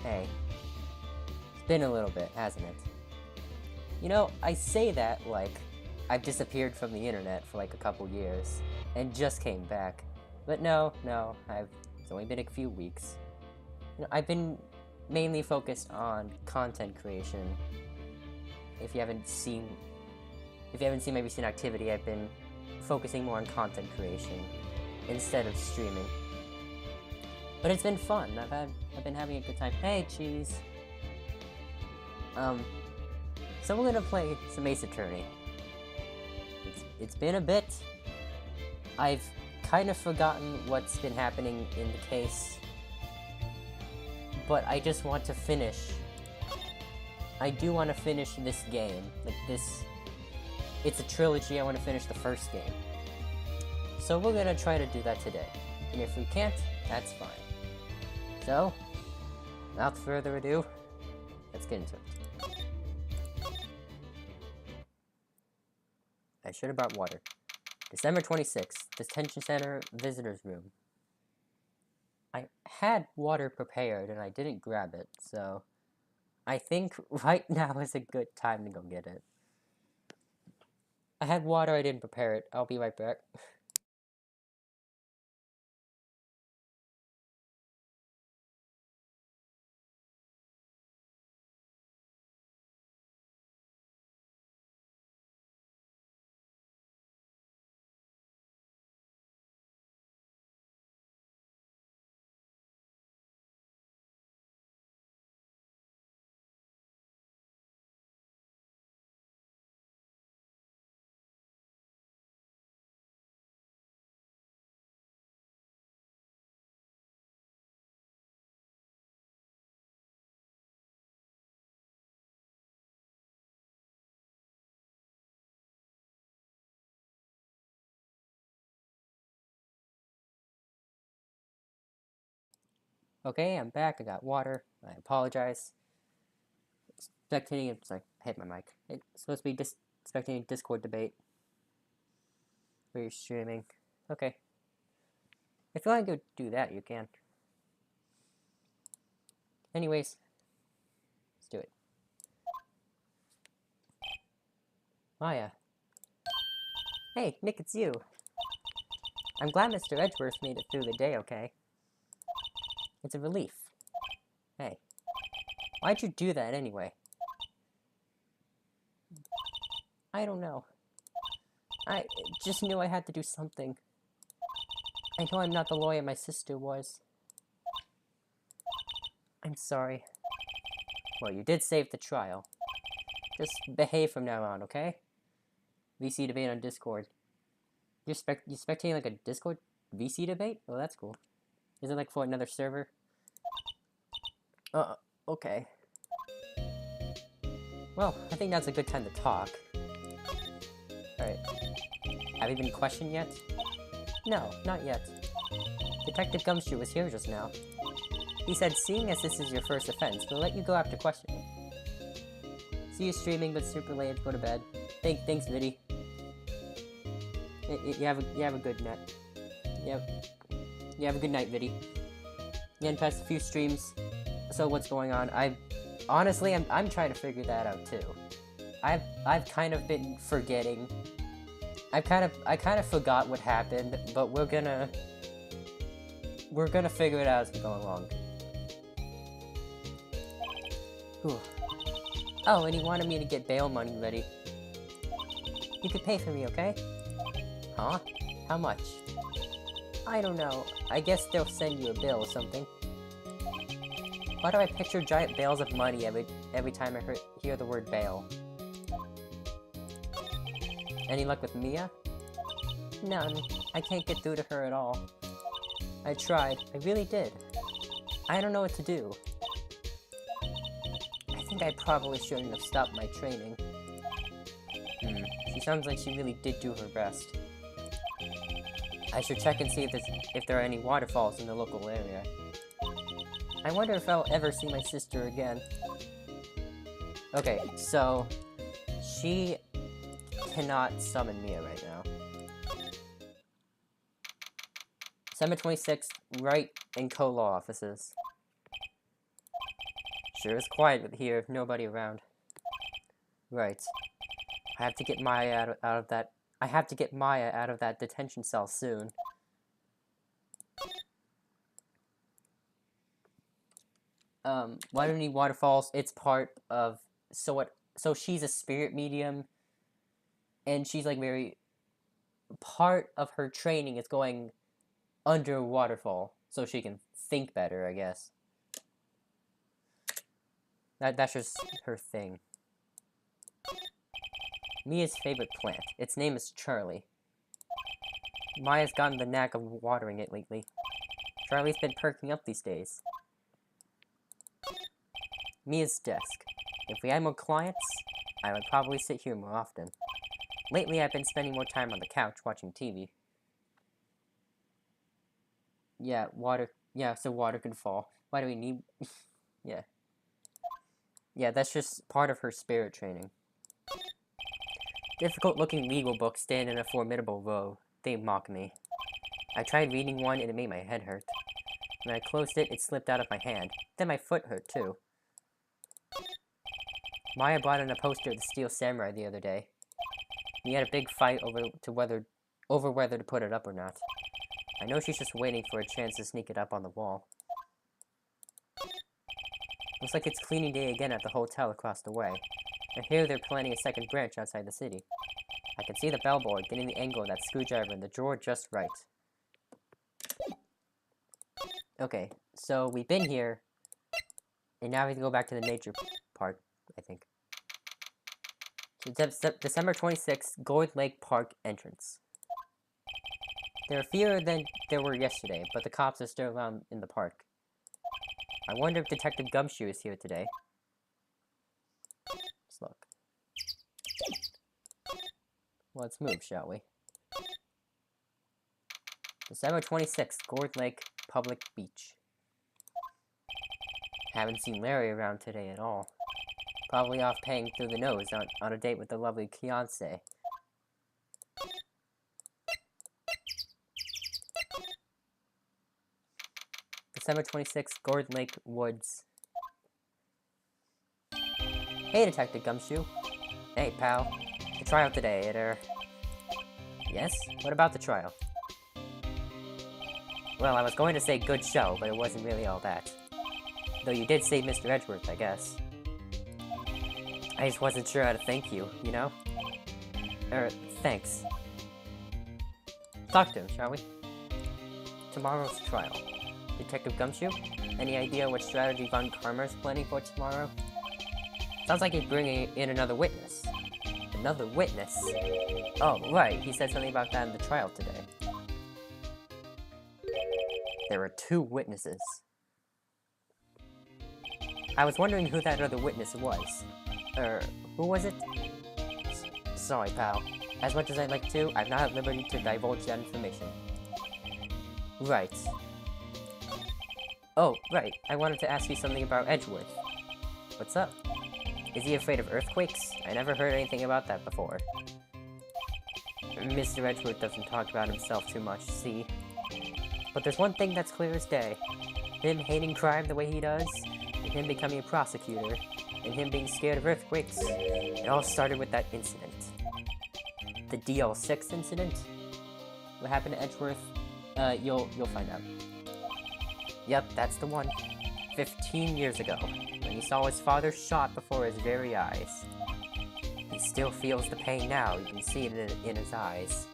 Hey, it's been a little bit, hasn't it? You know, I say that like I've disappeared from the internet for like a couple years and just came back. But no, it's only been a few weeks. You know, I've been mainly focused on content creation. If you haven't seen my recent activity, I've been focusing more on content creation instead of streaming. But it's been fun. I've been having a good time. Hey, cheese. So we're gonna play some Ace Attorney. It's been a bit. I've kind of forgotten what's been happening in the case, but I just want to finish. I do want to finish this game. Like this, it's a trilogy. I want to finish the first game. So we're gonna try to do that today, and if we can't, that's fine. So, without further ado, let's get into it. I should have brought water. December 26th, Detention Center Visitors Room. I had water prepared and I didn't grab it, so I think right now is a good time to go get it. I had water, I didn't prepare it. I'll be right back. Okay, I'm back. I got water. I apologize. Spectating, sorry, I hit my mic. It's supposed to be spectating Discord debate where you're streaming. Okay. If you want to go do that, you can. Anyways, let's do it. Maya. Hey, Nick, it's you. I'm glad Mr. Edgeworth made it through the day okay. It's a relief. Hey, why'd you do that anyway? I don't know. I just knew I had to do something. I know I'm not the lawyer my sister was. I'm sorry. Well, you did save the trial. Just behave from now on, okay? VC debate on Discord. You're spectating like a Discord VC debate? Oh, that's cool. Is it like for another server? Okay. Well, I think that's a good time to talk. Alright. Have you been questioned yet? No, not yet. Detective Gumshoe was here just now. He said, seeing as this is your first offense, we'll let you go after questioning. See you streaming, but super late. Go to bed. Thanks, Viddy. You have a good night. You have a good night, Viddy. Again, past a few streams. So what's going on? Honestly, I'm trying to figure that out too. I've kind of been forgetting. I kind of forgot what happened, but we're gonna figure it out as we go along. Whew. Oh, and he wanted me to get bail money ready. You could pay for me, okay? Huh? How much? I don't know. I guess they'll send you a bill or something. Why do I picture giant bales of money every time I hear the word bail? Any luck with Mia? None. I can't get through to her at all. I tried. I really did. I don't know what to do. I think I probably shouldn't have stopped my training. She sounds like she really did do her best. I should check and see if there are any waterfalls in the local area. I wonder if I'll ever see my sister again. Okay, so she cannot summon Mia right now. December 26th, Wright and co-law offices. Sure is quiet here, nobody around. Right. I have to get Maya out of that. I have to get Maya out of that detention cell soon. Why do we need waterfalls? It's part of so she's a spirit medium, and she's like very part of her training is going under a waterfall so she can think better, I guess. That's just her thing. Mia's favorite plant. Its name is Charlie. Maya's gotten the knack of watering it lately. Charlie's been perking up these days. Mia's desk. If we had more clients, I would probably sit here more often. Lately, I've been spending more time on the couch watching TV. Yeah, so water can fall. Why do we need... yeah. Yeah, that's just part of her spirit training. Difficult-looking legal books stand in a formidable row. They mock me. I tried reading one and it made my head hurt. When I closed it, it slipped out of my hand. Then my foot hurt, too. Maya brought in a poster of the Steel Samurai the other day. We had a big fight over whether to put it up or not. I know she's just waiting for a chance to sneak it up on the wall. Looks like it's cleaning day again at the hotel across the way. I hear they're planning a second branch outside the city. I can see the bellboy getting the angle of that screwdriver in the drawer just right. Okay, so we've been here, and now we can go back to the nature part, I think. So December 26th, Gourd Lake Park entrance. There are fewer than there were yesterday, but the cops are still around in the park. I wonder if Detective Gumshoe is here today. Let's look. Let's move, shall we? December 26th, Gourd Lake Public Beach. Haven't seen Larry around today at all. Probably off paying through the nose on a date with the lovely Fiancé. December 26th, Gourd Lake Woods. Hey, Detective Gumshoe. Hey, pal. The trial today, Yes? What about the trial? Well, I was going to say good show, but it wasn't really all that. Though you did save Mr. Edgeworth, I guess. I just wasn't sure how to thank you, you know? Thanks. Talk to him, shall we? Tomorrow's trial. Detective Gumshoe? Any idea what strategy Von Karma's planning for tomorrow? Sounds like he's bringing in another witness. Another witness? Oh, right, he said something about that in the trial today. There were 2 witnesses. I was wondering who that other witness was. Who was it? Sorry, pal. As much as I'd like to, I'm not at liberty to divulge that information. Right. Oh, right. I wanted to ask you something about Edgeworth. What's up? Is he afraid of earthquakes? I never heard anything about that before. Mr. Edgeworth doesn't talk about himself too much, see? But there's one thing that's clear as day. Him hating crime the way he does, and him becoming a prosecutor, and him being scared of earthquakes. It all started with that incident. The DL6 incident? What happened to Edgeworth? You'll find out. Yep, that's the one. 15 years ago, when he saw his father shot before his very eyes. He still feels the pain now, you can see it in his eyes.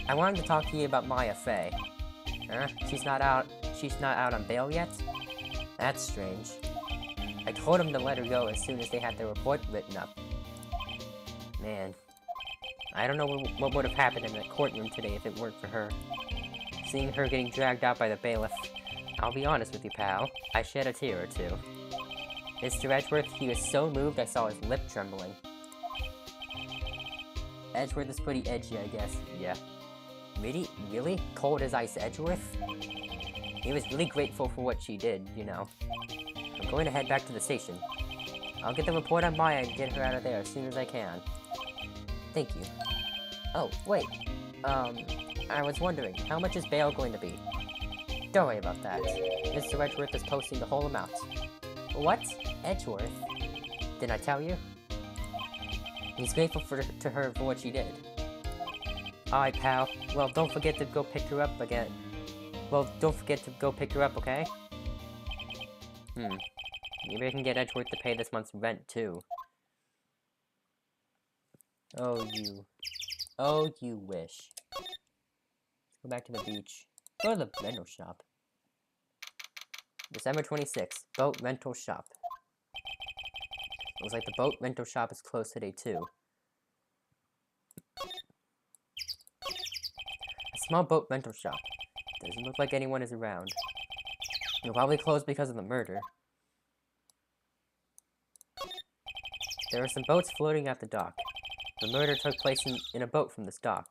I wanted to talk to you about Maya Fey. Huh? She's not out on bail yet? That's strange. I told him to let her go as soon as they had their report written up. Man, I don't know what would have happened in the courtroom today if it weren't for her. Seeing her getting dragged out by the bailiff, I'll be honest with you, pal, I shed a tear or two. Mr. Edgeworth, he was so moved I saw his lip trembling. Edgeworth is pretty edgy, I guess, yeah. Really? Cold as ice Edgeworth? He was really grateful for what she did, you know. I'm going to head back to the station. I'll get the report on Maya and get her out of there as soon as I can. Thank you. Oh, wait. I was wondering, how much is bail going to be? Don't worry about that. Mr. Edgeworth is posting the whole amount. What? Edgeworth? Didn't I tell you? He's grateful to her for what she did. Alright, pal. Well, don't forget to go pick her up again. Well, don't forget to go pick her up, okay? Maybe I can get Edgeworth to pay this month's rent, too. Oh, you wish. Go back to the beach. Go to the rental shop. December 26th, boat rental shop. Looks like the boat rental shop is closed today, too. A small boat rental shop. Doesn't look like anyone is around. It'll probably close because of the murder. There are some boats floating at the dock. The murder took place in a boat from this dock.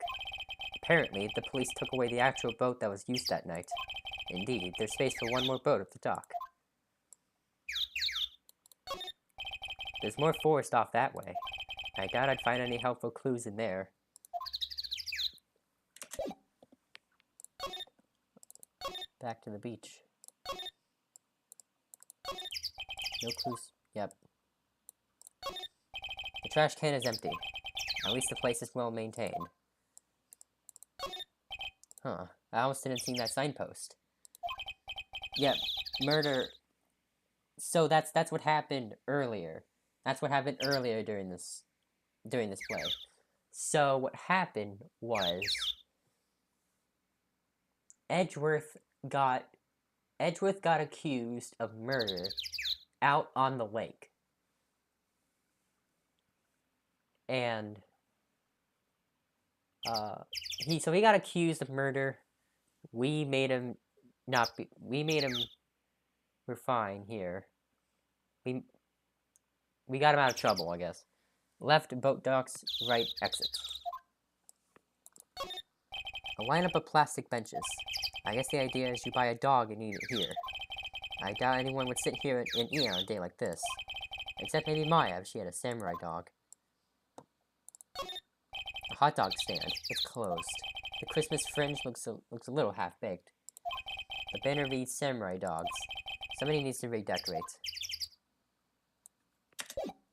Apparently, the police took away the actual boat that was used that night. Indeed, there's space for one more boat at the dock. There's more forest off that way. I doubt I'd find any helpful clues in there. Back to the beach. No clues. Yep. The trash can is empty. At least the place is well maintained. Huh. I almost didn't see that signpost. Yep. Murder. So that's what happened earlier. That's what happened earlier during this play. So what happened was Edgeworth got accused of murder out on the lake. And he got accused of murder. We made him we're fine here. We got him out of trouble, I guess. Left boat docks, right exit. A lineup of plastic benches. I guess the idea is you buy a dog and eat it here. I doubt anyone would sit here and eat on a day like this. Except maybe Maya if she had a samurai dog. A hot dog stand. It's closed. The Christmas fringe looks a little half-baked. The banner reads Samurai Dogs. Somebody needs to redecorate.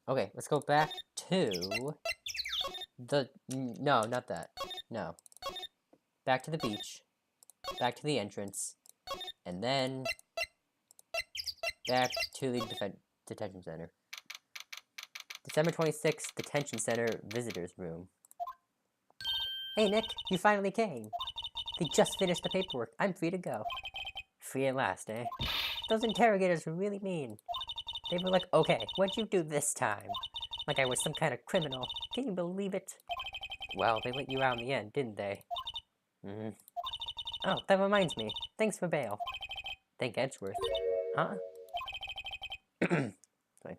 Okay, let's go back to the... No, not that. No. Back to the beach. Back to the entrance. And then... back to the detention center. December 26th, detention center visitors room. Hey Nick, you finally came. They just finished the paperwork. I'm free to go. Free at last, eh? Those interrogators were really mean. They were like, okay, what'd you do this time? Like I was some kind of criminal. Can you believe it? Well, they let you out in the end, didn't they? Oh, that reminds me. Thanks for bail. Thank Edgeworth. Huh? Sorry.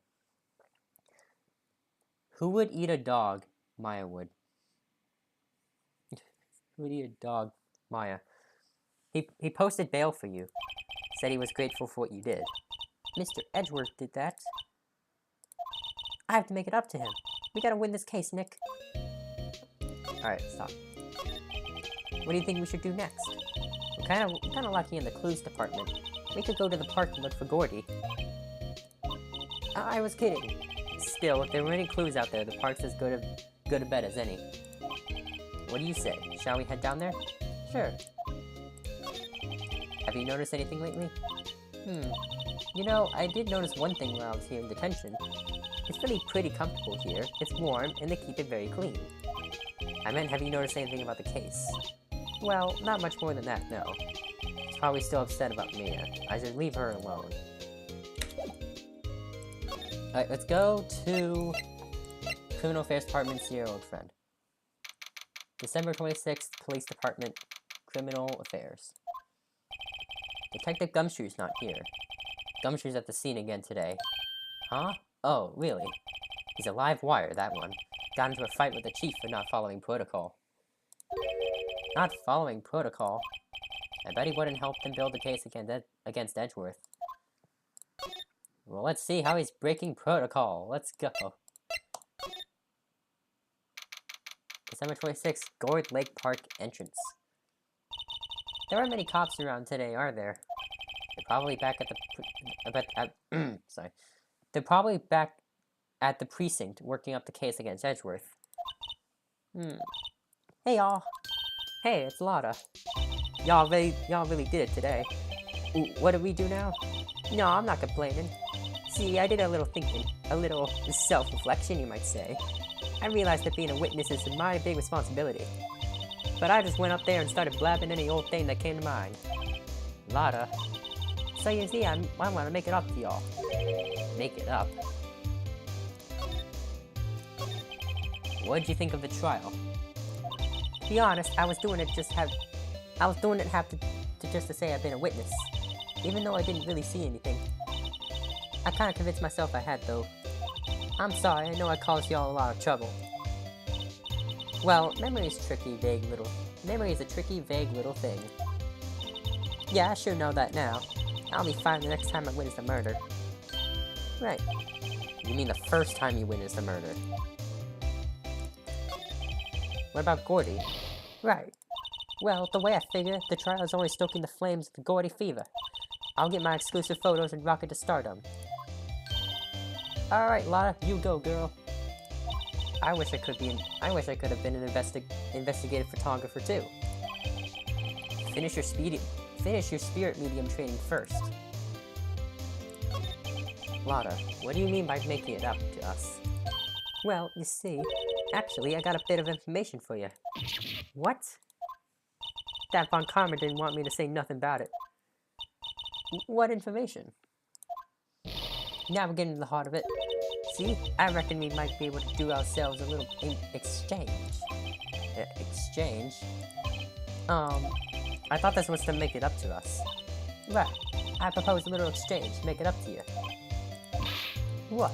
Who would eat a dog? Maya would. Who would eat a dog? Maya. He posted bail for you. Said he was grateful for what you did. Mr. Edgeworth did that. I have to make it up to him. We gotta win this case, Nick. Alright, stop. What do you think we should do next? We're kind of lucky in the clues department. We could go to the park and look for Gordy. I was kidding. Still, if there were any clues out there, the park's as good a bet as any. What do you say? Shall we head down there? Sure. Have you noticed anything lately? You know, I did notice one thing while I was here in detention. It's really pretty comfortable here. It's warm, and they keep it very clean. I meant, have you noticed anything about the case? Well, not much more than that, no. She's probably still upset about Mia. I should leave her alone. Alright, let's go to Criminal Affairs Department, see your old friend. December 26th, Police Department, Criminal Affairs. Detective Gumshoe's not here. Gumshoe's at the scene again today. Huh? Oh, really? He's a live wire, that one. Got into a fight with the chief for not following protocol. Not following protocol? I bet he wouldn't help them build the case against Edgeworth. Well, let's see how he's breaking protocol. Let's go. December 26th, Gourd Lake Park entrance. There aren't many cops around today, are there? They're probably back at the... sorry. They're probably back at the precinct, working up the case against Edgeworth. Hey, y'all. Hey, it's Lotta. Y'all really did it today. What do we do now? No, I'm not complaining. See, I did a little thinking. A little self-reflection, you might say. I realized that being a witness is a mighty big responsibility. But I just went up there and started blabbing any old thing that came to mind. Lotta. So you see, I want to make it up to y'all. Make it up? What'd you think of the trial? To be honest, I was doing it just to say I've been a witness. Even though I didn't really see anything. I kinda convinced myself I had, though. I'm sorry, I know I caused y'all a lot of trouble. Well, memory is a tricky, vague little thing. Yeah, I sure know that now. I'll be fine the next time I witness a murder. Right. You mean the first time you witnessed a murder? What about Gordy? Right. Well, the way I figure, the trial is only stoking the flames of the Gordy fever. I'll get my exclusive photos and rocket to stardom. Alright, Lotta, you go, girl. I wish I could have been an investigative photographer too. Finish your spirit medium training first. Lotta, what do you mean by making it up to us? Well, you see, actually, I got a bit of information for you. What? That Von Karma didn't want me to say nothing about it. What information? Now we're getting to the heart of it. See, I reckon we might be able to do ourselves a little exchange. Exchange? I thought this was to make it up to us. Right. I propose a little exchange to make it up to you. What?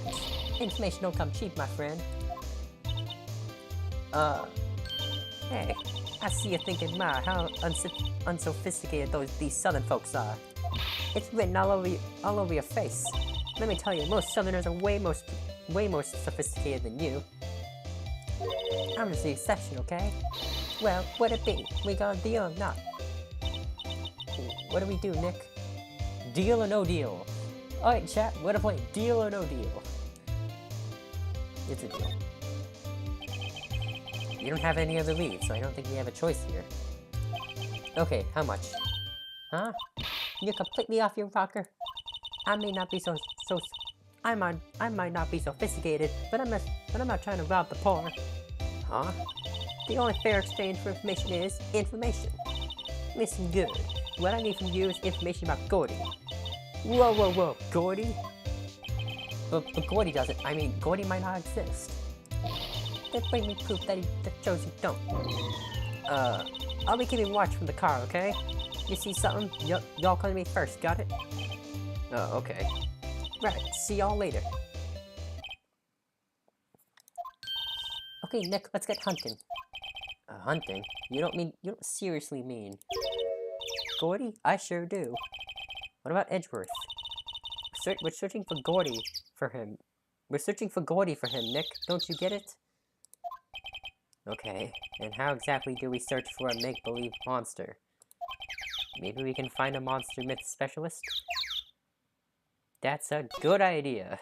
Information don't come cheap, my friend. Hey, I see you thinking, how unsophisticated these southern folks are. It's written all over your face. Let me tell you, most southerners are way more sophisticated than you. I'm just the exception, okay? Well, what'd it be? We got a deal or not? What do we do, Nick? Deal or no deal? Alright, chat, what if like deal or no deal? It's a deal. You don't have any other leads, so I don't think we have a choice here. Okay, how much? Huh? You're completely off your rocker? I may not be I might not be sophisticated, but I'm not trying to rob the poor. Huh? The only fair exchange for information is information. Listen good. What I need from you is information about Gordy. Whoa, Gordy? But Gordy doesn't. I mean, Gordy might not exist. Then bring me proof that shows you don't. I'll be keeping watch from the car, okay? You see something? Y'all call me first, got it? Oh, okay. Right, see y'all later. Okay, Nick, let's get hunting. Hunting? You don't seriously mean... Gordy? I sure do. What about Edgeworth? We're searching for Gordy for him. We're searching for Gordy for him, Nick. Don't you get it? Okay, and how exactly do we search for a make-believe monster? Maybe we can find a monster myth specialist? That's a good idea.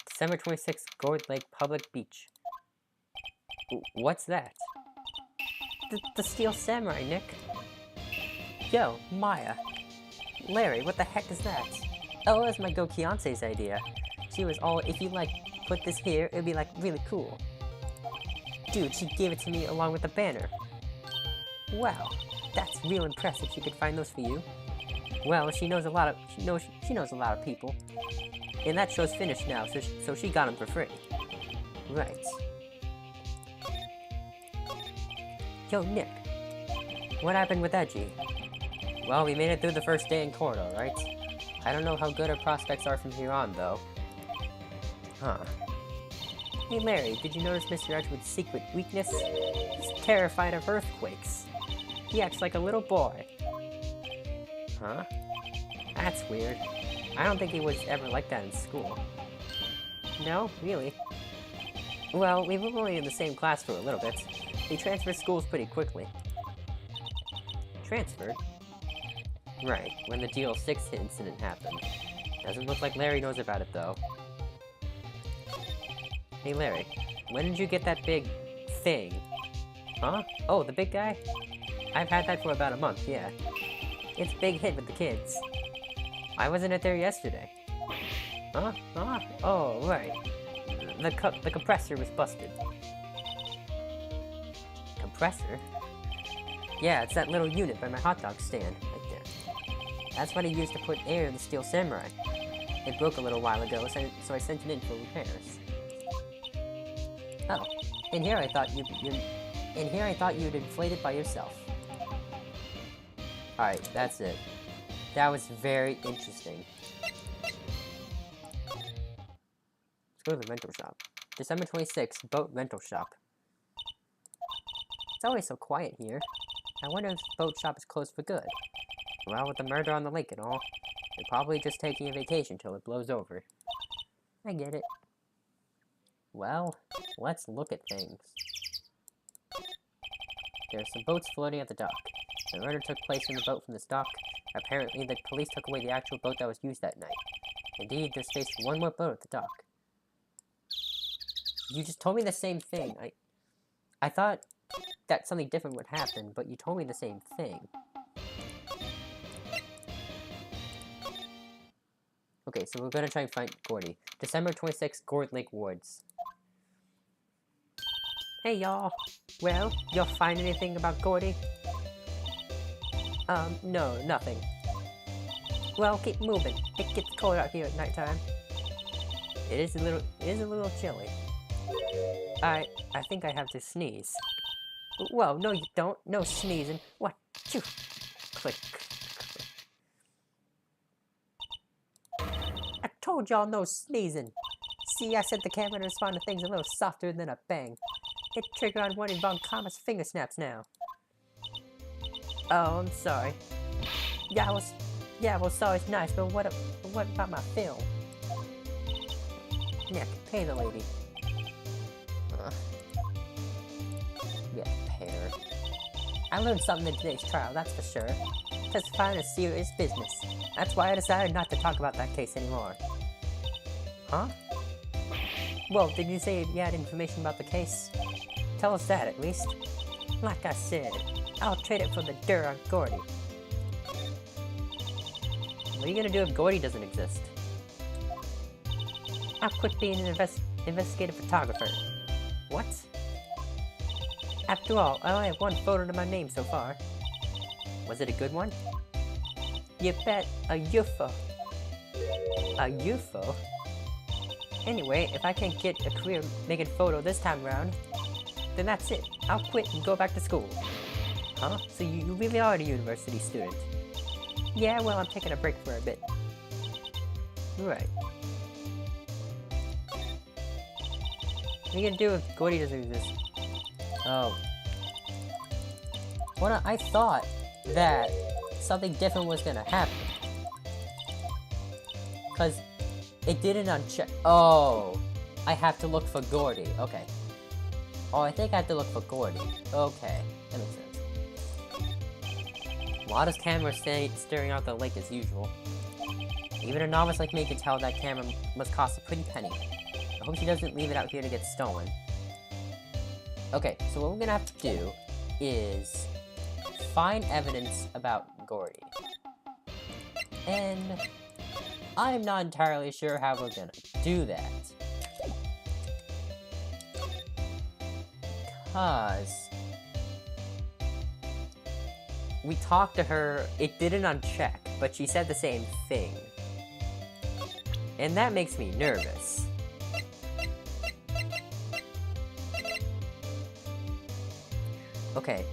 December 26th, Gourd Lake Public Beach. What's that? The Steel Samurai, Nick. Yo, Maya. Larry, what the heck is that? Oh, that's my Go-Kiance's idea. She was all, if you like, put this here, it'd be like really cool. Dude, she gave it to me along with the banner. Wow, that's real impressive. She could find those for you. Well, she knows a lot of people. And that show's finished now, so she got them for free. Right. Yo, Nick. What happened with Edgy? Well, we made it through the first day in court, alright? I don't know how good our prospects are from here on, though. Huh. Hey Larry, did you notice Mr. Edgewood's secret weakness? He's terrified of earthquakes. He acts like a little boy. Huh? That's weird. I don't think he was ever like that in school. No? Really? Well, we were only in the same class for a little bit. He transferred schools pretty quickly. Transferred? Right, when the GL6 incident happened. Doesn't look like Larry knows about it, though. Hey, Larry, when did you get that big thing? Huh? Oh, the big guy? I've had that for about a month, yeah. It's a big hit with the kids. Why wasn't it there yesterday? Huh? Huh? Oh, right. The compressor was busted. Compressor? Yeah, it's that little unit by my hot dog stand, right there. That's what I used to put air in the Steel Samurai. It broke a little while ago, so I sent it in for repairs. Oh, in here I thought you'd inflate it by yourself. Alright, that's it. That was very interesting. Let's go to the rental shop. December 26th, boat rental shop. It's always so quiet here. I wonder if the boat shop is closed for good. Well, with the murder on the lake and all, they're probably just taking a vacation till it blows over. I get it. Well, let's look at things. There are some boats floating at the dock. The murder took place in the boat from this dock. Apparently, the police took away the actual boat that was used that night. Indeed, there's space for one more boat at the dock. You just told me the same thing. I thought that something different would happen, but you told me the same thing. Okay, so we're gonna try and find Gordy. December 26th, Gourd Lake Wards. Hey, y'all. Well, you'll find anything about Gordy? No, nothing. Well, keep moving. It gets cold out here at nighttime. It is a little chilly. I think I have to sneeze. Whoa, no you don't. No sneezing. What? Phew. Click. I told y'all no sneezing. See, I said the camera to respond to things a little softer than a bang. It triggered on one of Von Kama's finger snaps now. Oh, I'm sorry. Yeah, well, sorry's nice, but what about my film? Yeah, pay the lady. Yeah, pay her. I learned something in today's trial, that's for sure. Testifying is serious business. That's why I decided not to talk about that case anymore. Huh? Well, did you say you had information about the case? Tell us that, at least. Like I said, I'll trade it for the dirt on Gordy. What are you gonna do if Gordy doesn't exist? I'll quit being an investigative photographer. What? After all, I only have one photo to my name so far. Was it a good one? You bet, a UFO. A UFO? Anyway, if I can't get a career making photo this time around, then that's it. I'll quit and go back to school. Huh? So you really are a university student? Yeah, well, I'm taking a break for a bit. Right. What are you gonna do if Gordy doesn't exist? Oh. Well, I thought that something different was gonna happen. Cause it didn't uncheck. Oh. I have to look for Gordy. Okay. Oh, I think I have to look for Gordy. Okay. That makes sense. Lada's camera staring out the lake as usual. Even a novice like me can tell that camera must cost a pretty penny. I hope she doesn't leave it out here to get stolen. Okay, so what we're gonna have to do is find evidence about Gordy. And I'm not entirely sure how we're gonna do that. Because we talked to her, it didn't uncheck, but she said the same thing. And that makes me nervous. Okay,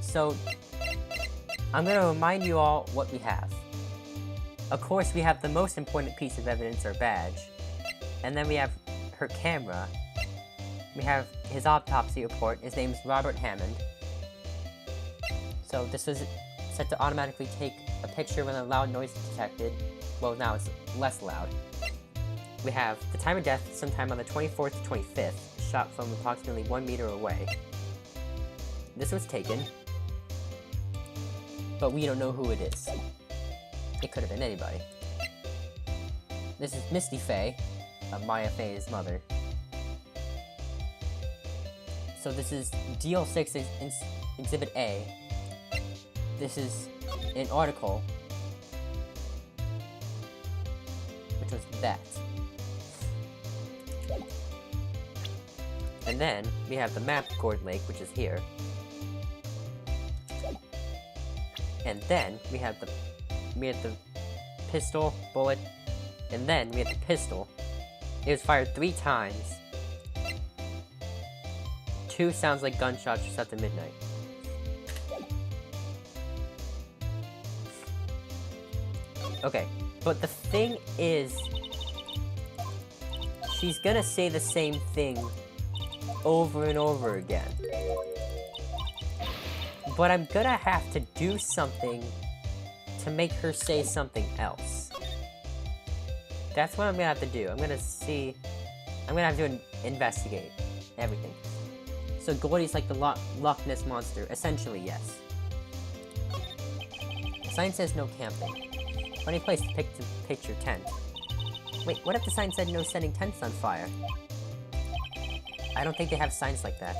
so I'm gonna remind you all what we have. Of course, we have the most important piece of evidence, our badge. And then we have her camera. We have his autopsy report. His name is Robert Hammond. So this was set to automatically take a picture when a loud noise is detected. Well, now it's less loud. We have the time of death sometime on the 24th to 25th, shot from approximately 1 meter away. this was taken. But we don't know who it is. It could have been anybody. This is Misty Faye, Maya Faye's mother. So this is DL6 Exhibit A. This is an article, which was that. And then we have the map Gourd Lake, which is here. And then we have the pistol, bullet, and then we have the pistol. It was fired 3 times. 2 sounds like gunshots just after midnight. Okay, but the thing is, she's gonna say the same thing over and over again. But I'm gonna have to do something to make her say something else. That's what I'm gonna have to do. I'm gonna have to investigate everything. So Gordy's like the Loch Ness Monster. Essentially, yes. The sign says no camping. Funny place to pitch your tent. Wait, what if the sign said no setting tents on fire? I don't think they have signs like that.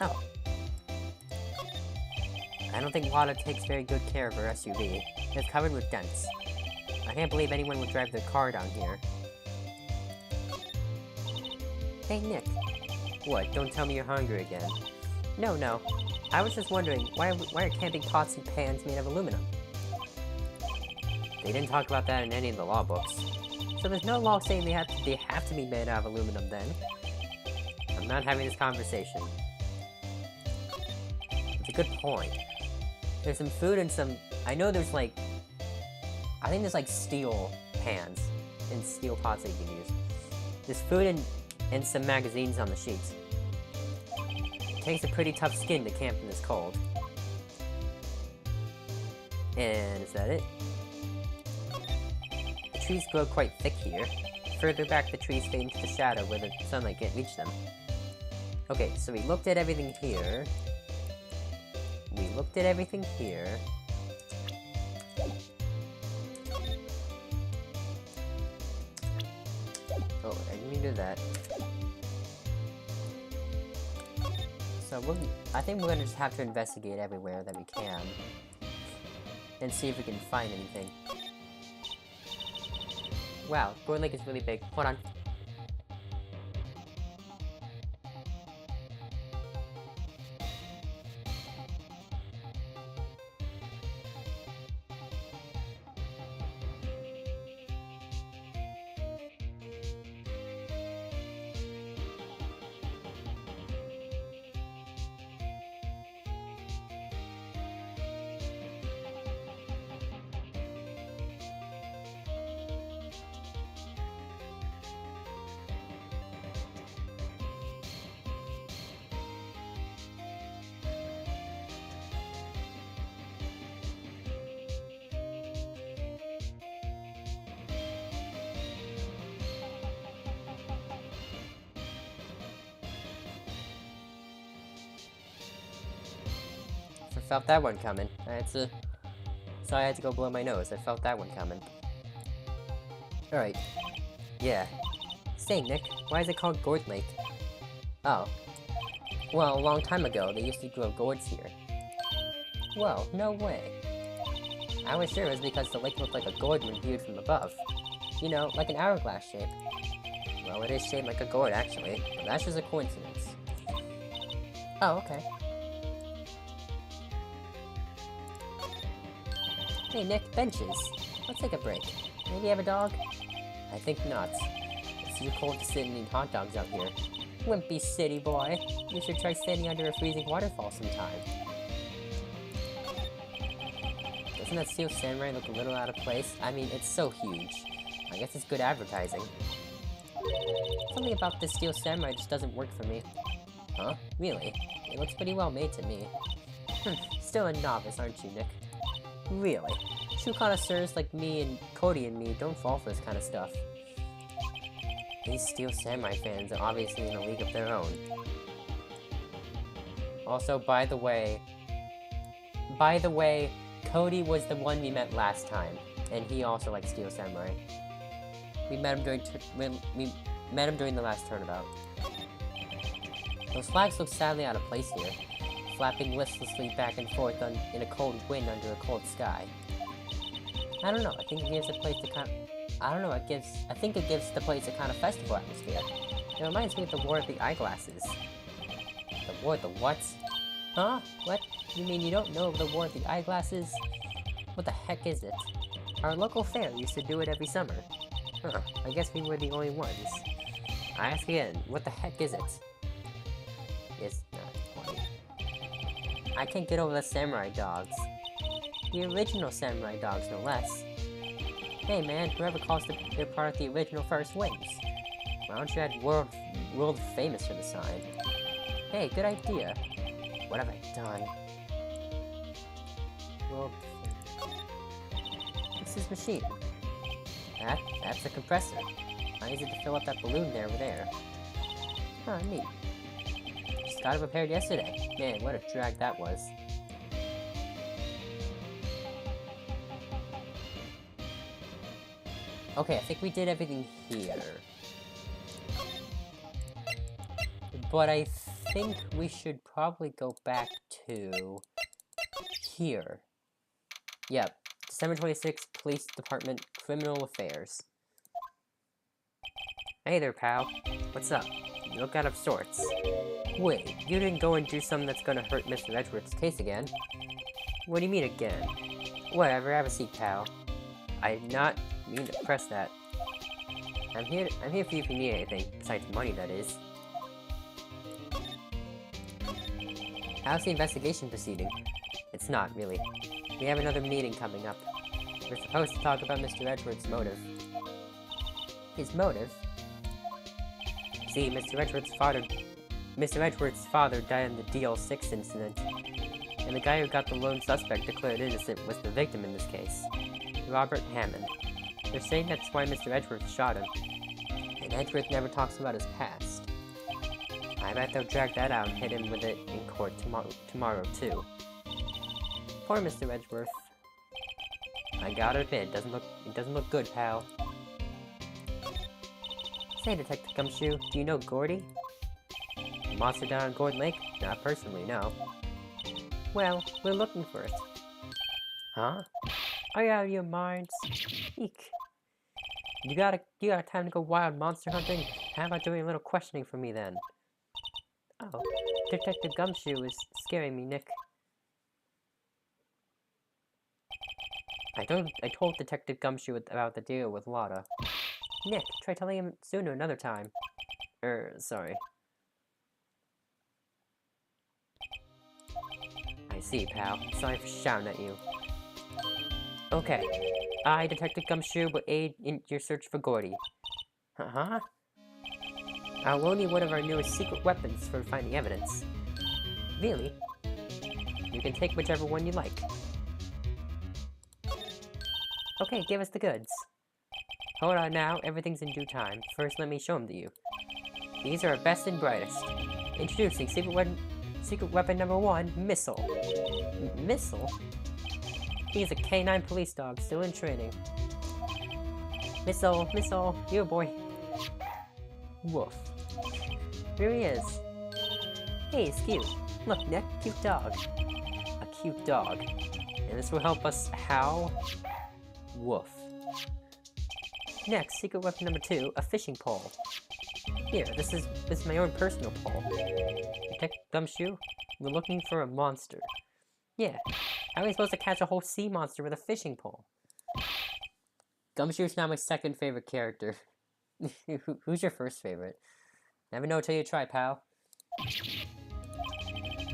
Oh. I don't think Wada takes very good care of her SUV. It's covered with dents. I can't believe anyone would drive their car down here. Hey, Nick. What, don't tell me you're hungry again. No. I was just wondering, why are camping pots and pans made of aluminum? They didn't talk about that in any of the law books. So there's no law saying they have to be made out of aluminum then. I'm not having this conversation. It's a good point. There's some food and some... I know there's like... I think there's like steel pans and steel pots that you can use. There's food and some magazines on the sheets. It takes a pretty tough skin to camp in this cold. And is that it? The trees grow quite thick here. Further back, the trees fade into the shadow where the sunlight can't reach them. Okay, so we looked at everything here. We looked at everything here. Oh, I didn't mean to do that. So I think we're gonna just have to investigate everywhere that we can. And see if we can find anything. Wow, Gourd Lake is really big. Hold on. I felt that one coming. Sorry I had to go blow my nose. I felt that one coming. Alright. Yeah. Say, Nick, why is it called Gourd Lake? Oh. Well, a long time ago, they used to grow gourds here. Whoa, no way. I was sure it was because the lake looked like a gourd when viewed from above. You know, like an hourglass shape. Well, it is shaped like a gourd, actually, but that's just a coincidence. Oh, okay. Hey Nick, benches. Let's take a break. Maybe you have a dog? I think not. It's too cold to sit and eat hot dogs out here. Wimpy city boy. You should try standing under a freezing waterfall sometime. Doesn't that Steel Samurai look a little out of place? I mean, it's so huge. I guess it's good advertising. Something about this Steel Samurai just doesn't work for me. Huh? Really? It looks pretty well made to me. Still a novice, aren't you, Nick? Really? True connoisseurs like me and Cody and me don't fall for this kind of stuff. These Steel Samurai fans are obviously in a league of their own. Also, by the way, Cody was the one we met last time, and he also likes Steel Samurai. We met him during the last turnabout. Those flags look sadly out of place here, flapping listlessly back and forth in a cold wind under a cold sky. I don't know. I think it gives the place the kind of festival atmosphere. It reminds me of the War of the Eyeglasses. The War of the what? Huh? What? You mean you don't know of the War of the Eyeglasses? What the heck is it? Our local fair used to do it every summer. Huh, I guess we were the only ones. I ask again, what the heck is it? It's not funny. I can't get over the samurai dogs. The original samurai dogs, no less. Hey man, whoever calls their part of the original first wins. Why don't you add world famous to the sign? Hey, good idea. What have I done? World What's this machine? That's a compressor. I use it to fill up that balloon over there. Huh, neat. Just got it repaired yesterday. Man, what a drag that was. Okay, I think we did everything here. But I think we should probably go back to here. Yep. December 26th, Police Department, Criminal Affairs. Hey there, pal. What's up? You look out of sorts. Wait, you didn't go and do something that's gonna hurt Mr. Edgeworth's case again? What do you mean again? Whatever, have a seat, pal. I did not mean to press that. I'm here for you if you need anything, besides money, that is. How's the investigation proceeding? It's not, really. We have another meeting coming up. We're supposed to talk about Mr. Edgeworth's motive. His motive? See, Mr. Edgeworth's father died in the DL6 incident, and the guy who got the lone suspect declared innocent was the victim in this case, Robert Hammond. They're saying that's why Mr. Edgeworth shot him, and Edgeworth never talks about his past. I bet they'll drag that out and hit him with it in court tomorrow too. Poor Mr. Edgeworth. I gotta admit, it doesn't look good, pal. Say, Detective Gumshoe, do you know Gordy? The monster down on Gordon Lake? Not personally, no. Well, we're looking for it. Huh? Are you out of your minds? Eek. You got time to go wild monster hunting? How about doing a little questioning for me then? Oh, Detective Gumshoe is scaring me, Nick. I told Detective Gumshoe about the deal with Lotta. Nick, try telling him sooner another time. Sorry. I see, pal. Sorry for shouting at you. Okay. I, Detective Gumshoe, will aid in your search for Gordy. Uh-huh. I'll loan you one of our newest secret weapons for finding evidence. Really? You can take whichever one you like. Okay, give us the goods. Hold on now, everything's in due time. First, let me show them to you. These are our best and brightest. Introducing secret weapon number 1, Missile. Missile? He's a K9 police dog, still in training. Missile, you boy. Woof. Here he is. Hey, he's cute. Look, Nick, cute dog. A cute dog. And this will help us how? Woof. Next, secret weapon number 2, a fishing pole. Here, this is my own personal pole. Detective Gumshoe, we're looking for a monster. Yeah, how are we supposed to catch a whole sea monster with a fishing pole? Gumshoe's now my second favorite character. Who's your first favorite? Never know till you try, pal.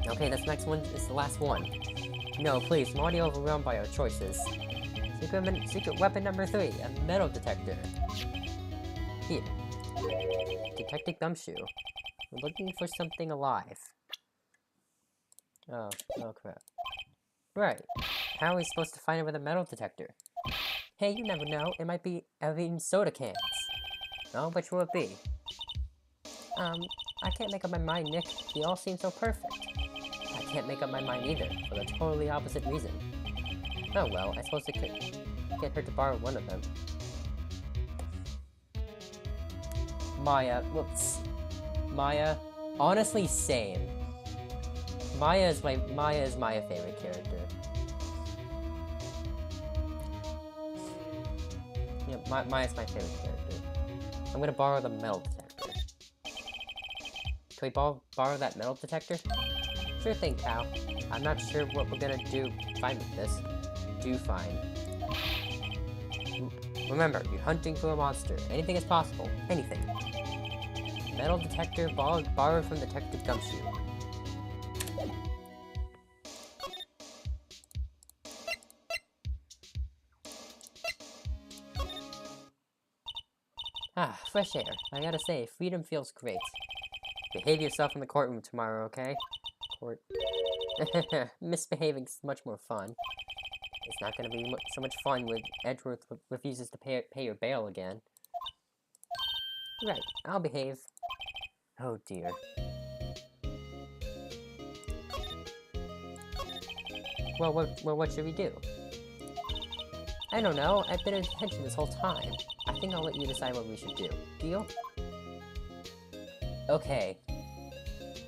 Okay, this next one is the last one. No, please, I'm already overwhelmed by our choices. Secret weapon number 3, a metal detector. Here. Detective Gumshoe. We're looking for something alive. Oh crap. Right. How are we supposed to find it with a metal detector? Hey, you never know. It might be Evian soda cans. Oh, which will it be? I can't make up my mind, Nick. They all seem so perfect. can't make up my mind either, for the totally opposite reason. Oh well, I suppose it can't hurt to borrow one of them. Maya, whoops. Maya, honestly, same. Maya is my favorite character. Yeah, Maya's my favorite character. I'm gonna borrow the metal detector. Can we borrow that metal detector? Sure thing, pal. I'm not sure what we're gonna do fine with this. Do fine. Remember, you're hunting for a monster. Anything is possible. Anything. Metal detector borrowed from Detective Gumshoe. Ah, fresh air. I gotta say, freedom feels great. Behave yourself in the courtroom tomorrow, okay? Court. Misbehaving's much more fun. It's not gonna be so much fun when Edgeworth refuses to pay your bail again. Right, I'll behave. Oh dear. Well, what should we do? I don't know. I've been in detention this whole time. I think I'll let you decide what we should do. Deal? Okay.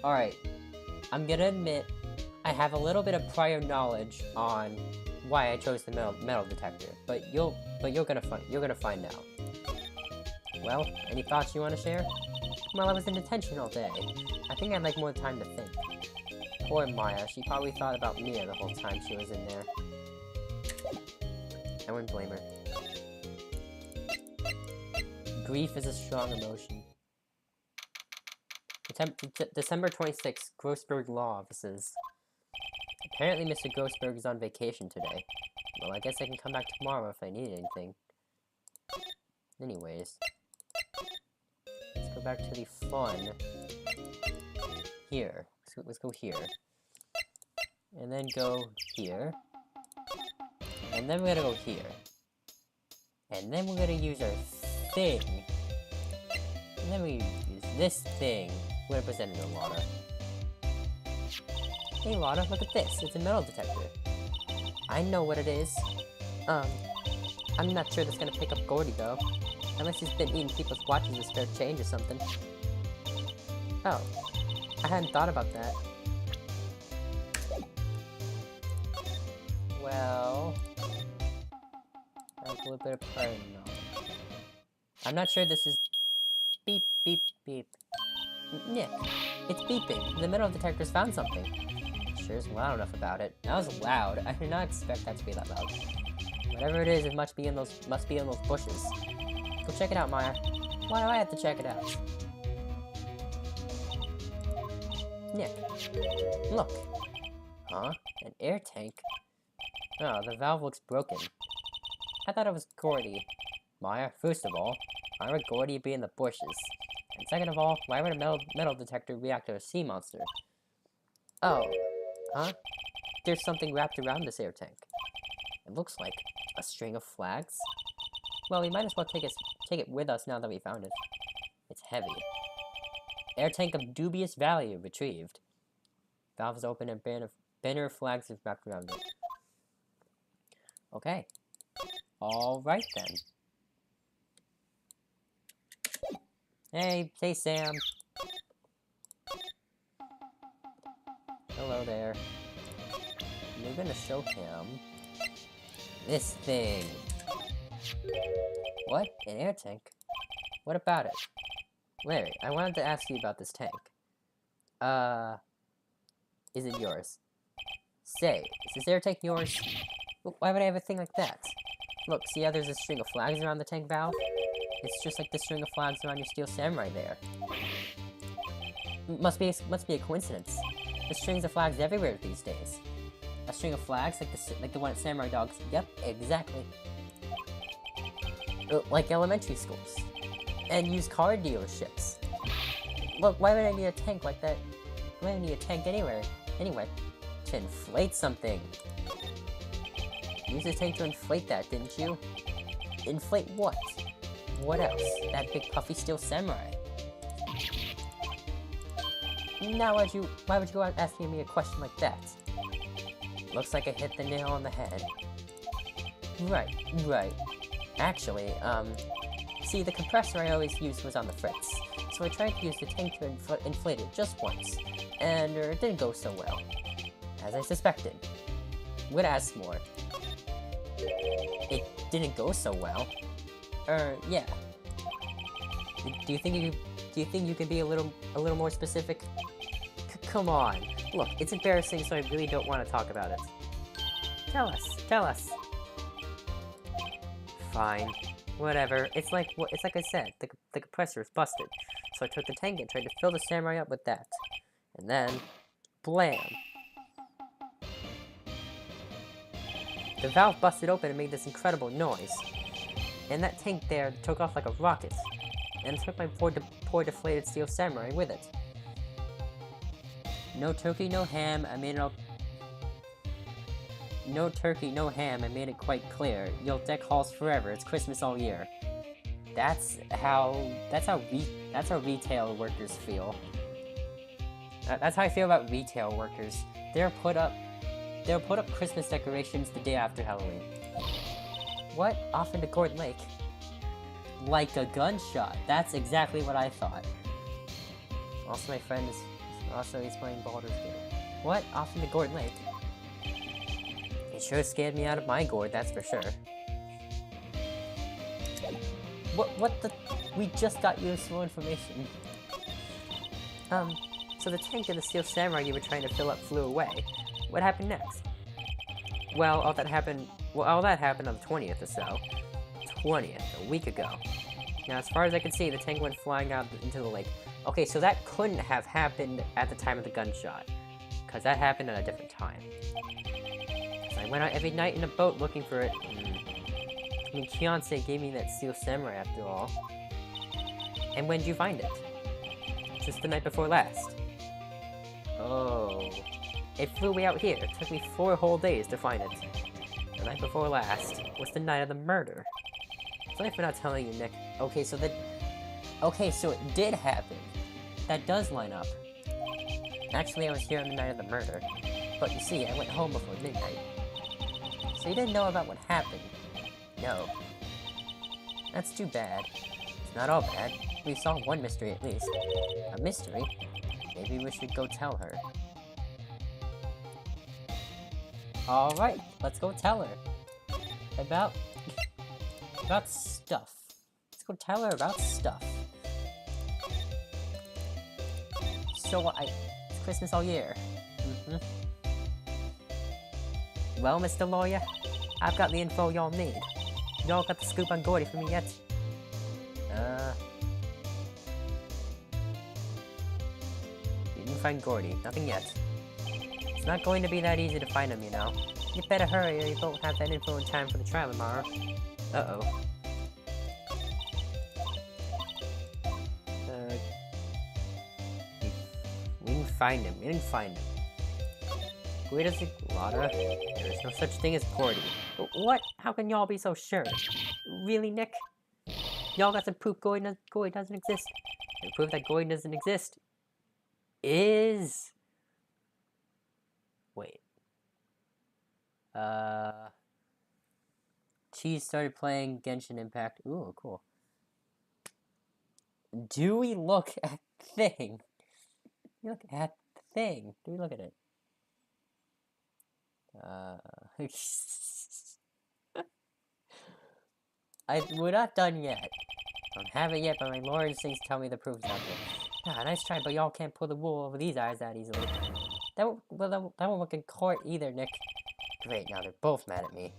Alright. I'm gonna admit, I have a little bit of prior knowledge on why I chose the metal detector, but you're gonna find out. Well, any thoughts you want to share? Well, I was in detention all day. I think I'd like more time to think. Poor Maya, she probably thought about Mia the whole time she was in there. I wouldn't blame her. Grief is a strong emotion. December 26th, Grossberg Law Offices. Apparently Mr. Grossberg is on vacation today. Well, I guess I can come back tomorrow if I need anything. Anyways. Let's go back to the fun. Here. Let's go here. And then go here. And then we're gonna go here. And then we're gonna use our thing. And then we use this thing. We're gonna present it to Lana. Hey Lana, look at this. It's a metal detector. I know what it is. I'm not sure that's gonna pick up Gordy though. Unless he's been eating people's watches as spare change or something. Oh. I hadn't thought about that. Well... I have a little bit of prior knowledge. I'm not sure this is... Beep, beep, beep. Nick, it's beeping. The metal detector's found something. Sure is loud enough about it. That was loud. I did not expect that to be that loud. Whatever it is, it must be in those bushes. Go check it out, Maya. Why do I have to check it out? Nick, look. Huh? An air tank? Oh, the valve looks broken. I thought it was Gordy. Maya, first of all, why would Gordy be in the bushes? And second of all, why would a metal detector react to a sea monster? Oh, huh? There's something wrapped around this air tank. It looks like a string of flags. Well, we might as well take it with us now that we found it. It's heavy. Air tank of dubious value retrieved. Valve is open and banner flags is wrapped around it. Okay. Alright then. Hey Sam. Hello there. We're gonna show him this thing. What? An air tank? What about it? Larry, I wanted to ask you about this tank. Is it yours? Say, is this air tank yours? Why would I have a thing like that? Look, see how there's a string of flags around the tank valve? It's just like the string of flags around your steel samurai there. Must be a coincidence. There's strings of flags everywhere these days. A string of flags like the one at Samurai Dogs. Yep, exactly. Like elementary schools. And used car dealerships. Look, why would I need a tank like that? Why would I need a tank anyway? To inflate something. Use a tank to inflate that, didn't you? Inflate what? What else? That big puffy steel samurai. Now why would you go out asking me a question like that? Looks like I hit the nail on the head. Right. Actually, see, the compressor I always used was on the fritz, so I tried to use the tank to inflate it just once, and it didn't go so well, as I suspected. Would ask more. It didn't go so well. Yeah. Do you think you can be a little more specific? Come on. Look, it's embarrassing, so I really don't want to talk about it. Tell us. Fine. Whatever. It's like I said, the compressor is busted. So I took the tank and tried to fill the samurai up with that. And then, blam! The valve busted open and made this incredible noise. And that tank there took off like a rocket. And took my poor deflated steel samurai with it. No turkey, no ham, I made it all... No turkey, no ham, I made it quite clear. You'll deck halls forever, it's Christmas all year. That's how retail workers feel. That's how I feel about retail workers. They'll put up Christmas decorations the day after Halloween. What? Off into Gord Lake? Like a gunshot. That's exactly what I thought. Also, my friend is... Also, he's playing Baldur's Gate. What? Off into Gord Lake? It sure scared me out of my gourd, that's for sure. What the... We just got useful information. So the tank of the steel samurai you were trying to fill up flew away. What happened next? Well, all that happened on the 20th or so. 20th, a week ago. Now, as far as I can see, the tank went flying out into the lake. Okay, so that couldn't have happened at the time of the gunshot, because that happened at a different time. So I went out every night in a boat looking for it. I mean, Fiancé gave me that steel samurai after all. And when did you find it? Just the night before last. Oh. It flew way out here. It took me 4 whole days to find it. The night before last was the night of the murder. Sorry for not telling you, Nick. Okay, so it did happen. That does line up. Actually, I was here on the night of the murder. But you see, I went home before midnight. So you didn't know about what happened? No. That's too bad. It's not all bad. We solved one mystery at least. A mystery? Maybe we should go tell her. Alright, let's go tell her. About stuff. Let's go tell her about stuff. So, it's Christmas all year. Well, Mr. Lawyer, I've got the info y'all need. Y'all got the scoop on Gordy for me yet? Didn't find Gordy. Nothing yet. It's not going to be that easy to find him, you know. You better hurry or you won't have that info in time for the trial tomorrow. Uh-oh. We didn't find him. Wait a sec, Lada. There's no such thing as Gordy. What? How can y'all be so sure? Really, Nick? Y'all got some proof Gordy doesn't exist. And proof that Gordy doesn't exist is... Wait. Cheese started playing Genshin Impact. Ooh, cool. Do we look at thing? Look at the thing. Do we look at it? We're not done yet. Don't have it yet, but my lore instincts tell me the proof's out there. Nice try, but y'all can't pull the wool over these eyes that easily. That won't work in court either, Nick. Great, now they're both mad at me.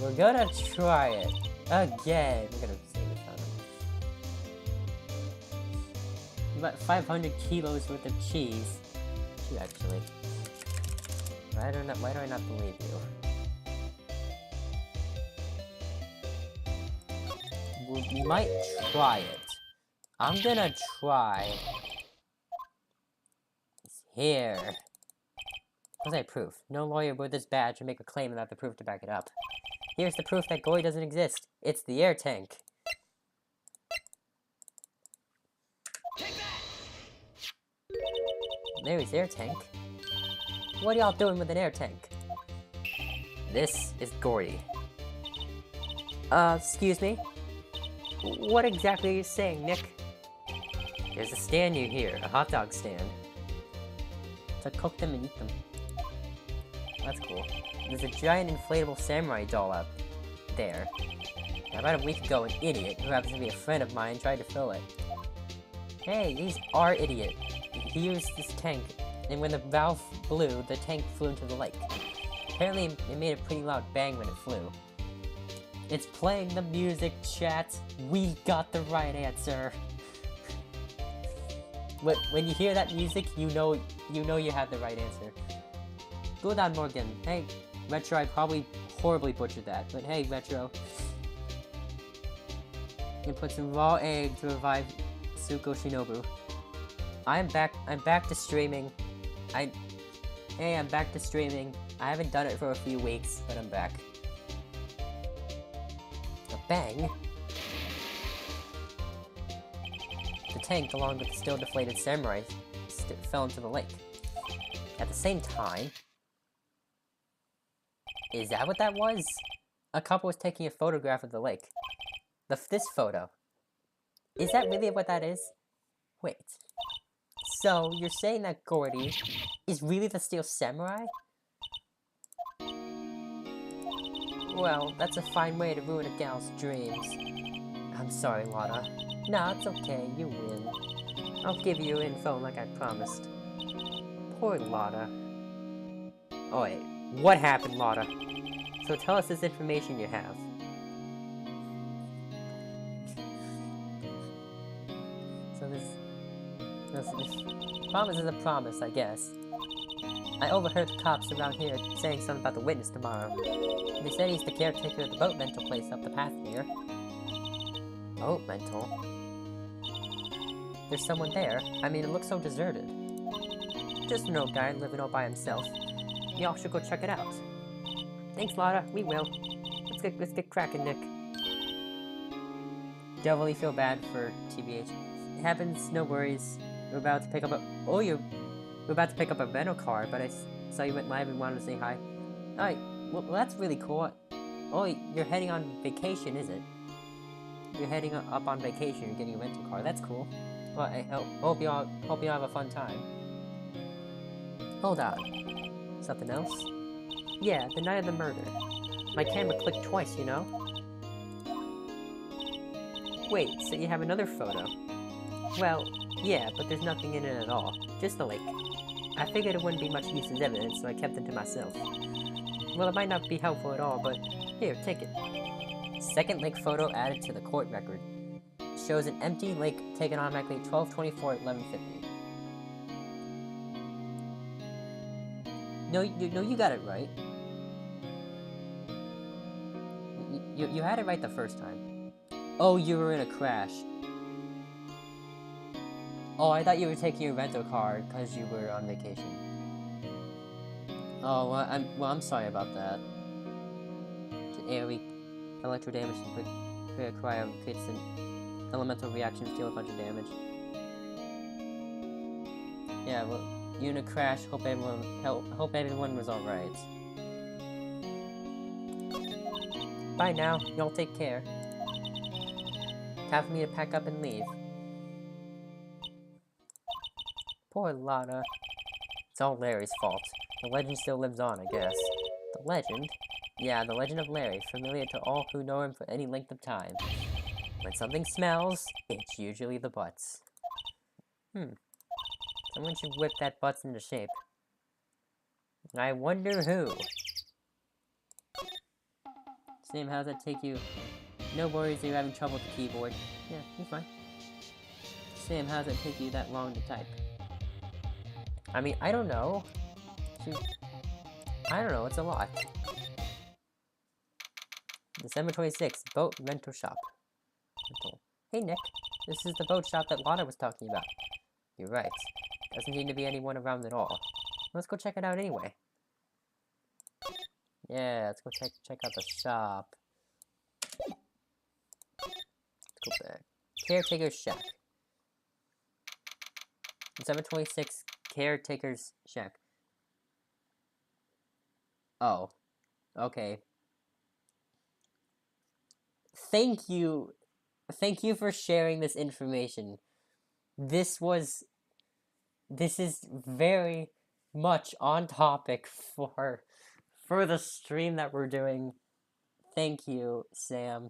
We're gonna try it. Again. We're gonna save it on them. About 500 kilos worth of cheese. Shoot, actually. Why do I not believe you? We might try it. I'm gonna try. It's here. What's that proof? No lawyer with this badge would make a claim without the proof to back it up. Here's the proof that Goy doesn't exist. It's the air tank. Larry's air tank? What are y'all doing with an air tank? This is Gordy. Excuse me? What exactly are you saying, Nick? There's a stand near here, a hot dog stand. To cook them and eat them. That's cool. There's a giant inflatable samurai doll out there. Now, about a week ago, an idiot, who happens to be a friend of mine, tried to fill it. Hey, he's our idiot. He used this tank, and when the valve blew, the tank flew into the lake. Apparently, it made a pretty loud bang when it flew. It's playing the music, chat. We got the right answer. When you hear that music, you know you had the right answer. Good on Morgan. Hey, Retro, I probably horribly butchered that, but hey, Retro. You put some raw egg to revive Tsuko Shinobu. I'm back to streaming. I'm back to streaming. I haven't done it for a few weeks, but I'm back. A bang? The tank, along with the still deflated samurai, fell into the lake. At the same time... Is that what that was? A couple was taking a photograph of the lake. This photo. Is that really what that is? Wait. So, you're saying that Gordy is really the Steel Samurai? Well, that's a fine way to ruin a gal's dreams. I'm sorry, Lotta. Nah, it's okay, you win. I'll give you info like I promised. Poor Lotta. Oh wait, what happened, Lotta? So tell us this information you have. So this promise is a promise, I guess. I overheard the cops around here saying something about the witness tomorrow. They said he's the caretaker of the boat rental place up the path here. Boat rental? There's someone there. I mean, it looks so deserted. Just an old guy living all by himself. Y'all should go check it out. Thanks, Lotta. We will. Let's get cracking, Nick. Definitely feel bad for TBH. It happens, no worries. We're about to pick up a... Oh, we're about to pick up a rental car, but I saw you went live and wanted to say hi. Alright, well, that's really cool. Oh, you're heading on vacation, is it? You're heading up on vacation, you're getting a rental car. That's cool. Well, I hope y'all have a fun time. Hold on. Something else? Yeah, the night of the murder. My camera clicked twice, you know? Wait, so you have another photo? Well, yeah, but there's nothing in it at all. Just the lake. I figured it wouldn't be much use as evidence, so I kept it to myself. Well, it might not be helpful at all, but here, take it. Second lake photo added to the court record. Shows an empty lake taken automatically 12/24 at 11:50. No, you got it right. You had it right the first time. Oh, you were in a crash. Oh, I thought you were taking your rental car because you were on vacation. Oh, I'm sorry about that. AoE electro damage and quick cryo creates an elemental reaction to deal a bunch of damage. Yeah, well, you in a crash. Hope everyone was all right. Bye now. Y'all take care. Time for me to pack up and leave. Poor Lotta. It's all Larry's fault. The legend still lives on, I guess. The legend? Yeah, the legend of Larry, familiar to all who know him for any length of time. When something smells, it's usually the butts. Someone should whip that butts into shape. I wonder who. Sam, how's that take you? No worries, you're having trouble with the keyboard. Yeah, you're fine. Sam, how's that take you that long to type? I mean, I don't know. I don't know, it's a lot. December 26th, boat rental shop. Hey Nick, this is the boat shop that Lotta was talking about. You're right. Doesn't seem to be anyone around at all. Let's go check it out anyway. Yeah, let's go check out the shop. Let's go back. Caretaker's shack. December 26th, caretaker's shack. Oh, okay. Thank you. Thank you for sharing this information. This is very much on topic for the stream that we're doing. Thank you, Sam,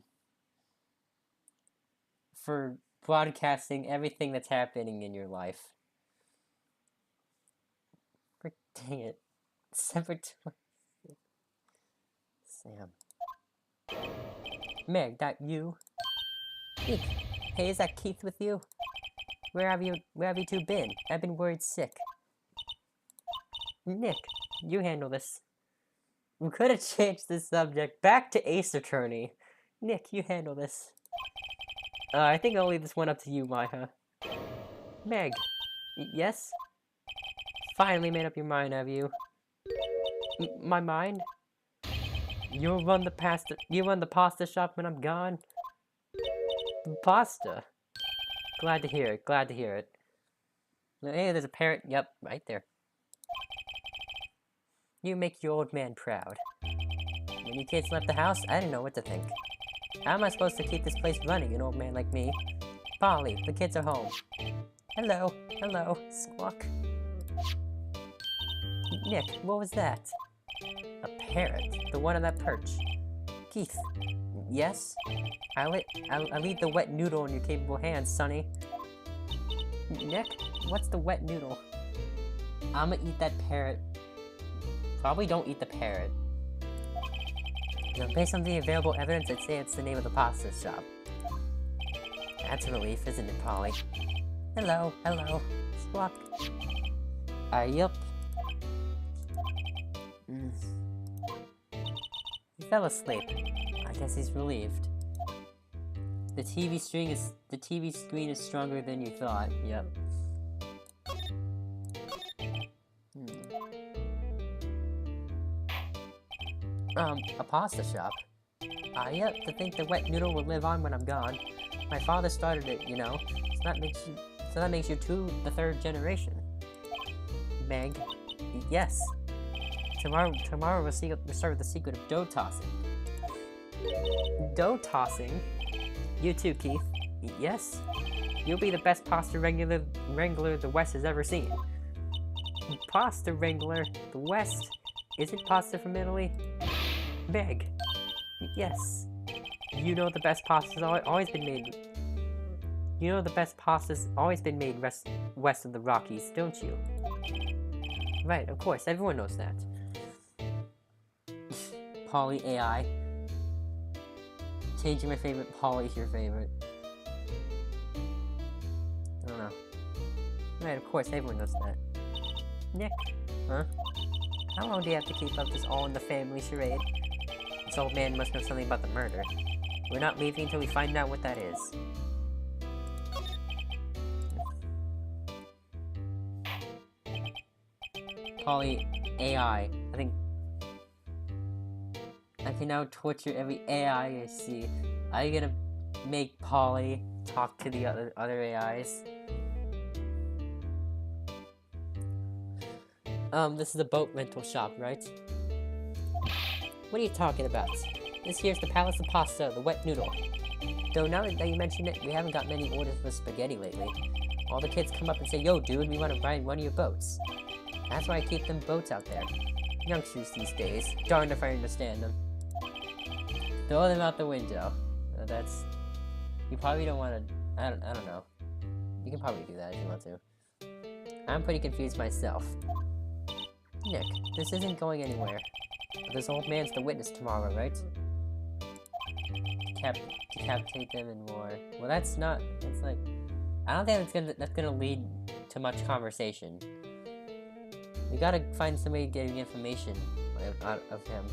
for broadcasting everything that's happening in your life. Dang it. September 20th. Sam. Meg, that you? Eek. Hey, is that Keith with you? Where have you two been? I've been worried sick. Nick, you handle this. We could have changed the subject back to Ace Attorney. Nick, you handle this. I think I'll leave this one up to you, Maya. Meg. Yes? Finally made up your mind, have you? My mind? You run the pasta shop when I'm gone? Pasta? Glad to hear it, glad to hear it. Hey, there's a parrot. Yep, right there. You make your old man proud. When you kids left the house, I didn't know what to think. How am I supposed to keep this place running, an old man like me? Polly, the kids are home. Hello, hello, Squawk. Nick, what was that? A parrot, the one on that perch. Keith, yes? I'll leave the wet noodle in your capable hands, Sonny. Nick, what's the wet noodle? I'ma eat that parrot. Probably don't eat the parrot. Based on the available evidence, I'd say it's the name of the pasta shop. That's a relief, isn't it, Polly? Hello, hello. Squawk. Yup. He fell asleep. I guess he's relieved. The TV screen is stronger than you thought. Yep. A pasta shop? Yep, to think the wet noodle will live on when I'm gone. My father started it, you know, so that makes you the third generation. Meg, yes. Tomorrow we'll start with the secret of dough tossing. Dough tossing? You too, Keith. Yes? You'll be the best pasta wrangler the West has ever seen. Pasta wrangler? The West? Isn't pasta from Italy? Meg. Yes. You know the best pasta's always been made. You know the best pasta's always been made west of the Rockies, don't you? Right, of course, everyone knows that. Polly AI. Changing my favorite Polly to your favorite. I don't know. Right, of course, everyone knows that. Nick. Huh? How long do you have to keep up this all-in-the-family charade? This old man must know something about the murder. We're not leaving until we find out what that is. Polly AI. I think I can now torture every AI I see. Are you gonna make Polly talk to the other AIs? This is a boat rental shop, right? What are you talking about? This here's the Palace of Pasta, the wet noodle. Though now that you mention it, we haven't got many orders for spaghetti lately. All the kids come up and say, yo dude, we want to ride one of your boats. That's why I keep them boats out there. Youngsters these days. Darned if I understand them. Throw them out the window. That's... You probably don't want to... I don't know. You can probably do that if you want to. I'm pretty confused myself. Nick, this isn't going anywhere. But this old man's the witness tomorrow, right? Decapitate them and more. Well, that's not... That's like... I don't think that's gonna lead to much conversation. We gotta find somebody getting information out of him.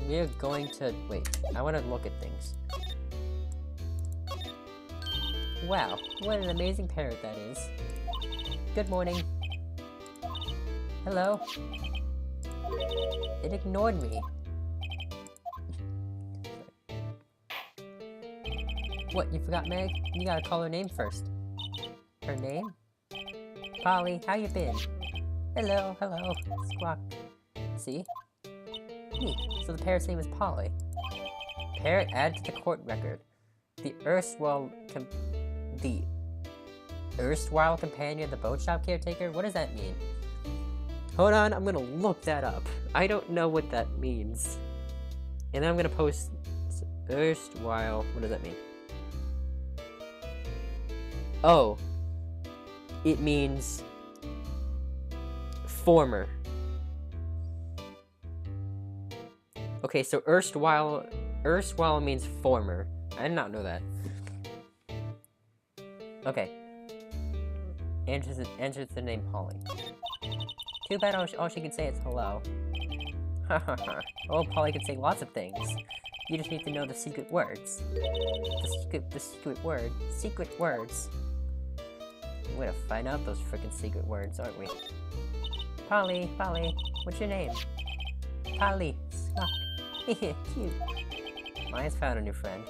We're going to... Wait, I want to look at things. Wow, what an amazing parrot that is. Good morning. Hello? It ignored me. What, you forgot Meg? You gotta call her name first. Her name? Polly, how you been? Hello, hello. Squawk. See? Neat. So the parrot's name is Polly. Parrot added to the court record. The erstwhile companion of the boat shop caretaker? What does that mean? Hold on, I'm gonna look that up. I don't know what that means. And then I'm gonna post erstwhile. What does that mean? Oh. It means former. Okay, so erstwhile means former. I did not know that. Okay. Answers the name Polly. Too bad all she can say is hello. Hahaha. Oh, Polly can say lots of things. You just need to know the secret words. The secret words. We're gonna find out those freaking secret words, aren't we? Polly, what's your name? Polly, Squawk. Cute. Maya's found a new friend.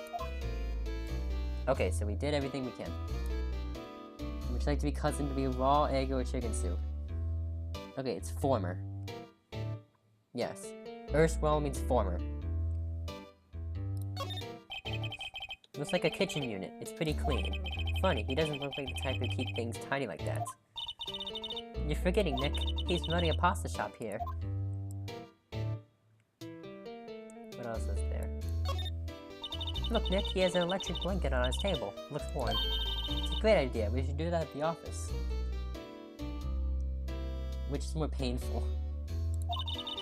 Okay, so we did everything we can. Would you like to be cousin to be raw egg or chicken soup? Okay, it's former. Yes. Erstwhile means former. Looks like a kitchen unit. It's pretty clean. Funny, he doesn't look like the type to keep things tidy like that. You're forgetting, Nick. He's running a pasta shop here. What else is there? Look, Nick, he has an electric blanket on his table. Looks warm. It's a great idea. We should do that at the office. Which is more painful?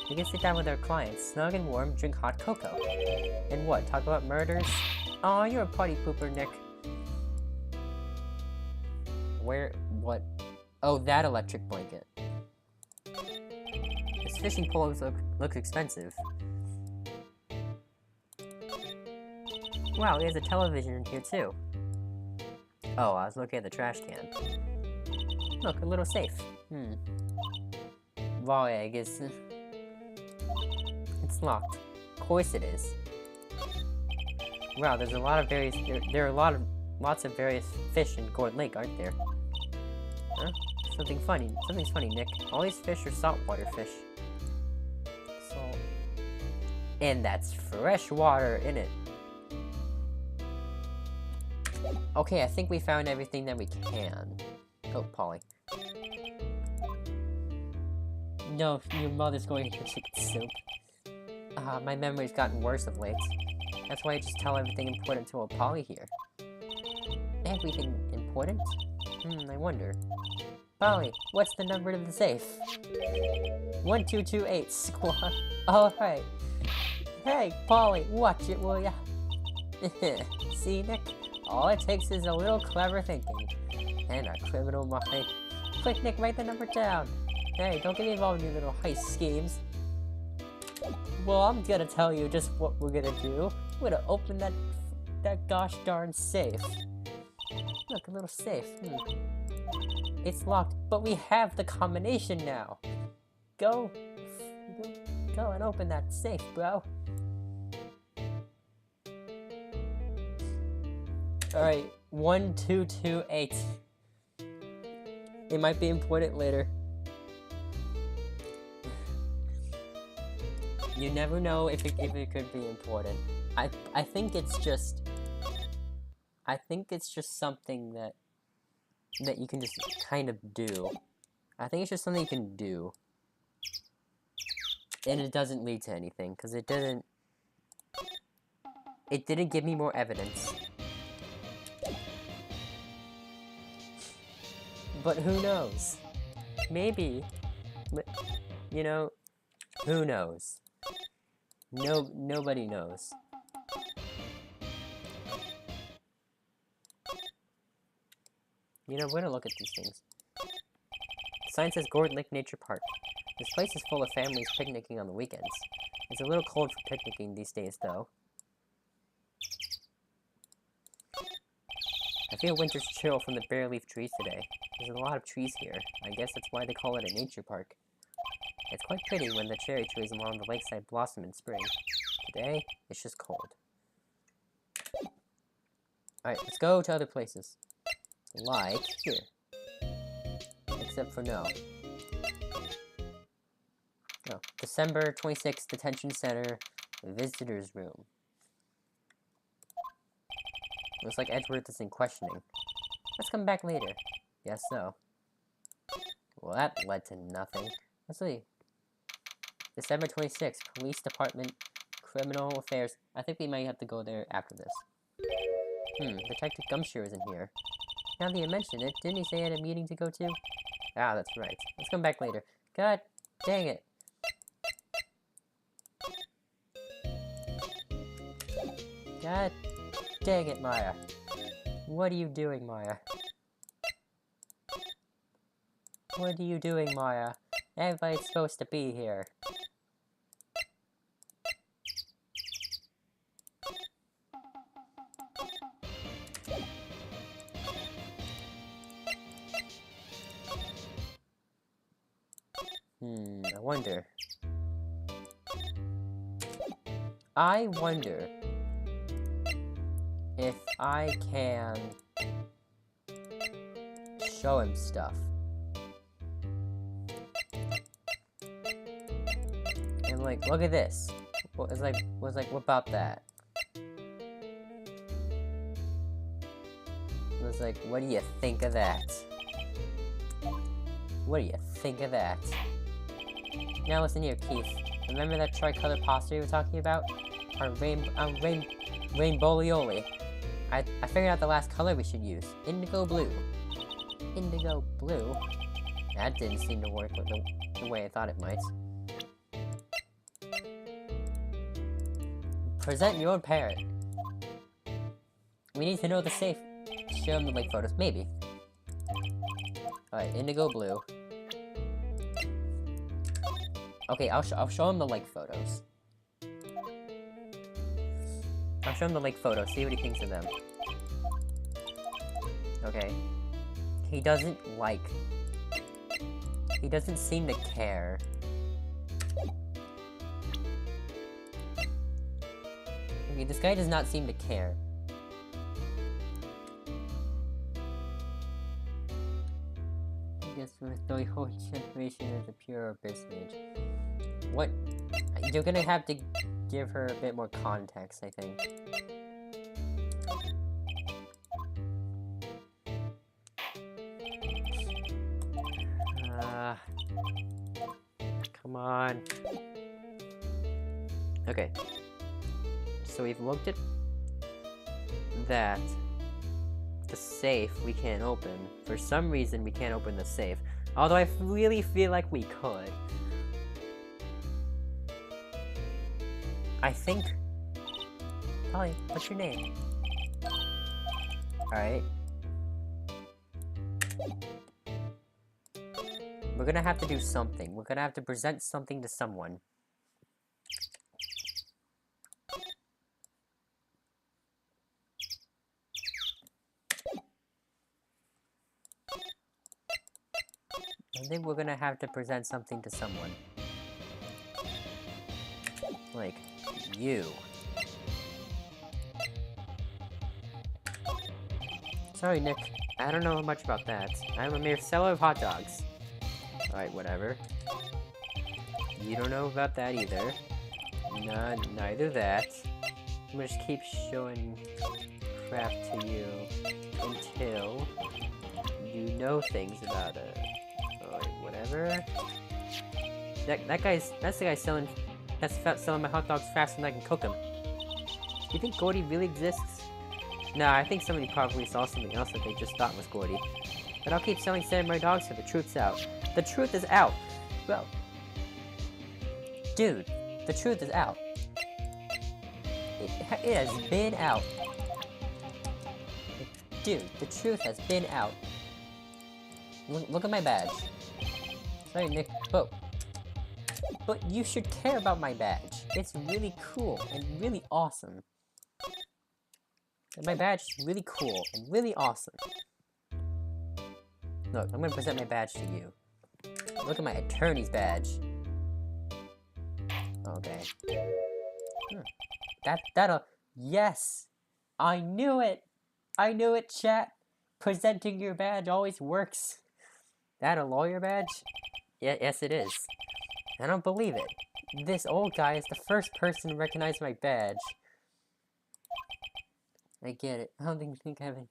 We can sit down with our clients, snug and warm, drink hot cocoa. And what, talk about murders? Aw, you're a party pooper, Nick. Where, what? Oh, that electric blanket. This fishing pole looks expensive. Wow, he has a television in here too. Oh, I was looking at the trash can. Look, a little safe. Raw egg is... It's locked. Of course it is. Wow, there's a lot of various... There are lots of various fish in Gourd Lake, aren't there? Huh? Something's funny, Nick. All these fish are saltwater fish. Salt. And that's fresh water in it. Okay, I think we found everything that we can. Oh, Polly. No, your mother's going to chicken soup. My memory's gotten worse of late. That's why I just tell everything important to a Polly here. Everything important? I wonder. Polly, what's the number to the safe? 1228, squawk. Alright. Hey, Polly, watch it, will ya? See, Nick? All it takes is a little clever thinking. And a criminal mind. Quick, Nick, write the number down. Hey, don't get me involved in your little heist schemes. Well, I'm gonna tell you just what we're gonna do. We're gonna open that gosh darn safe. Look, a little safe. It's locked, but we have the combination now. Go and open that safe, bro. Alright, 1228. It might be important later. You never know if it could be important. I think it's just something that you can just kind of do. I think it's just something you can do. And it doesn't lead to anything, because it didn't give me more evidence. But who knows? Maybe, you know, who knows? Nobody knows. You know, we're gonna look at these things. The sign says Gourd Lake Nature Park. This place is full of families picnicking on the weekends. It's a little cold for picnicking these days, though. I feel winter's chill from the bare leaf trees today. There's a lot of trees here. I guess that's why they call it a nature park. It's quite pretty when the cherry trees along the lakeside blossom in spring. Today, it's just cold. Alright, let's go to other places. Like here. except for no. No. December 26th, Detention Center, Visitors Room. Looks like Edgeworth is in questioning. Let's come back later. Guess so. Well, that led to nothing. Let's see. December 26th, Police Department, Criminal Affairs. I think we might have to go there after this. Detective Gumshoe isn't here. Now that you mention it, didn't he say he had a meeting to go to? Ah, that's right. Let's come back later. God dang it. God dang it, Maya. What are you doing, Maya? What are you doing, Maya? Everybody's supposed to be here. I wonder if I can show him stuff. And like, look at this. It's like, what about that? It was like, what do you think of that? What do you think of that? Now listen here, Keith. Remember that tricolor pasta we were talking about? Our rainbowlioli. I figured out the last color we should use. Indigo blue. Indigo blue? That didn't seem to work the way I thought it might. Present your parrot. We need to know the safe. Show them the lake photos. Maybe. Alright, indigo blue. Okay, I'll show him the lake photos. I'll show him the lake photos, see what he thinks of them. Okay. He doesn't seem to care. Okay, this guy does not seem to care. I guess the whole generation is a pure business. What? You're gonna have to give her a bit more context, I think. Come on. Okay. So we've looked at that. The safe we can't open. For some reason we can't open the safe. Although I really feel like we could. I think... Polly, what's your name? Alright. We're gonna have to do something. We're gonna have to present something to someone. I think we're gonna have to present something to someone. Like, you. Sorry, Nick. I don't know much about that. I'm a mere seller of hot dogs. Alright, whatever. You don't know about that either. Neither that. I'm gonna just keep showing crap to you until you know things about it. Alright, whatever. That's the guy selling my hot dogs faster than I can cook them. Do you think Gordy really exists? Nah, I think somebody probably saw something else that they just thought was Gordy. But I'll keep selling samurai dogs till the truth's out. The truth is out! Well... Dude, the truth is out. It has been out. Dude, the truth has been out. Look at my badge. Sorry, Nick, but you should care about my badge. It's really cool and really awesome. And my badge is really cool and really awesome. Look, I'm gonna present my badge to you. Look at my attorney's badge. Okay. That'll... Yes! I knew it! I knew it, chat! Presenting your badge always works. That a lawyer badge? Yeah, yes it is. I don't believe it. This old guy is the first person to recognize my badge. I get it. I don't think I have any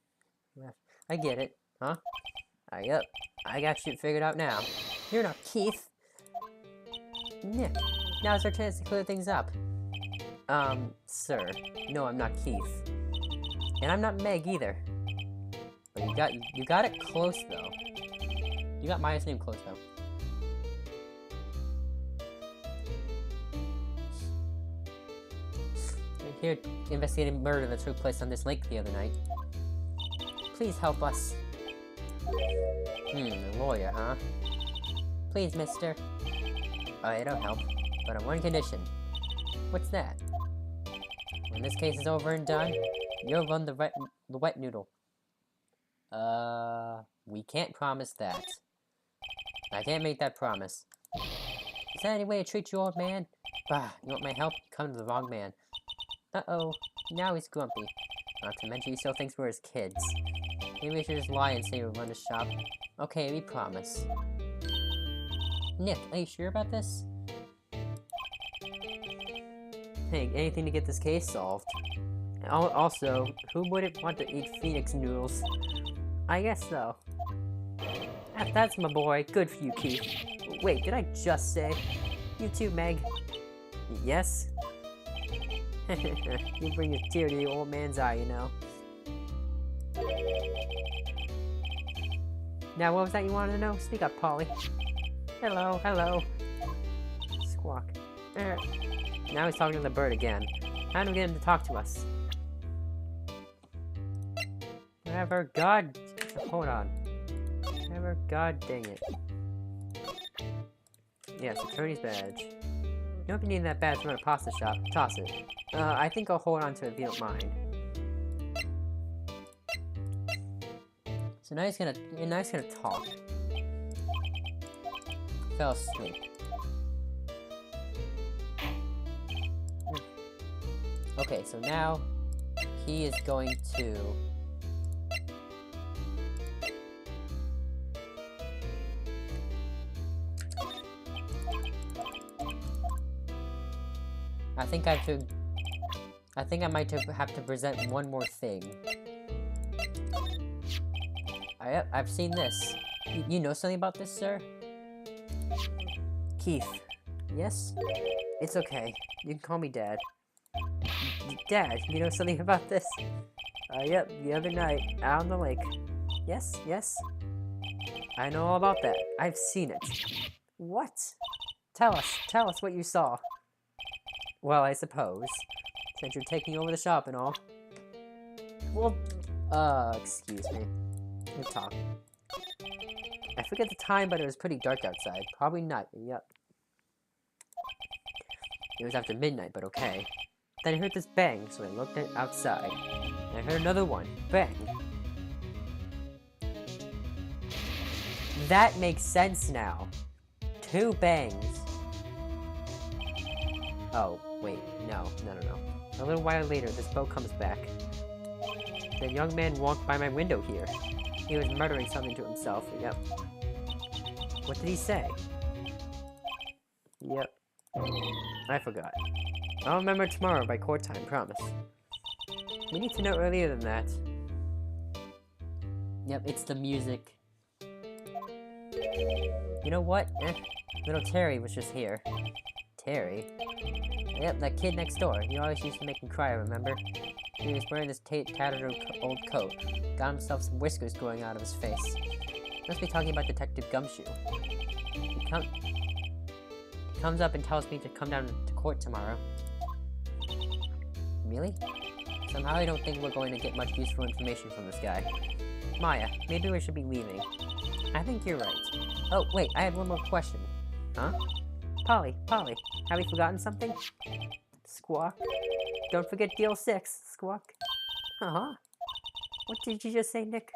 left. I get it. Huh? Yep. I got you figured out now. You're not Keith. Nick, now's our chance to clear things up. Sir. No, I'm not Keith. And I'm not Meg either. But you got it close though. You got Maya's name close though. We're here investigating murder that took place on this lake the other night. Please help us. A lawyer, huh? Please, mister. It'll help, but on one condition. What's that? When this case is over and done, you'll run the wet noodle. We can't promise that. I can't make that promise. Is there any way to treat you, old man? Bah, you want my help? Come to the wrong man. Uh-oh, now he's grumpy. Not to mention he still thinks we're his kids. Maybe we should just lie and say we run the shop. Okay, we promise. Nick, are you sure about this? Hey, anything to get this case solved. Also, who wouldn't want to eat Phoenix noodles? I guess so. That's my boy. Good for you, Keith. Wait, did I just say? You too, Meg. Yes? You bring a tear to the old man's eye, you know. Now, what was that you wanted to know? Speak up, Polly. Hello, hello. Squawk. Now he's talking to the bird again. How do we get him to talk to us? Whatever, God... Hold on. Whatever, God dang it. Yes, attorney's badge. You don't need that badge from a pasta shop. Toss it. I think I'll hold on to it if you don't mind. So now he's gonna talk. Fell asleep. Okay, so now he is going to... I think I might have to present one more thing. I've seen this. You know something about this, sir? Keith. Yes? It's okay. You can call me Dad. Dad, you know something about this? Yep, the other night, out on the lake. Yes, yes? I know all about that. I've seen it. What? Tell us what you saw. Well, I suppose, since you're taking over the shop and all. Well, excuse me. Let me talk. I forget the time, but it was pretty dark outside. Probably night, yep. It was after midnight, but okay. Then I heard this bang, so I looked outside. And I heard another one. Bang. That makes sense now. 2 bangs. Oh, wait. No. A little while later, this boat comes back. The young man walked by my window here. He was muttering something to himself. Yep. What did he say? Yep. I forgot. I'll remember tomorrow by court time, promise. We need to know earlier than that. Yep, it's the music. You know what? Little Terry was just here. Terry? Yep, that kid next door. He always used to make me cry, remember? He was wearing this tattered old coat. Got himself some whiskers growing out of his face. Must be talking about Detective Gumshoe. He comes up and tells me to come down to court tomorrow. Really? Somehow I don't think we're going to get much useful information from this guy. Maya, maybe we should be leaving. I think you're right. Oh, wait, I have one more question. Huh? Polly, have we forgotten something? Squawk. Don't forget deal 6, Squawk. Uh-huh. What did you just say, Nick?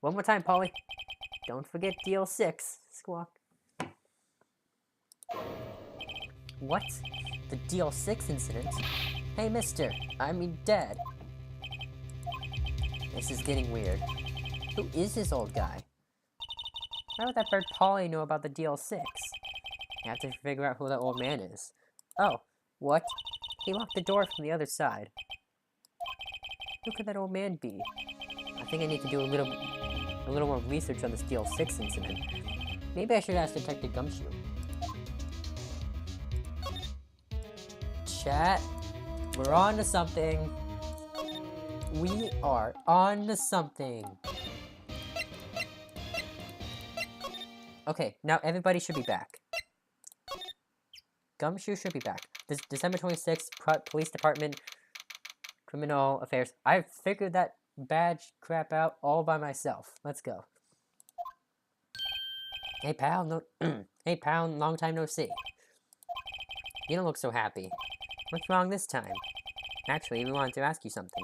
One more time, Polly. Don't forget deal 6, Squawk. What? The deal 6 incident? Hey, mister. I mean, Dad. This is getting weird. Who is this old guy? Why would that bird Polly know about the DL6? I have to figure out who that old man is. Oh, what? He locked the door from the other side. Who could that old man be? I think I need to do a little more research on this DL6 incident. Maybe I should ask Detective Gumshoe. Chat, we're on to something. We are on to something. Okay, now everybody should be back. Gumshoe should be back. This December 26th, Police Department, Criminal Affairs. I figured that badge crap out all by myself. Let's go. Hey pal, hey pal, long time no see. You don't look so happy. What's wrong this time? Actually, we wanted to ask you something.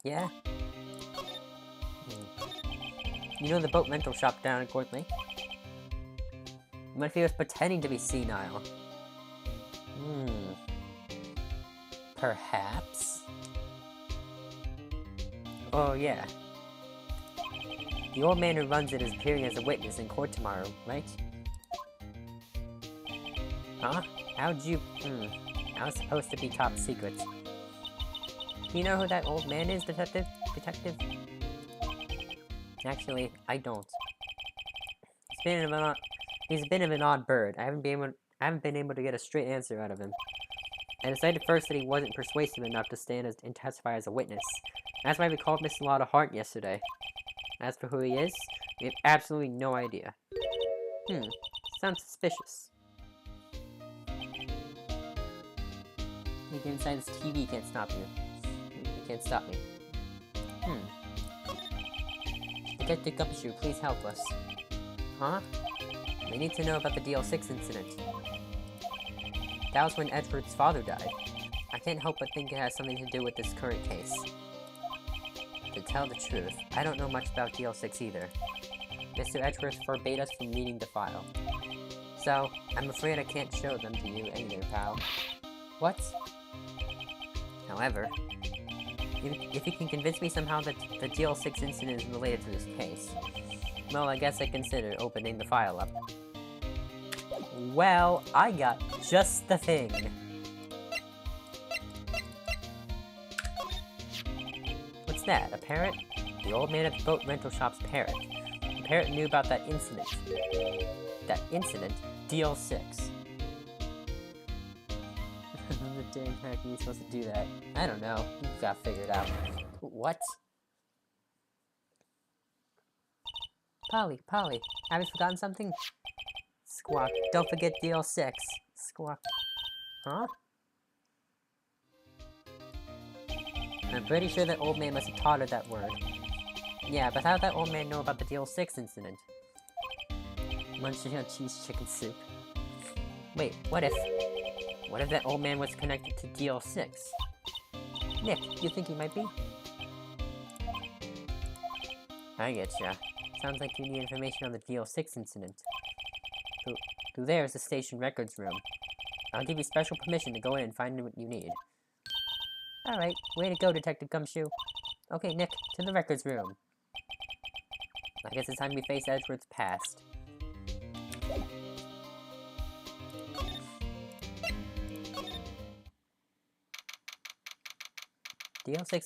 Yeah? You know the boat rental shop down in Court Lake? What if he was pretending to be senile? Perhaps? Oh, yeah. The old man who runs it is appearing as a witness in court tomorrow, right? Huh? How'd you... That was supposed to be top secret. You know who that old man is, Detective? Actually, I don't. He's a bit of an odd bird. I haven't been able to get a straight answer out of him. I decided first that he wasn't persuasive enough to stand and testify as a witness. That's why we called Mr. Lot of Heart yesterday. As for who he is, we have absolutely no idea. Sounds suspicious. You get inside this TV, can't stop you. You can't stop me. Detective Gumshoe, please help us. Huh? We need to know about the DL6 incident. That was when Edward's father died. I can't help but think it has something to do with this current case. To tell the truth, I don't know much about DL6 either. Mr. Edgeworth forbade us from reading the file. So, I'm afraid I can't show them to you either, pal. What? However, if you can convince me somehow that the DL6 incident is related to this case, well, I guess I consider opening the file up. Well, I got just the thing. What's that, a parrot? The old man at the boat rental shop's parrot. The parrot knew about that incident. That incident? DL6. The dang heck are you supposed to do that? I don't know. You've got to figure it out. What? Polly, have you forgotten something? Squawk. Don't forget DL6. Squawk. Huh? I'm pretty sure that old man must have taught her that word. Yeah, but how did that old man know about the DL6 incident? Munching on cheese chicken soup. Wait, what if that old man was connected to DL6? Nick, you think he might be? I getcha. Sounds like you need information on the DL6 incident. Through there is the station records room. I'll give you special permission to go in and find what you need. Alright, way to go, Detective Gumshoe. Okay, Nick, to the records room. I guess it's time we face Edgeworth's past. DL6,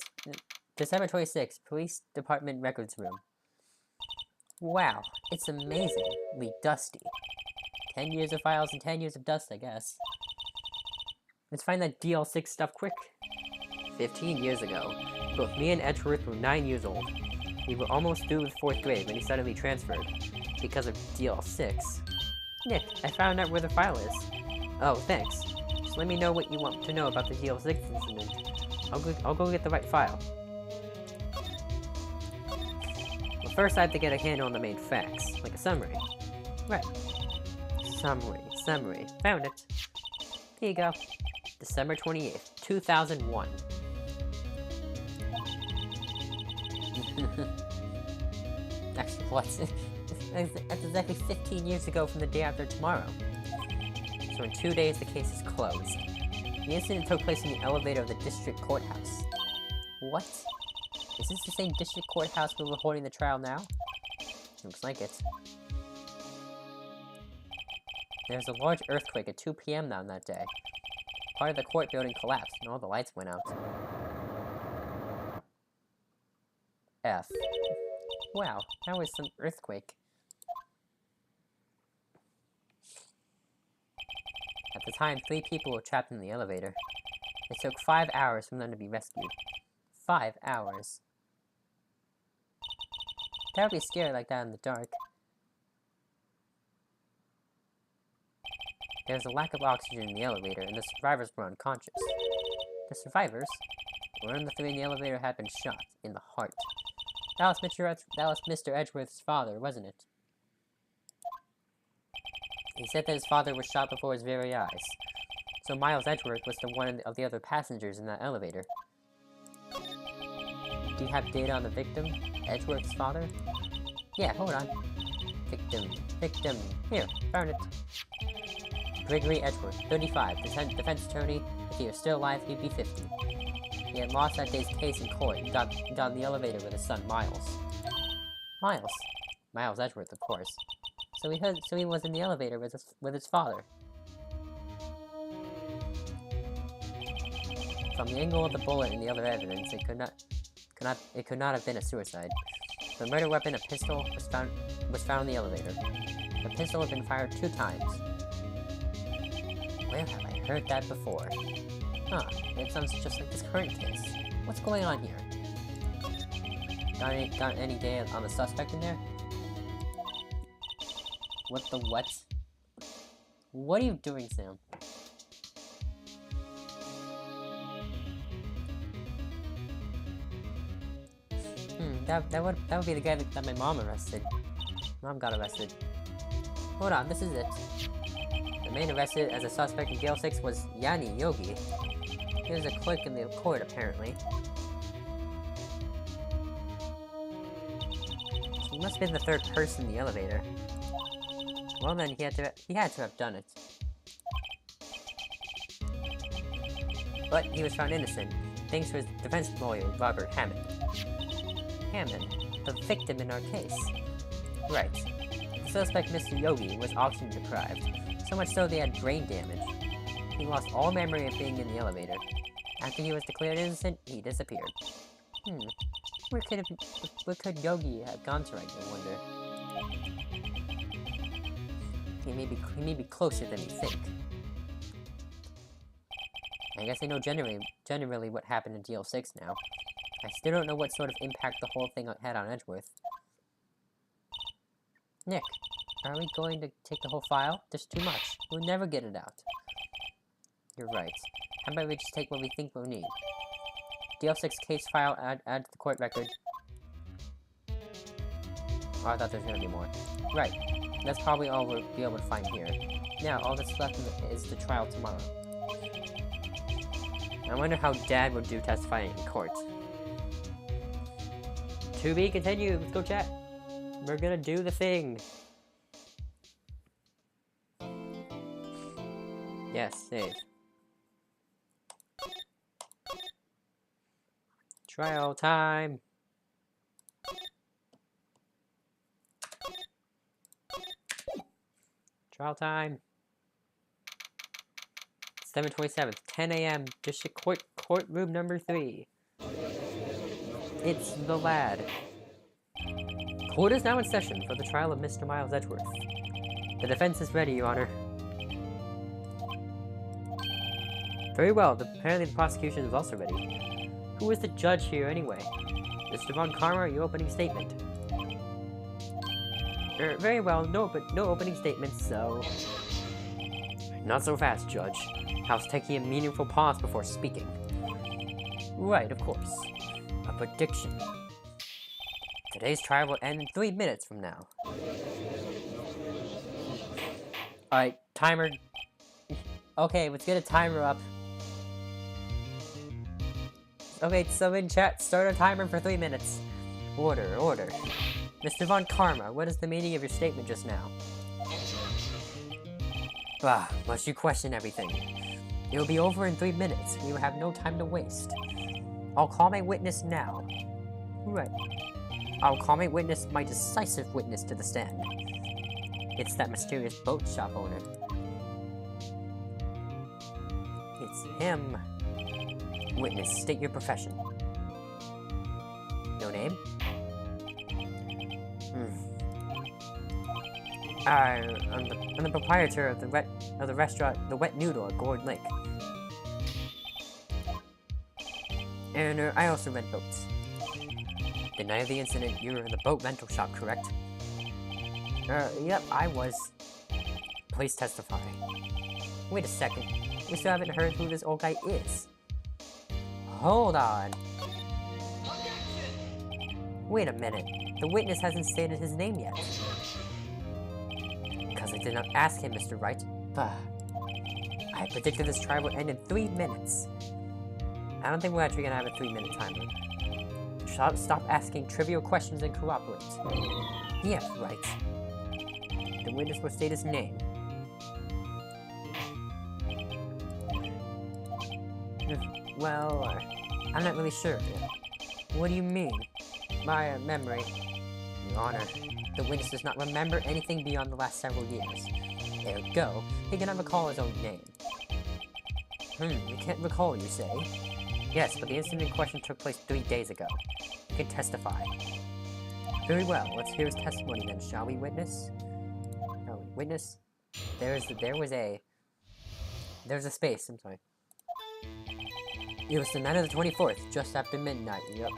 December 26th, Police Department Records Room. Wow, it's amazingly dusty. 10 years of files and 10 years of dust, I guess. Let's find that DL6 stuff quick. 15 years ago, both me and Edgeworth were 9 years old. We were almost through with 4th grade when he suddenly transferred, because of DL6. Nick, I found out where the file is. Oh, thanks. Just let me know what you want to know about the DL6 incident. I'll go get the right file. Well, first I have to get a handle on the main facts, like a summary. Right. Summary. Found it. Here you go. December 28th, 2001. Actually, what? That's exactly 15 years ago from the day after tomorrow. So in 2 days, the case is closed. The incident took place in the elevator of the district courthouse. What? Is this the same district courthouse where we're holding the trial now? Looks like it. There was a large earthquake at 2 p.m. on that day. Part of the court building collapsed, and all the lights went out. F. Wow, that was some earthquake. At the time, 3 people were trapped in the elevator. It took 5 hours for them to be rescued. 5 hours. That would be scary like that in the dark. There was a lack of oxygen in the elevator, and the survivors were unconscious. The survivors? One of the 3 in the elevator had been shot in the heart. That was Mr. Edgeworth's father, wasn't it? He said that his father was shot before his very eyes. So Miles Edgeworth was one of the other passengers in that elevator. Do you have data on the victim? Edgeworth's father? Yeah, hold on. Victim. Here, found it. Gregory Edgeworth, 35, defense attorney. If he was still alive, he'd be 50. He had lost that day's case in court and got in the elevator with his son, Miles. Miles Edgeworth, of course. So he was in the elevator with his father. From the angle of the bullet and the other evidence, it could not have been a suicide. The murder weapon, a pistol, was found in the elevator. The pistol had been fired 2 times. Where have I heard that before? Huh, it sounds just like this current case. What's going on here? Got any data on the suspect in there? What the what? What are you doing, Sam? That would be the guy that my mom arrested. Mom got arrested. Hold on, this is it. The main arrested as a suspect in Jail 6 was Yanni Yogi. He was a clerk in the court, apparently. He must have been the 3rd person in the elevator. Well then, he had to have done it. But he was found innocent, thanks to his defense lawyer, Robert Hammond. Hammond, the victim in our case. Right. The suspect, Mr. Yogi, was oxygen deprived, so much so they had brain damage. He lost all memory of being in the elevator. After he was declared innocent, he disappeared. Where could Yogi have gone to, I wonder? He may be closer than we think. I guess I know generally what happened in DL6 now. I still don't know what sort of impact the whole thing had on Edgeworth. Nick, are we going to take the whole file? There's too much. We'll never get it out. You're right. How about we just take what we think we'll need? DL6 case file, add to the court record. Oh, I thought there was going to be more. Right. That's probably all we'll be able to find here. Now, all that's left is the trial tomorrow. I wonder how Dad would do testifying in court. To be continued. Let's go chat. We're gonna do the thing. Yes, save. Trial time. Trial time. 7/27, 10 a.m. District Courtroom number 3. It's the lad. Court is now in session for the trial of Mr. Miles Edgeworth. The defense is ready, Your Honor. Very well, apparently the prosecution is also ready. Who is the judge here, anyway? Mr. Von Karma, your opening statement. Very well, no opening statements, so... Not so fast, Judge. I was taking a meaningful pause before speaking. Right, of course. A prediction. Today's trial will end in 3 minutes from now. Alright, timer. Okay, let's get a timer up. Okay, so in chat, start a timer for 3 minutes. Order. Mr. Von Karma, what is the meaning of your statement just now? Must you question everything? It will be over in 3 minutes. We will have no time to waste. I'll call my witness now. Right. I'll call my witness, my decisive witness, to the stand. It's that mysterious boat shop owner. it's him. Witness, state your profession. No name? I'm the proprietor of the restaurant, the Wet Noodle at Gourd Lake. And I also rent boats. The night of the incident, you were in the boat rental shop, correct? Yep, I was. Please testify. Wait a second. We still haven't heard who this old guy is. Hold on. Wait a minute. The witness hasn't stated his name yet. Because I did not ask him, Mr. Wright. I predicted this trial would end in 3 minutes. I don't think we're actually gonna have a 3-minute timer. Stop asking trivial questions and cooperate. Yes, right. The witness will state his name. Well, I'm not really sure. What do you mean? My memory. Your Honor, the witness does not remember anything beyond the last several years. Ergo, he cannot recall his own name. You can't recall, you say? Yes, but the incident in question took place 3 days ago. You can testify. Very well, let's hear his testimony then, shall we, witness? No, witness? There's a space, I'm sorry. It was the night of the 24th, just after midnight, yep.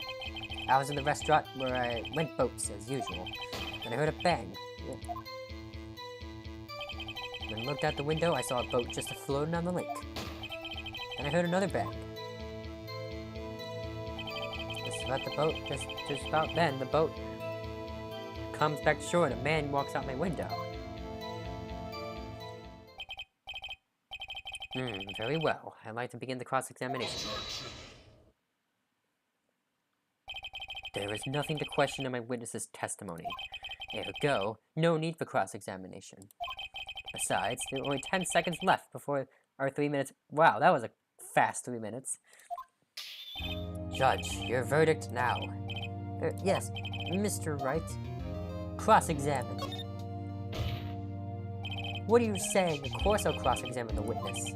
I was in the restaurant where I rent boats, as usual, and I heard a bang. Yep. When I looked out the window, I saw a boat just floating on the lake. Then I heard another bang. Just about then, the boat comes back to shore and a man walks out my window. Very well. I'd like to begin the cross-examination. There is nothing to question in my witness's testimony. Ergo, no need for cross-examination. Besides, there are only 10 seconds left before our 3 minutes... Wow, that was a fast 3 minutes. Judge, your verdict now. Yes, Mr. Wright. Cross-examine. What are you saying? Of course I'll cross-examine the witness.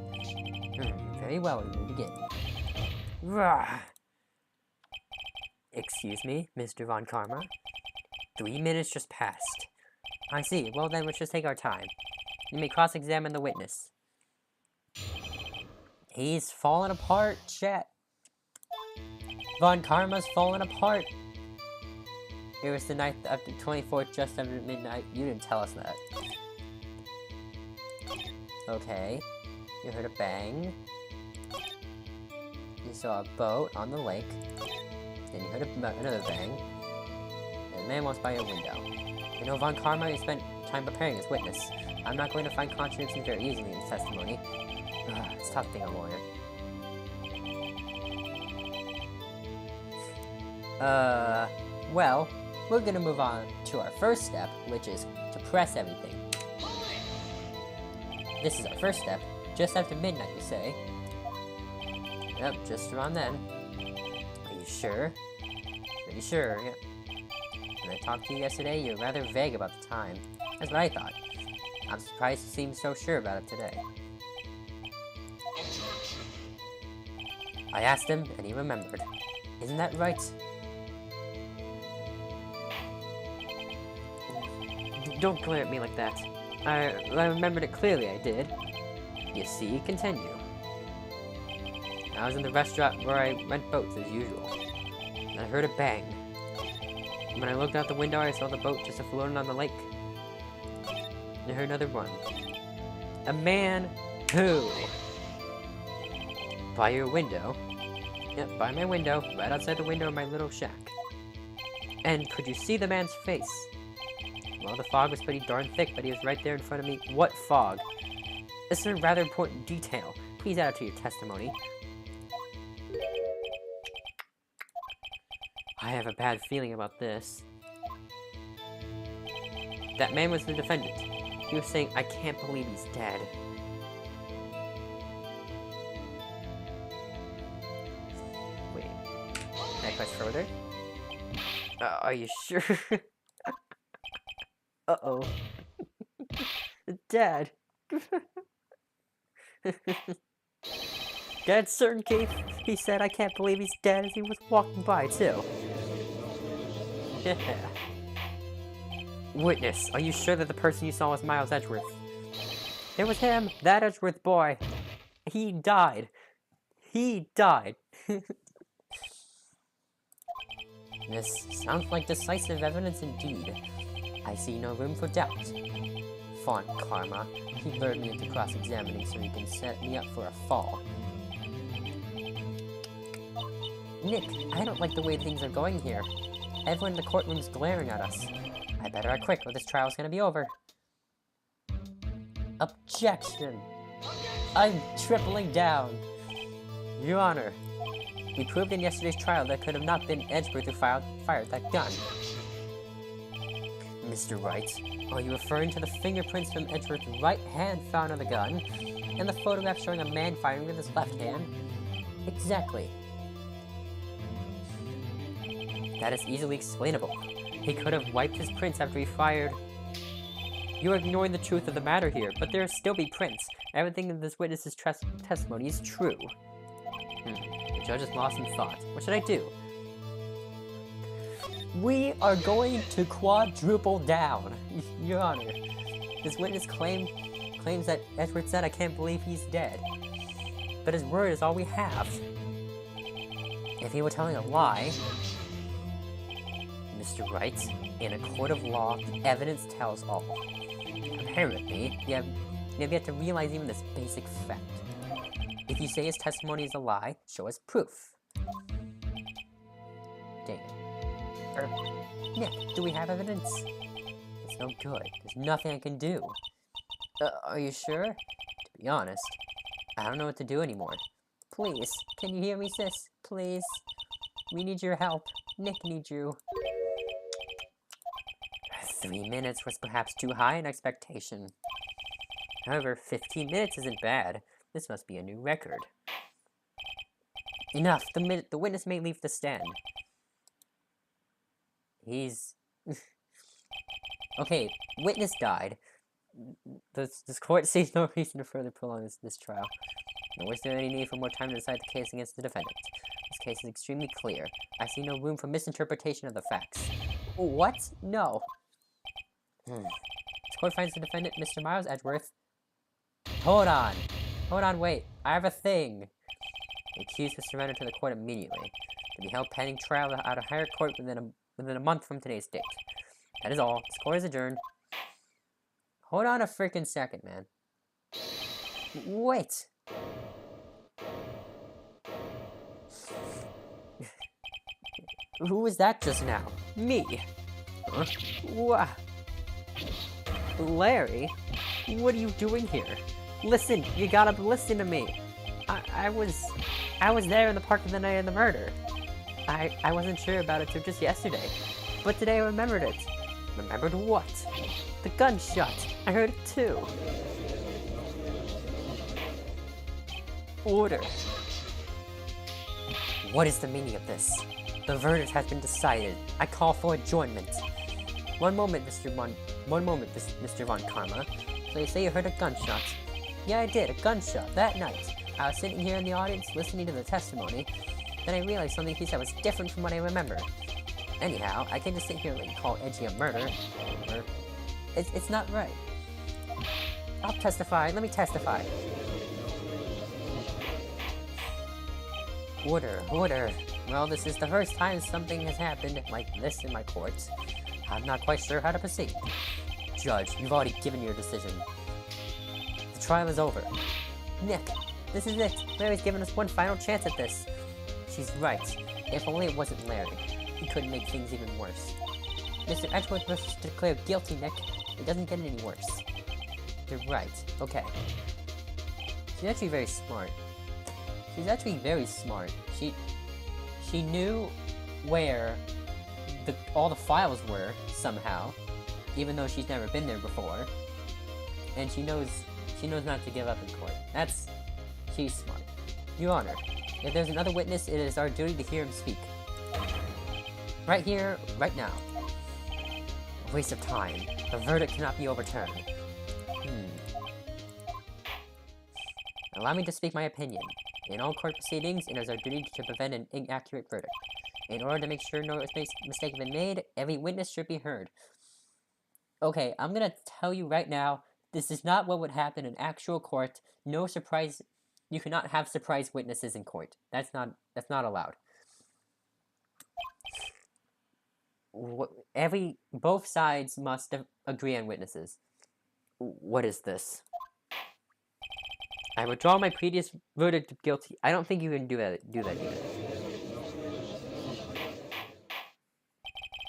Very well, we may begin. Rah. Excuse me, Mr. Von Karma? 3 minutes just passed. I see. Well then, let's just take our time. You may cross-examine the witness. He's falling apart, chat. Von Karma's falling apart. It was the night after 24th, just after midnight. You didn't tell us that. Okay. You heard a bang. You saw a boat on the lake. Then you heard another bang. And a man walks by your window. You know, Von Karma, you spent time preparing his witness. I'm not going to find contradictions very easily in his testimony. It's tough being a lawyer. Well, we're gonna move on to our first step, which is to press everything. This is our first step, just after midnight, you say? Yep, just around then. Are you sure? Pretty sure, yep. When I talked to you yesterday, you were rather vague about the time. That's what I thought. I'm surprised you seem so sure about it today. I asked him, and he remembered. Isn't that right? Don't glare at me like that. I remembered it clearly, I did. You see, continue. I was in the restaurant where I rent boats as usual. And I heard a bang. And when I looked out the window, I saw the boat just floating on the lake. And I heard another one. A man who? By your window. Yep, by my window, right outside the window of my little shack. And could you see the man's face? Well, the fog was pretty darn thick, but he was right there in front of me. What fog? This is a rather important detail. Please add it to your testimony. I have a bad feeling about this. That man was the defendant. He was saying, I can't believe he's dead. Wait. Can I press further? Are you sure? Uh-oh. Dad. dead certainty, he said, "I can't believe he's dead," as he was walking by, too. Witness, are you sure that the person you saw was Miles Edgeworth? It was him, that Edgeworth boy. He died. He died. This sounds like decisive evidence indeed. I see no room for doubt. Font Karma. He lured me into cross-examining so he can set me up for a fall. Nick, I don't like the way things are going here. Everyone in the courtroom's glaring at us. I better act quick or this trial's gonna be over. Objection! I'm tripling down. Your Honor, we proved in yesterday's trial that could have not been Edgeworth who fired that gun. Mr. Wright, are you referring to the fingerprints from Edgeworth's right hand found on the gun, and the photograph showing a man firing with his left hand? Exactly. That is easily explainable. He could have wiped his prints after he fired. You are ignoring the truth of the matter here, but there will still be prints. Everything in this witness's testimony is true. The judge is lost in thought. What should I do? We are going to quadruple down, Your Honor. This witness claims that Edgeworth said, "I can't believe he's dead." But his word is all we have. If he were telling a lie, Mr. Wright, in a court of law, evidence tells all. Apparently, you have yet to realize even this basic fact. If you say his testimony is a lie, show us proof. Dang it. Nick, do we have evidence? It's no good. There's nothing I can do. Are you sure? To be honest, I don't know what to do anymore. Please, can you hear me, sis? Please. We need your help. Nick needs you. 3 minutes was perhaps too high an expectation. However, 15 minutes isn't bad. This must be a new record. Enough! The witness may leave the stand. He's... Okay, witness died. This court sees no reason to further prolong this trial. Nor is there any need for more time to decide the case against the defendant. This case is extremely clear. I see no room for misinterpretation of the facts. What? No. This court finds the defendant, Mr. Miles Edgeworth. Hold on, wait. I have a thing. The accused is surrendered to the court immediately. To be held pending trial at a higher court within a month from today's date. That is all. This court is adjourned. Hold on a freaking second, man. Wait. Who was that just now? Me. Huh? What? Larry? What are you doing here? Listen, you gotta listen to me. I was there in the park the night of the murder. I wasn't sure about it till just yesterday. But today I remembered it. Remembered what? The gunshot. I heard it too. Order. What is the meaning of this? The verdict has been decided. I call for adjournment. One moment, Mr. Von Karma. So you say you heard a gunshot? Yeah, I did. A gunshot. That night. I was sitting here in the audience listening to the testimony. Then I realized something he said was different from what I remember. Anyhow, I can't just sit here and call Edgy a murder. It's not right. I'll testify. Let me testify. Order. Well, this is the first time something has happened like this in my courts. I'm not quite sure how to proceed. Judge, you've already given your decision. The trial is over. Nick, this is it. Larry's given us one final chance at this. She's right. If only it wasn't Larry. He couldn't make things even worse. Mr. Edgeworth was declared guilty, Nick. It doesn't get any worse. You're right. Okay. She's actually very smart. She knew where all the files were, somehow. Even though she's never been there before. And she knows not to give up in court. She's smart. Your Honor, if there's another witness, it is our duty to hear him speak. Right here, right now. A waste of time. The verdict cannot be overturned. Allow me to speak my opinion. In all court proceedings, it is our duty to prevent an inaccurate verdict. In order to make sure no mistake has been made, every witness should be heard. Okay, I'm gonna tell you right now, this is not what would happen in actual court. No surprise. You cannot have surprise witnesses in court. That's not allowed. Both sides must agree on witnesses. What is this? I withdraw my previous verdict of guilty. I don't think you can do that here.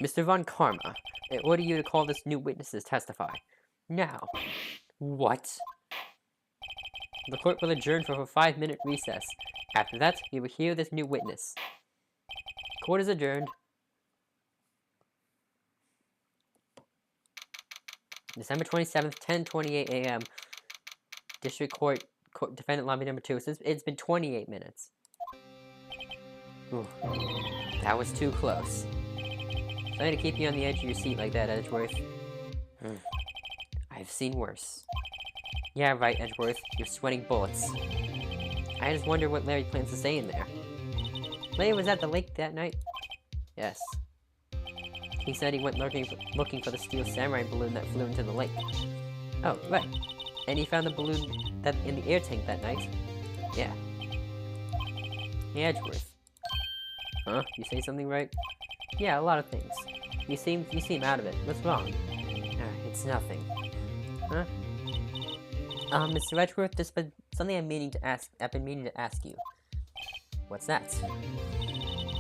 Mr. Von Karma, I order you to call this new witnesses testify. Now. What? The court will adjourn for a 5-minute recess. After that, we will hear this new witness. Court is adjourned. December 27th, 10:28 a.m. District Court, Defendant Lobby number 2. It's been 28 minutes. Ooh, that was too close. Trying to keep you on the edge of your seat like that, Edgeworth. I've seen worse. Yeah, right, Edgeworth. You're sweating bullets. I just wonder what Larry plans to say in there. Larry was at the lake that night? Yes. He said he went looking for the steel samurai balloon that flew into the lake. Oh, right. And he found the balloon in the air tank that night? Yeah. Hey, Edgeworth. Huh? You say something right? Yeah, a lot of things. You seem out of it. What's wrong? It's nothing. Huh? Mr. Edgeworth, there's been something I've been meaning to ask you. What's that?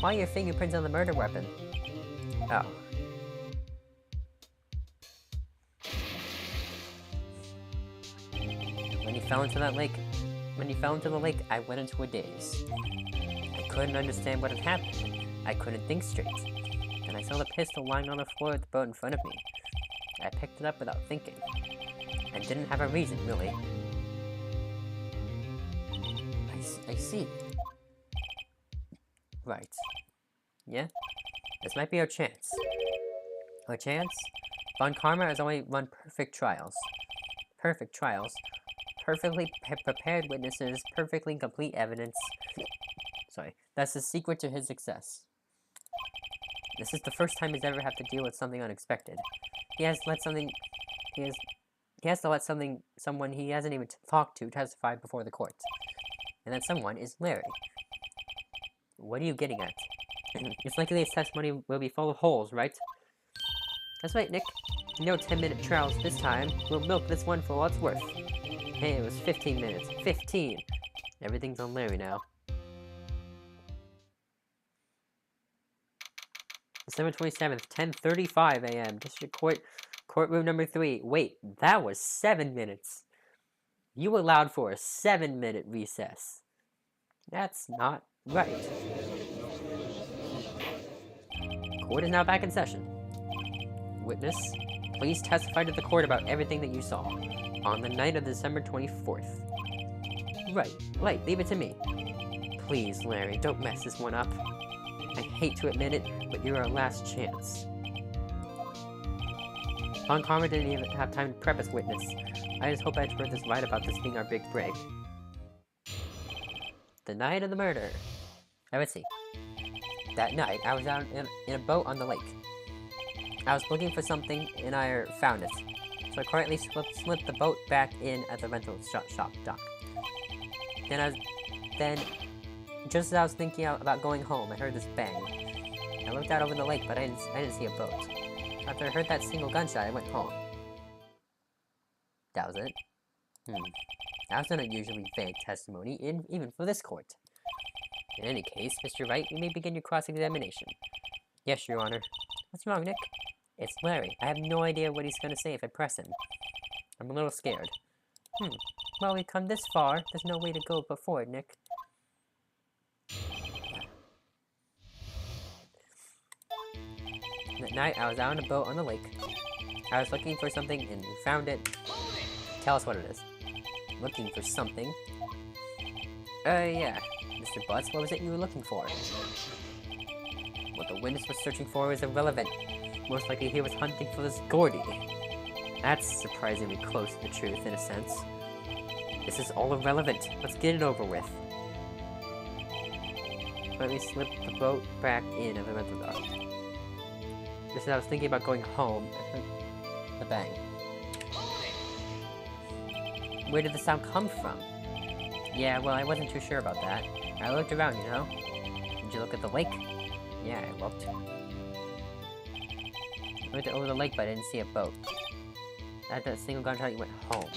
Why are your fingerprints on the murder weapon? Oh. When he fell into the lake, I went into a daze. I couldn't understand what had happened. I couldn't think straight. Then I saw the pistol lying on the floor of the boat in front of me. I picked it up without thinking. I didn't have a reason, really. I see. Right. Yeah? This might be our chance. Our chance? Von Karma has only run perfect trials. Perfect trials. Perfectly prepared witnesses, perfectly complete evidence. Sorry. That's the secret to his success. This is the first time he's ever had to deal with something unexpected. He has to let someone he hasn't even talked to testify before the court. And that someone is Larry. What are you getting at? It's likely his testimony will be full of holes, right? That's right, Nick. No 10-minute trials this time. We'll milk this one for all it's worth. Hey, it was 15 minutes. 15! Everything's on Larry now. December 27th, 10:35 a.m. District Court, Courtroom number 3. Wait, that was 7 minutes. You allowed for a 7-minute recess. That's not right. Court is now back in session. Witness, please testify to the court about everything that you saw on the night of December 24th. Right, leave it to me. Please, Larry, don't mess this one up. I hate to admit it, but you're our last chance. Von Karma didn't even have time to prep his witness. I just hope Edgeworth is right about this being our big break. The night of the murder. Let's see. That night, I was out in a boat on the lake. I was looking for something, and I found it. So I quietly slipped the boat back in at the rental shop dock. Then, just as I was thinking about going home, I heard this bang. I looked out over the lake, but I didn't see a boat. After I heard that single gunshot, I went home. That was it. That was an unusually vague testimony, even for this court. In any case, Mr. Wright, you may begin your cross-examination. Yes, Your Honor. What's wrong, Nick? It's Larry. I have no idea what he's going to say if I press him. I'm a little scared. Well, we've come this far. There's no way to go but forward, Nick. That night, I was out on a boat on the lake. I was looking for something and found it. Tell us what it is. Looking for something. Yeah. Mr. Butts, what was it you were looking for? What the witness was searching for was irrelevant. Most likely he was hunting for this Gordy. That's surprisingly close to the truth, in a sense. This is all irrelevant. Let's get it over with. Let me slip the boat back in and then let the dock. Just as I was thinking about going home, I heard the bang. Where did the sound come from? Yeah, well, I wasn't too sure about that. I looked around, you know. Did you look at the lake? Yeah, I looked. I looked over the lake, but I didn't see a boat. After that single gunshot, you went home.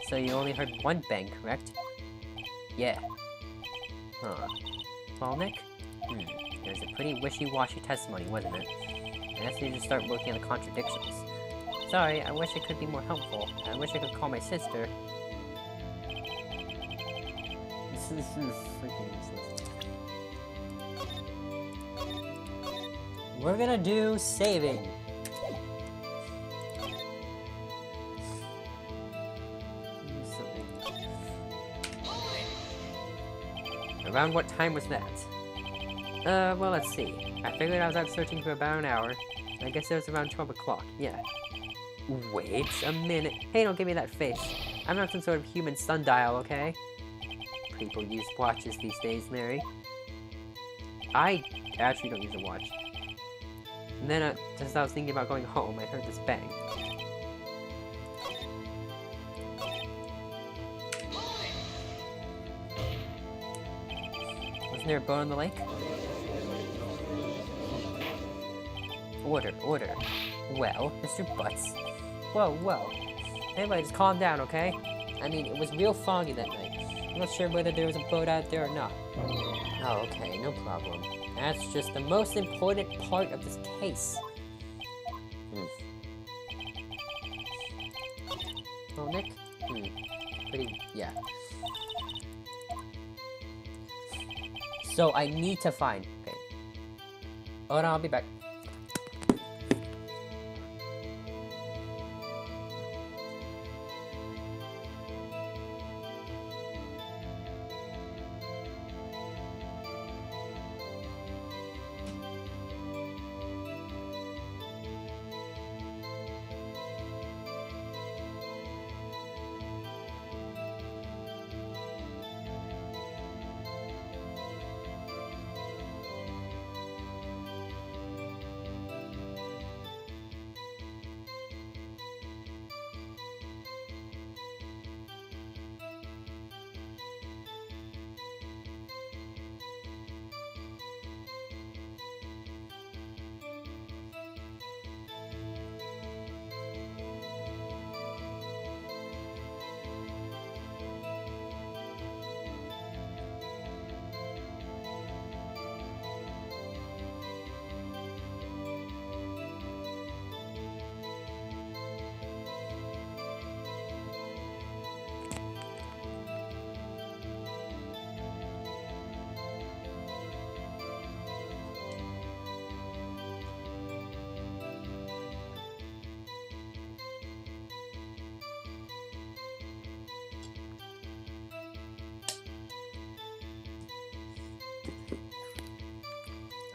So you only heard one bang, correct? Yeah. Huh. Well, Nick? It was a pretty wishy-washy testimony, wasn't it? I guess you need to start looking at the contradictions. Sorry, I wish I could be more helpful. I wish I could call my sister. This is freaking useless. We're gonna do saving. Around what time was that? Well, let's see. I figured I was out searching for about an hour. I guess it was around 12 o'clock, yeah. Wait a minute. Hey, don't give me that face. I'm not some sort of human sundial, okay? People use watches these days, Mary. I actually don't use a watch. And then, just as I was thinking about going home, I heard this bang. Wasn't there a boat on the lake? Order, order. Well, Mr. Butts. Whoa. Everybody just calm down, okay? I mean, it was real foggy that night. I'm not sure whether there was a boat out there or not. Oh, okay, no problem. That's just the most important part of this case. Oh, Nick? Pretty, yeah. So I need to find... Okay. Hold on, I'll be back.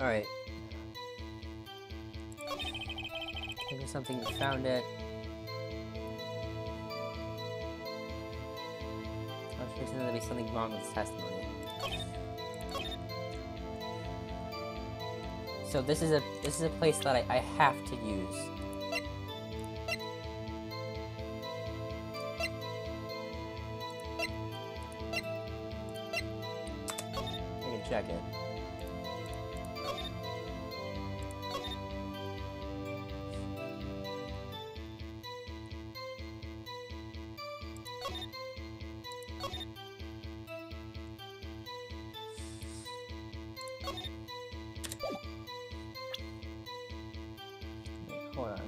Alright. Think of something, you found it. I was thinking there'd be something wrong with this testimony. So this is a place that I have to use. I can check it. Hold on.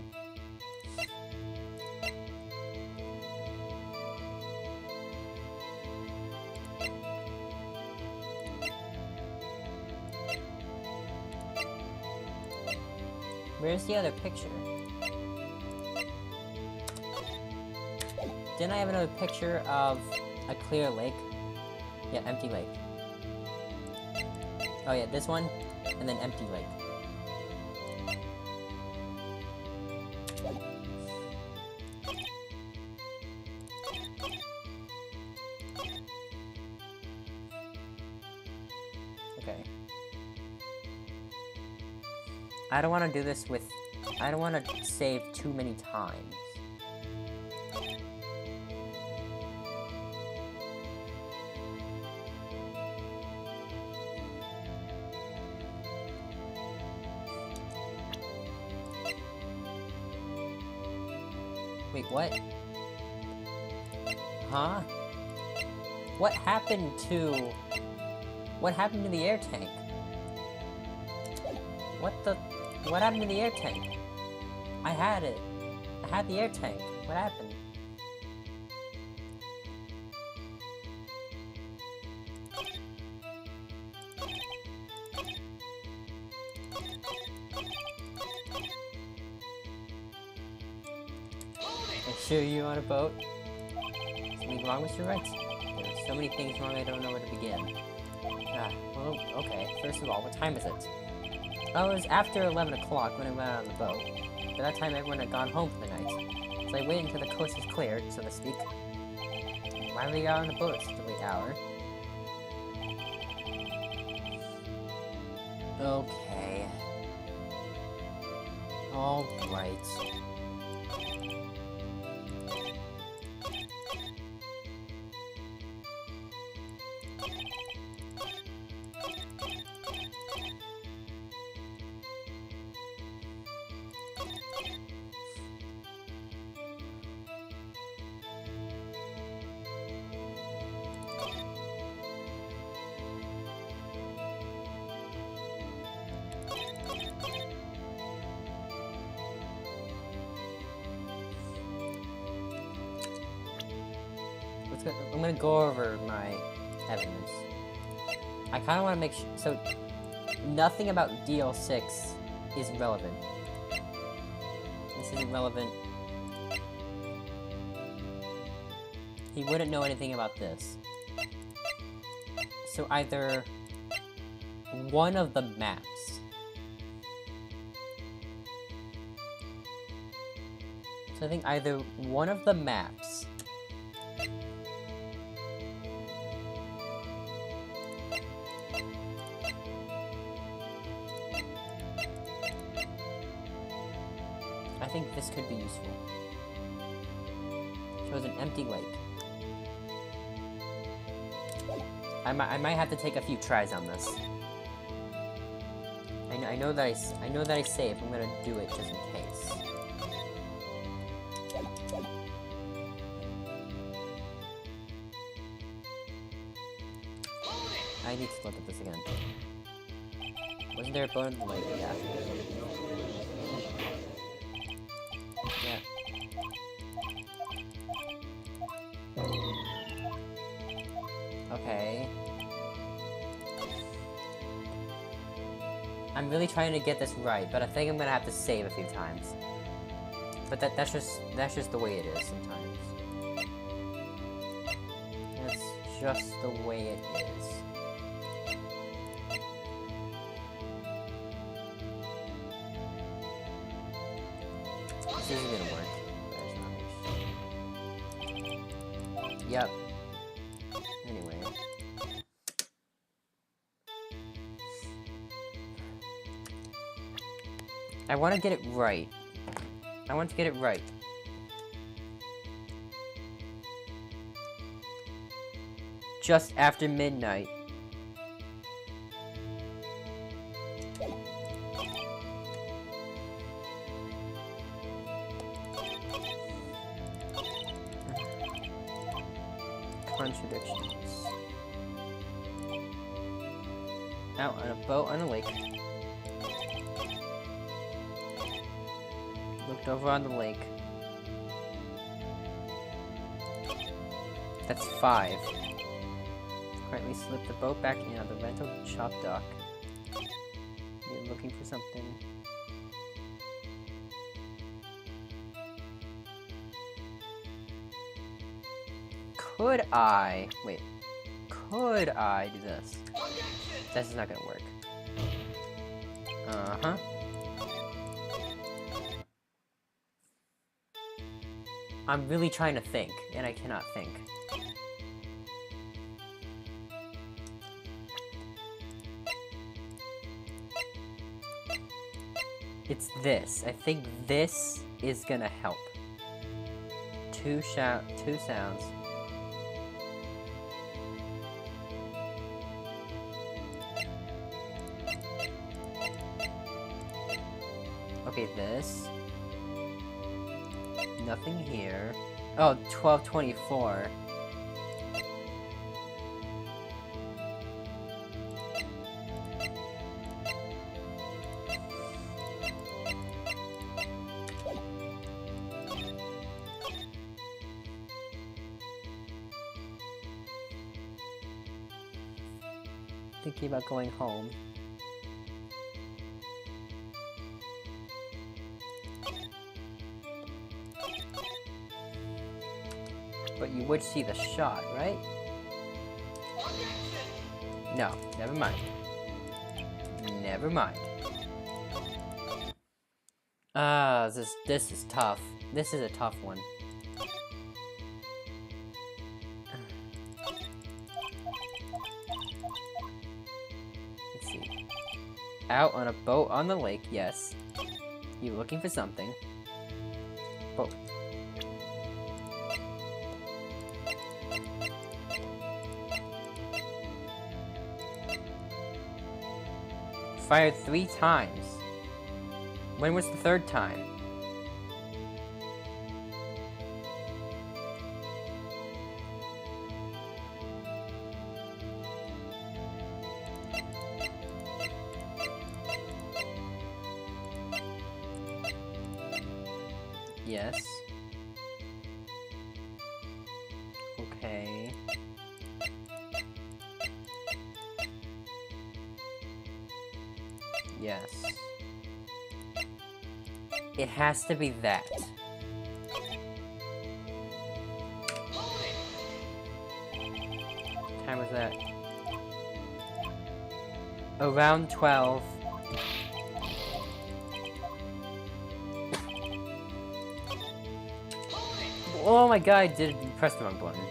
Where's the other picture? Didn't I have another picture of a clear lake? Yeah, empty lake. Oh yeah, this one, and then empty lake. Okay. I don't want to do this with... I don't want to save too many times. Wait, what? Huh? What happened to... What happened to the air tank? What happened to the air tank? I had it. I had the air tank. What happened? I sure you on a boat? Something wrong with your Wright? There's so many things wrong I don't know where to begin. Ah, well, okay. First of all, what time is it? Oh, it was after 11 o'clock when I went out on the boat. By that time, everyone had gone home for the night. So I waited until the coast was cleared, so to speak. Why were we out on the boat at such a late hour? Okay. Alright. I'm gonna go over my evidence. I kind of want to make sure. So, nothing about DL6 is relevant. This isn't relevant. He wouldn't know anything about this. So, either one of the maps. So, I think either one of the maps. I think this could be useful. Shows an empty lake. I might have to take a few tries on this. I know that I saved. I'm gonna do it just in case. I need to look at this again. Wasn't there a boat in the lake? Yeah. Yeah. Okay. I'm really trying to get this right, but I think I'm gonna have to save a few times. But that's just the way it is sometimes. That's just the way it is. This isn't gonna work. Yep. Anyway. I want to get it right. I want to get it right. Just after midnight. Contradictions. Out on a boat on a lake. Looked over on the lake. That's 5. Quietly slipped the boat back in on the rental shop dock. You're looking for something. Could I... Wait. Could I do this? This is not gonna work. Uh-huh. I'm really trying to think, and I cannot think. It's this. I think this is gonna help. Two sounds. Okay, this. Nothing here. Oh, 1224. Thinking about going home. But you would see the shot, right? No, never mind. Never mind. Ah, this is tough. This is a tough one. Let's see. Out on a boat on the lake, yes. You looking for something. Boat. Fired 3 times. When was the 3rd time? Yes. Okay. Yes. It has to be that. What time was that? Around 12. Oh my god, I did press the wrong button.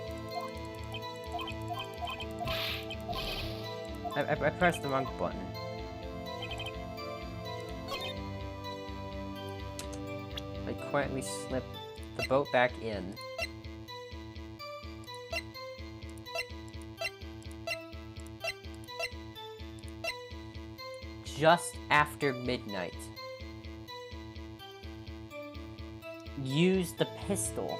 I pressed the wrong button. I quietly slip the boat back in. Just after midnight. Use the pistol.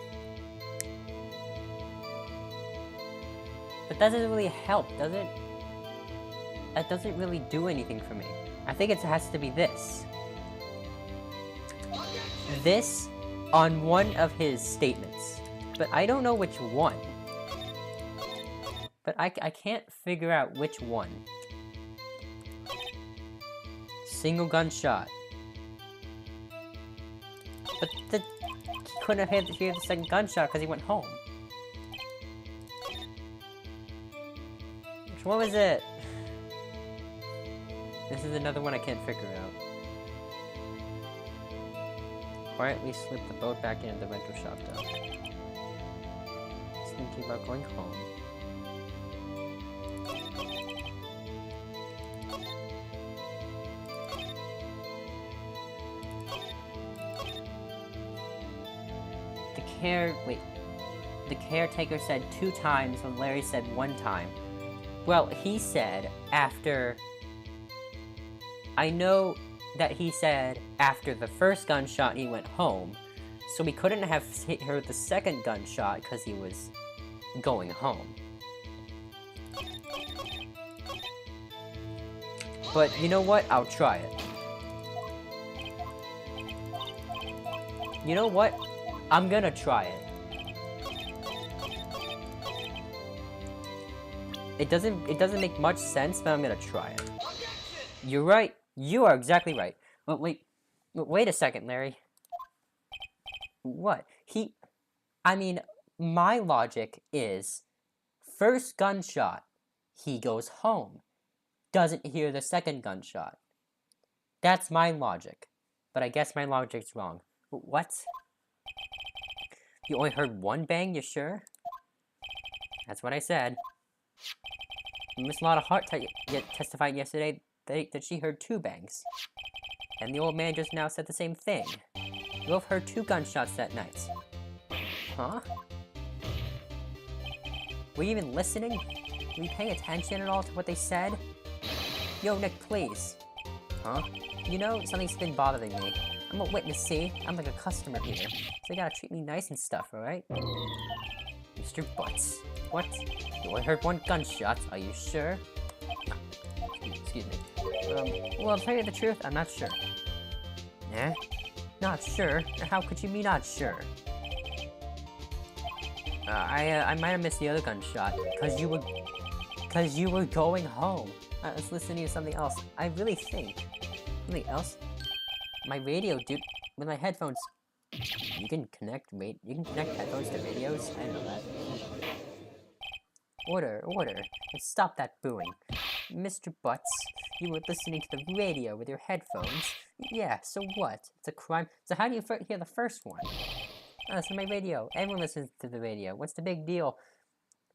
But that doesn't really help, does it? That doesn't really do anything for me. I think it has to be this. This on one of his statements. But I don't know which one. But I can't figure out which one. Single gunshot. But he couldn't have heard the second gunshot because he went home. Which one was it? This is another one I can't figure out. Quietly slip the boat back into the rental shop though. Just thinking about going home. The caretaker said 2 times when Larry said 1 time. Well, he said after... I know that he said after the first gunshot he went home, so we couldn't have heard the second gunshot because he was going home. But you know what? I'll try it. You know what? I'm gonna try it. It doesn't make much sense, but I'm gonna try it. You're right. You are exactly right. But wait a second, Larry. What? I mean, my logic is, first gunshot, he goes home. Doesn't hear the second gunshot. That's my logic. But I guess my logic's wrong. What? You only heard 1 bang, you sure? That's what I said. Miss Lotta Hart testified yesterday that she heard 2 bangs. and the old man just now said the same thing. We both heard 2 gunshots that night. Huh? Were you even listening? Were you paying attention at all to what they said? Yo, Nick, please. Huh? You know, something's been bothering me. I'm a witness, see? I'm like a customer here. So you gotta treat me nice and stuff, alright? Mr. Butts. What? You only heard 1 gunshot, are you sure? Excuse me. Well, I'll tell you the truth, I'm not sure. Eh? Not sure? How could you be not sure? I might have missed the other gunshot, cause you were going home. I was listening to something else. I really think. Something else? My radio, dude, with my headphones. You can connect headphones to radios? I didn't know that. Order. And stop that booing. Mr. Butts, you were listening to the radio with your headphones. Yeah, so what? It's a crime. So how do you hear the first one? Oh, it's on my radio. Everyone listens to the radio. What's the big deal?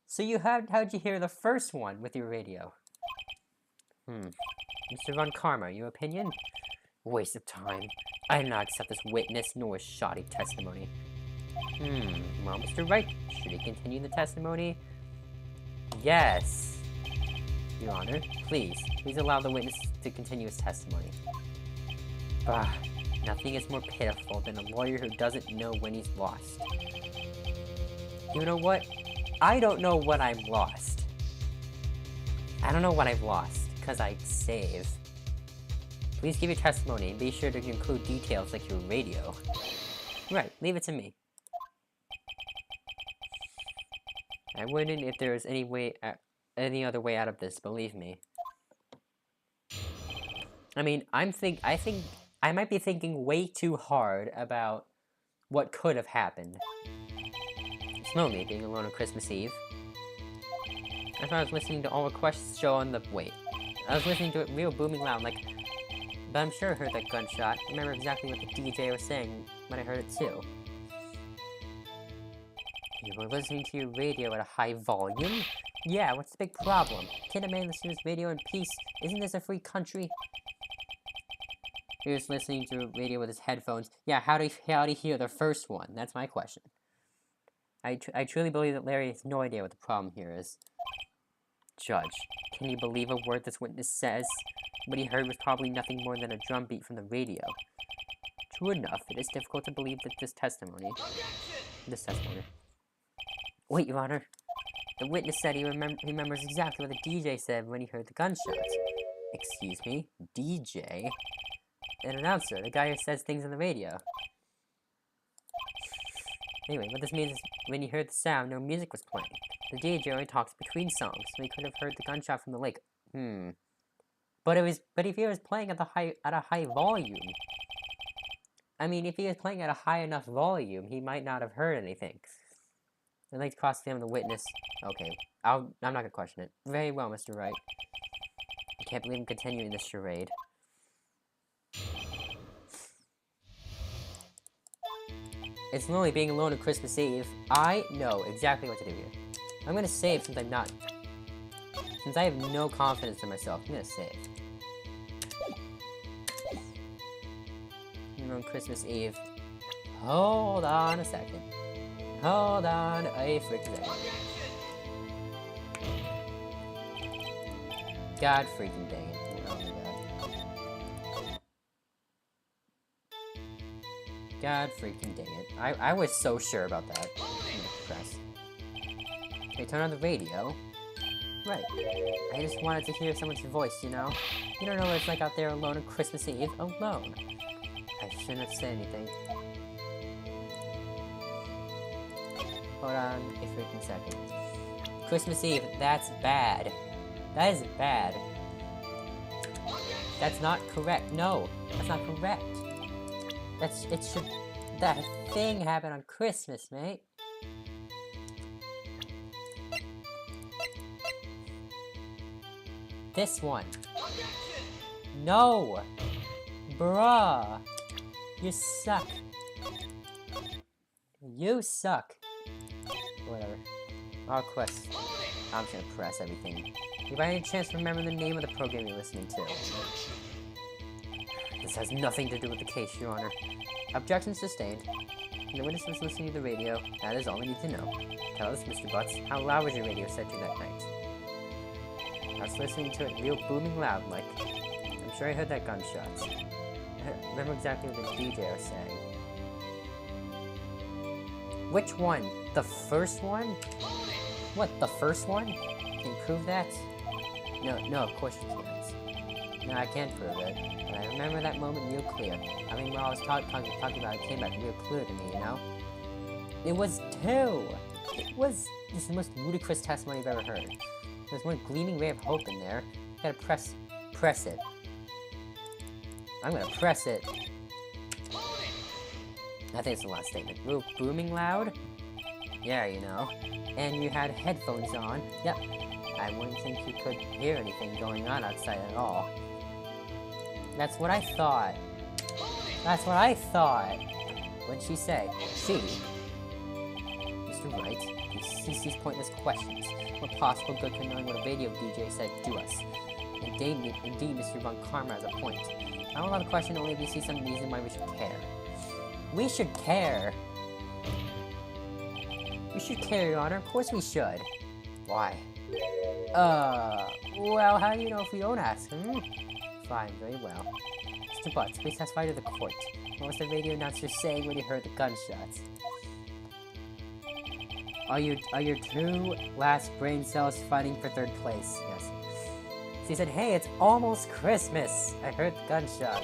So how'd you hear the first one with your radio? Mr. Von Karma, your opinion? Waste of time. I do not accept this witness nor his shoddy testimony. Well, Mr. Wright, should he continue the testimony? Yes. Your Honor, please allow the witness to continue his testimony. Bah, nothing is more pitiful than a lawyer who doesn't know when he's lost. You know what? I don't know what I'm lost. I don't know what I've lost, because I save. Please give your testimony and be sure to include details like your radio. Right, leave it to me. I wouldn't if there was any other way out of this, believe me. I mean, I think I might be thinking way too hard about what could have happened. It's lonely being alone on Christmas Eve. I thought I was listening to all requests show on the... Wait. I was listening to it real booming loud, like... But I'm sure I heard that gunshot. I remember exactly what the DJ was saying when I heard it too. You were listening to your radio at a high volume? Yeah, what's the big problem? Can't a man listen to his radio in peace? Isn't this a free country? He was listening to a radio with his headphones. Yeah, how did he hear the first one? That's my question. I truly believe that Larry has no idea what the problem here is. Judge, can you believe a word this witness says? What he heard was probably nothing more than a drum beat from the radio. True enough, it is difficult to believe that this testimony... Wait, Your Honor. The witness said he remembers exactly what the DJ said when he heard the gunshots. Excuse me? DJ? An announcer, the guy who says things on the radio. Anyway, what this means is when he heard the sound, no music was playing. The DJ only talks between songs, so he could have heard the gunshot from the lake. But if he was playing at a high volume, I mean, if he was playing at a high enough volume, he might not have heard anything. I'd like to cross-examine the witness. Okay, I'm not gonna question it. Very well, Mr. Wright. I can't believe I'm continuing this charade. It's lonely being alone on Christmas Eve. I know exactly what to do here. I'm gonna save since I have no confidence in myself. I'm gonna save. And on Christmas Eve. Hold on a second. Hold on a freaking second. God freaking dang it. Oh my god. God freaking dang it. I was so sure about that. Press. Okay, turn on the radio. Right. I just wanted to hear someone's voice, you know? You don't know what it's like out there alone on Christmas Eve. Alone. I shouldn't have said anything. Hold on a freaking second. Christmas Eve, that's bad. That is bad. That's not correct. No, that's not correct. That thing happened on Christmas, mate. This one. No! Bruh! You suck. You suck. Whatever. I'll quest. I'm just gonna press everything. You by any chance remember the name of the program you're listening to? The This has nothing to do with the case, Your Honor. Objection sustained. The witness was listening to the radio. That is all we need to know. Tell us, Mr. Butts, how loud was your radio set to that night? I was listening to it real booming loud, like. I'm sure I heard that gunshots. I remember exactly what the DJ was saying. Which one? The first one? What, the first one? Can you prove that? No, of course you can't. No, I can't prove it. But I remember that moment real clear. I mean, while I was talking about it, came back real clear to me, you know? It was two! It was just the most ludicrous testimony I've ever heard. There's one gleaming ray of hope in there. You gotta press it. I'm gonna press it. I think it's the last statement. Real booming loud? Yeah, you know. And you had headphones on. Yep. I wouldn't think you could hear anything going on outside at all. That's what I thought. That's what I thought. What'd she say? She. Mr. Wright, you cease these pointless questions. What possible good can knowing what a radio DJ said do us? Indeed, Mr. Von Karma has a point. I don't have a question only if you see some reason why we should care. We should care! We should care, Your Honor. Of course we should. Why? Well, how do you know if we don't ask, Fine, very well. Mr. Butts, please testify to the court. What was the radio announcer saying when you heard the gunshots? Are your two last brain cells fighting for third place? Yes. So he said, hey, it's almost Christmas! I heard the gunshot.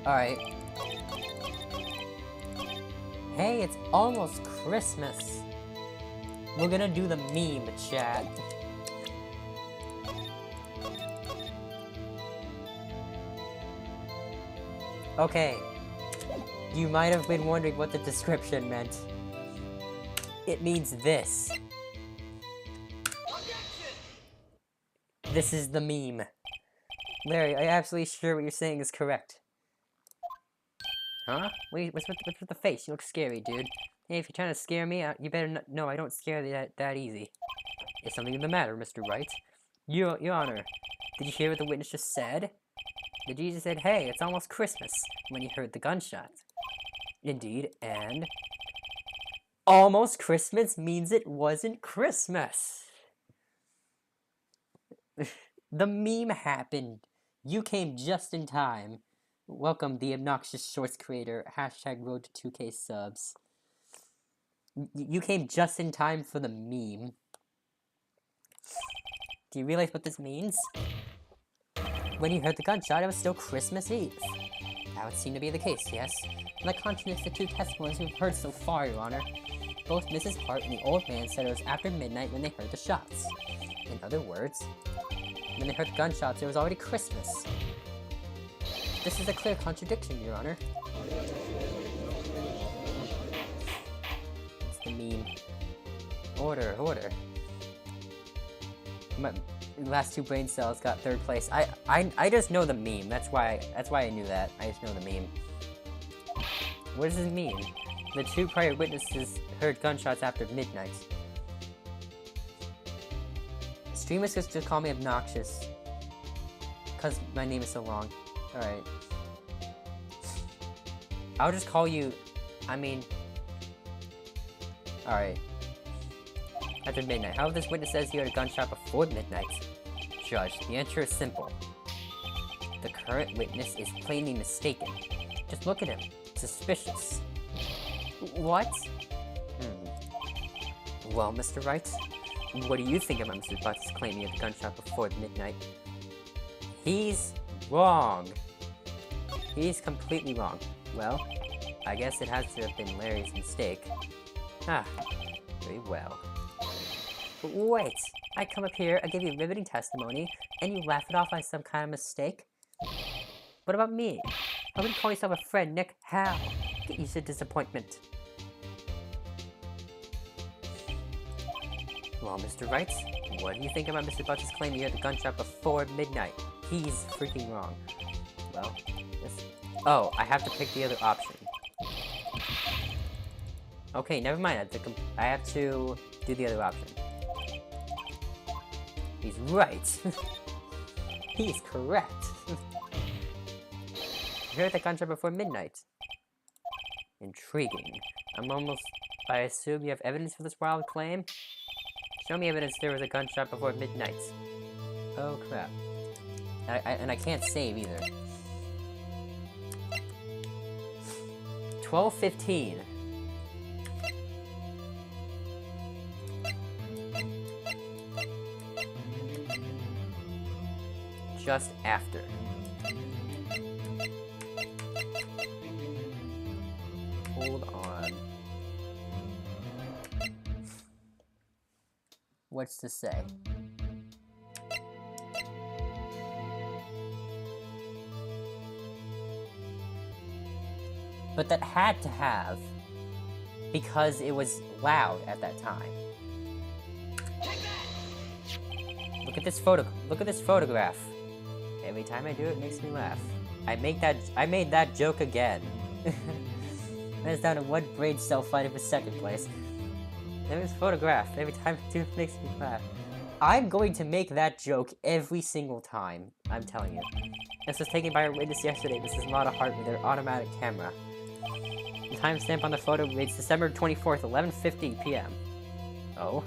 Alright. Hey, it's almost Christmas! We're gonna do the meme, chat. Okay. You might have been wondering what the description meant. It means this. This is the meme. Larry, are you absolutely sure what you're saying is correct? Huh? Wait, what's with the face? You look scary, dude. Hey, if you're trying to scare me, you better not. No, I don't scare that easy. Is something the matter, Mr. Wright? Your Honor, did you hear what the witness just said? The DJ said, hey, it's almost Christmas, when he heard the gunshots. Indeed, and... almost Christmas means it wasn't Christmas! The meme happened. You came just in time. Welcome, the obnoxious shorts creator. Hashtag road to 2K subs. You came just in time for the meme. Do you realize what this means? When you heard the gunshot, it was still Christmas Eve. That would seem to be the case, yes? And that contradicts the two testimonies we've heard so far, Your Honor. Both Mrs. Hart and the old man said it was after midnight when they heard the shots. In other words, when they heard the gunshots, it was already Christmas. This is a clear contradiction, Your Honor. It's the meme. Order. My last two brain cells got third place. I just know the meme. That's why I knew that. I just know the meme. What does this mean? The two prior witnesses heard gunshots after midnight. Streamers just call me obnoxious. Because my name is so long. Alright. I'll just call you... Alright. After midnight. However, this witness says he heard a gunshot before midnight. Judge, the answer is simple. The current witness is plainly mistaken. Just look at him. Suspicious. What? Well, Mr. Wright, what do you think about Mr. Butts claiming he had the gunshot before midnight? He's wrong. He's completely wrong. Well, I guess it has to have been Larry's mistake. Ah, very well. But wait, I come up here, I give you riveting testimony, and you laugh it off as some kind of mistake? What about me? How would you call yourself a friend, Nick? How? Get used to disappointment. Well, Mr. Wright, what do you think about Mr. Butts' claim he heard the gunshot before midnight? He's freaking wrong. Well, this... Oh, I have to pick the other option. Okay, never mind. I have to do the other option. He's right. He's correct. You heard that gunshot before midnight. Intriguing. I assume you have evidence for this wild claim? Show me evidence there was a gunshot before midnight. Oh crap. And I can't save either. 12:15. Just after. Hold on. What's to say? But that had to have, because it was loud at that time. Look at this photograph. Every time I do it, it makes me laugh. I made that joke again. That is down to one brain cell fighting for second place. There's photograph. Every time I do it, makes me laugh. I'm going to make that joke every single time. I'm telling you. This was taken by a witness yesterday. This is not a heart with their automatic camera. The timestamp on the photo reads December 24th, 11:50 p.m. Oh.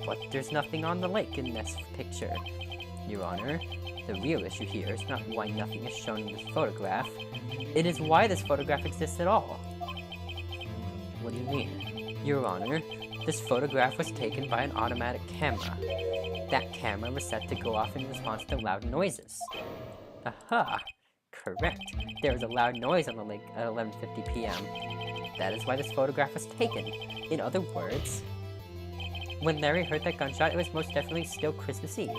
But there's nothing on the lake in this picture, Your Honor. The real issue here is not why nothing is shown in this photograph. It is why this photograph exists at all. What do you mean? Your Honor, this photograph was taken by an automatic camera. That camera was set to go off in response to loud noises. Aha! Correct. There was a loud noise on the lake at 11:50 p.m. That is why this photograph was taken. In other words, when Larry heard that gunshot, it was most definitely still Christmas Eve.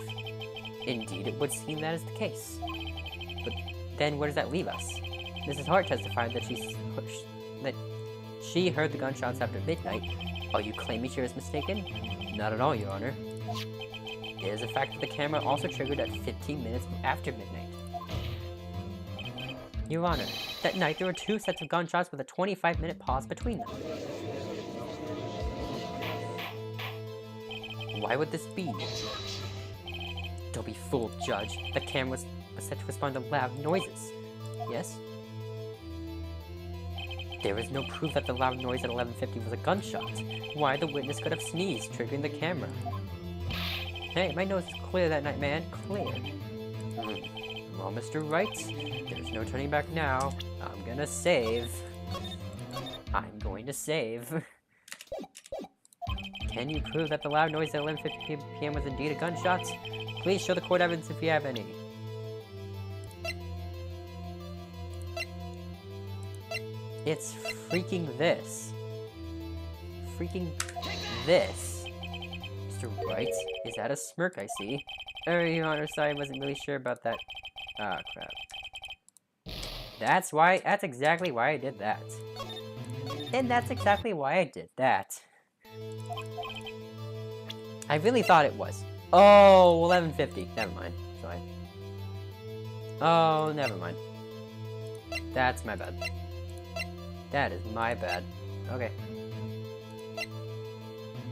Indeed, it would seem that is the case. But then where does that leave us? Mrs. Hart testified that she heard the gunshots after midnight. Are you claiming she was mistaken? Not at all, Your Honor. It is a fact that the camera also triggered at 15 minutes after midnight. Your Honor, that night there were two sets of gunshots with a 25-minute pause between them. Why would this be? Don't be fooled, Judge. The camera was set to respond to loud noises. Yes? There is no proof that the loud noise at 11:50 was a gunshot. Why, the witness could have sneezed, triggering the camera. Hey, my nose is clear that night, man. Clear. Well, Mr. Wright, there's no turning back now. I'm gonna save. I'm going to save. Can you prove that the loud noise at 11:50 p.m. was indeed a gunshot? Please show the court evidence if you have any. It's freaking this. Freaking this. Mr. Wright, is that a smirk I see? Your Honor, sorry, I wasn't really sure about that. Ah, crap. That's exactly why I did that. And that's exactly why I did that. I really thought it was. Oh, 11:50. Never mind. Sorry. Oh, never mind. That's my bad. That is my bad. Okay.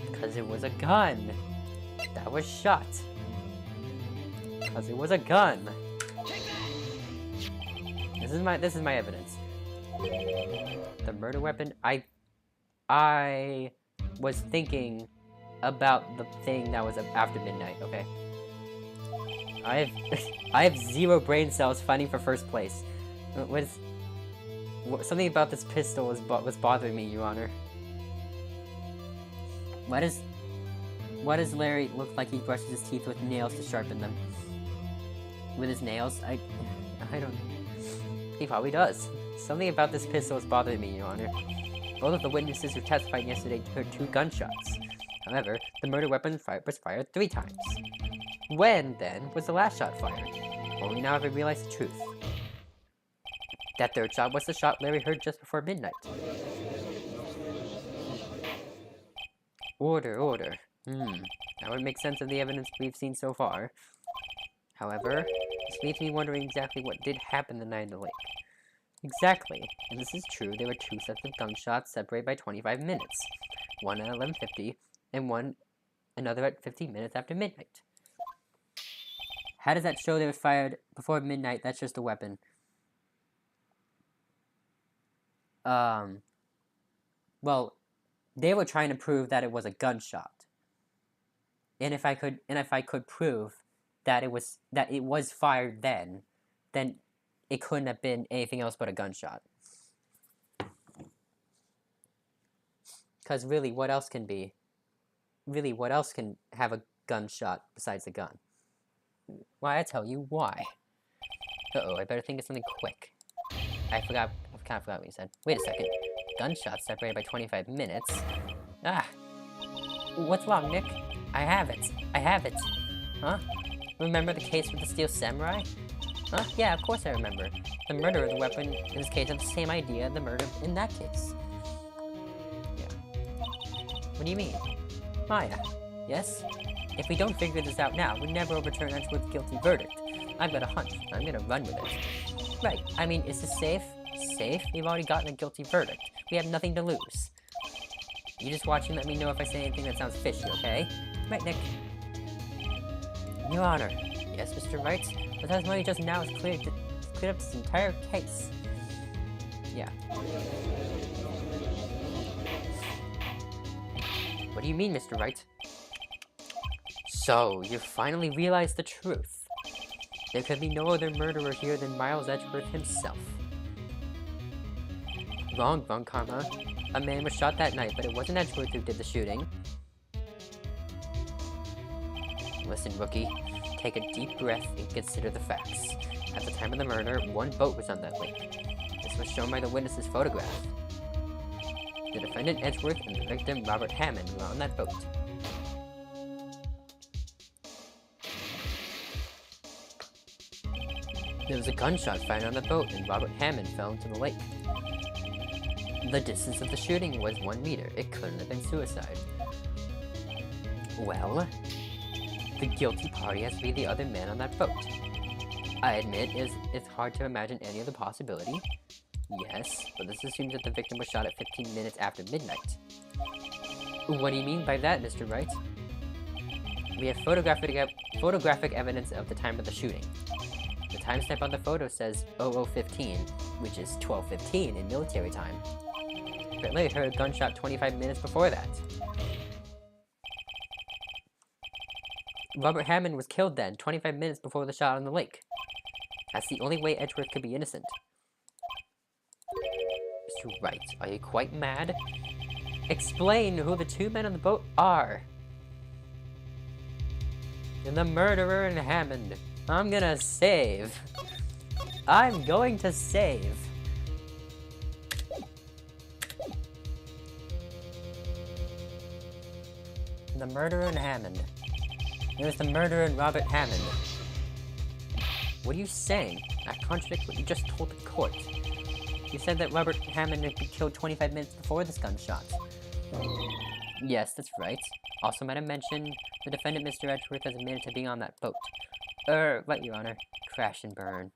Because it was a gun. That was shot. Because it was a gun. This is my evidence. The murder weapon. I was thinking about the thing that was after midnight. Okay. I have 0 brain cells fighting for first place. Something about this pistol was bothering me, Your Honor. Why does Larry look like he brushes his teeth with nails to sharpen them? With his nails? I don't... He probably does. Something about this pistol is bothering me, Your Honor. Both of the witnesses who testified yesterday heard 2 gunshots. However, the murder weapon was fired 3 times. When, then, was the last shot fired? Only now have I realized the truth. That 3rd shot was the shot Larry heard just before midnight. Order. That would make sense of the evidence we've seen so far. However, this leaves me wondering exactly what did happen the night in the lake. Exactly, and this is true, there were 2 sets of gunshots separated by 25 minutes. One at 11:50, and another at 15 minutes after midnight. How does that show they were fired before midnight? That's just a weapon. Well, they were trying to prove that it was a gunshot. And if I could prove that it was fired then it couldn't have been anything else but a gunshot. Because really, what else can have a gunshot besides a gun? Why, I tell you why. Uh-oh, I better think of something quick. I kind of forgot what you said. Wait a second. Gunshots separated by 25 minutes? Ah! What's wrong, Nick? I have it. Huh? Remember the case with the steel samurai? Huh? Yeah, of course I remember. The murder of the weapon in this case had the same idea as the murder in that case. Yeah. What do you mean? Maya. Yes? If we don't figure this out now, we'll never overturn Edgeworth's guilty verdict. I've got a hunch. I'm gonna run with it. Right. I mean, is this safe? Safe? We've already gotten a guilty verdict. We have nothing to lose. You just watch and let me know if I say anything that sounds fishy, okay? Right, Nick? Your Honor. Yes, Mr. Wright? The testimony just now has cleared up this entire case. Yeah. What do you mean, Mr. Wright? So, you finally realized the truth. There could be no other murderer here than Miles Edgeworth himself. Wrong, Karma. A man was shot that night, but it wasn't Edgeworth who did the shooting. Listen, rookie. Take a deep breath and consider the facts. At the time of the murder, one boat was on that lake. This was shown by the witness's photograph. The defendant Edgeworth and the victim Robert Hammond were on that boat. There was a gunshot fired on the boat and Robert Hammond fell into the lake. The distance of the shooting was 1 meter. It couldn't have been suicide. Well, the guilty party has to be the other man on that boat. I admit it's hard to imagine any other possibility. Yes, but this assumes that the victim was shot at 15 minutes after midnight. What do you mean by that, Mr. Wright? We have photographic evidence of the time of the shooting. The timestamp on the photo says 00:15, which is 12:15 in military time. Apparently I heard a gunshot 25 minutes before that. Robert Hammond was killed then, 25 minutes before the shot on the lake. That's the only way Edgeworth could be innocent. Mr. Wright, are you quite mad? Explain who the two men on the boat are. And the murderer and Hammond. I'm going to save. The murderer and Hammond. There's the murderer and Robert Hammond. What are you saying? That contradicts what you just told the court. You said that Robert Hammond had been killed 25 minutes before this gunshot. Yes, that's right. Also might have mentioned the defendant, Mr. Edgeworth, has admitted to being on that boat. Right, Your Honor. Crash and burn.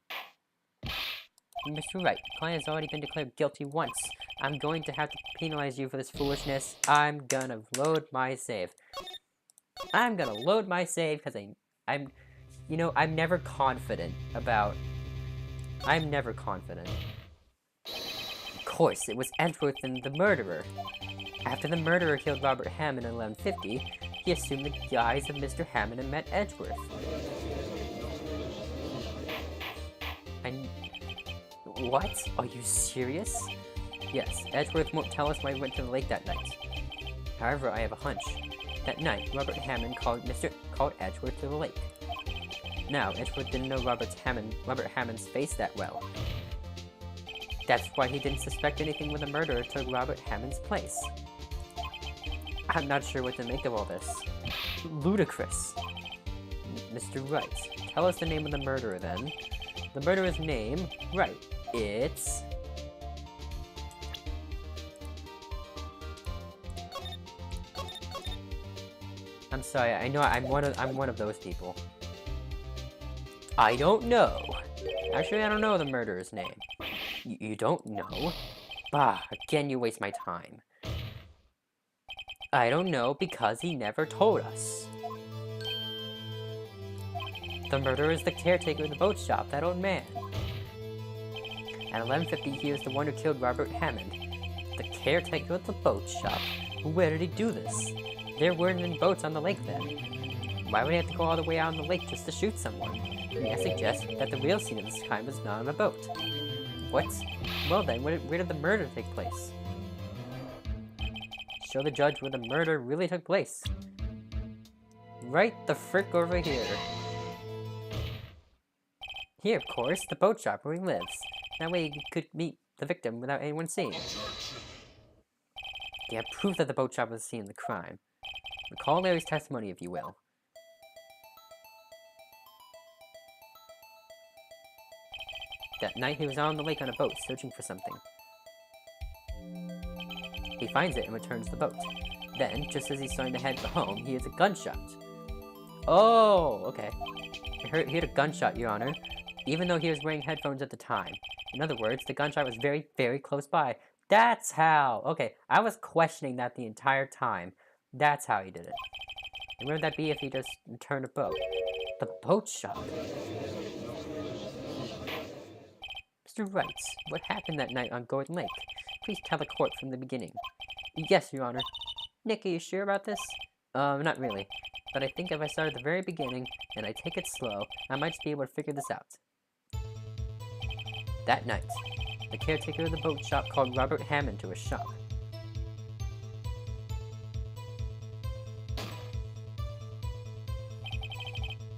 Mr. Wright, client has already been declared guilty once. I'm going to have to penalize you for this foolishness. I'm gonna load my save. Because I'm never confident about... I'm never confident. Of course, it was Edgeworth and the murderer. After the murderer killed Robert Hammond at 11:50, he assumed the guise of Mr. Hammond and met Edgeworth. What? Are you serious? Yes, Edgeworth won't tell us why he went to the lake that night. However, I have a hunch. That night, Robert Hammond called Edgeworth to the lake. Now, Edgeworth didn't know Robert Hammond's face that well. That's why he didn't suspect anything when the murderer took Robert Hammond's place. I'm not sure what to make of all this. Ludicrous. Mr. Wright, tell us the name of the murderer then. The murderer's name, right, it's... I'm sorry, I know I'm one of those people. I don't know. Actually, I don't know the murderer's name. You don't know? Bah, again you waste my time. I don't know because he never told us. The murderer is the caretaker of the boat shop, that old man. At 11:50, he was the one who killed Robert Hammond. The caretaker of the boat shop? Where did he do this? There weren't any boats on the lake then. Why would he have to go all the way out on the lake just to shoot someone? May I suggest that the real scene of this crime was not on a boat? What? Well then, where did the murder take place? Show the judge where the murder really took place. Right the frick over here. Here, of course, the boat shop where he lives. That way you could meet the victim without anyone seeing. You have proof that the boat shop was the scene of the crime. Recall Larry's testimony, if you will. That night he was out on the lake on a boat, searching for something. He finds it and returns the boat. Then, just as he's starting to head for home, he hears a gunshot. Oh, okay. He heard a gunshot, Your Honor, even though he was wearing headphones at the time. In other words, the gunshot was very, very close by. That's how! Okay, I was questioning that the entire time. That's how he did it. And where would that be if he just returned a boat? The boat shop. Mr. Wright, what happened that night on Gordon Lake? Please tell the court from the beginning. Yes, Your Honor. Nick, are you sure about this? Not really. But I think if I start at the very beginning, and I take it slow, I might just be able to figure this out. That night, the caretaker of the boat shop called Robert Hammond to his shop.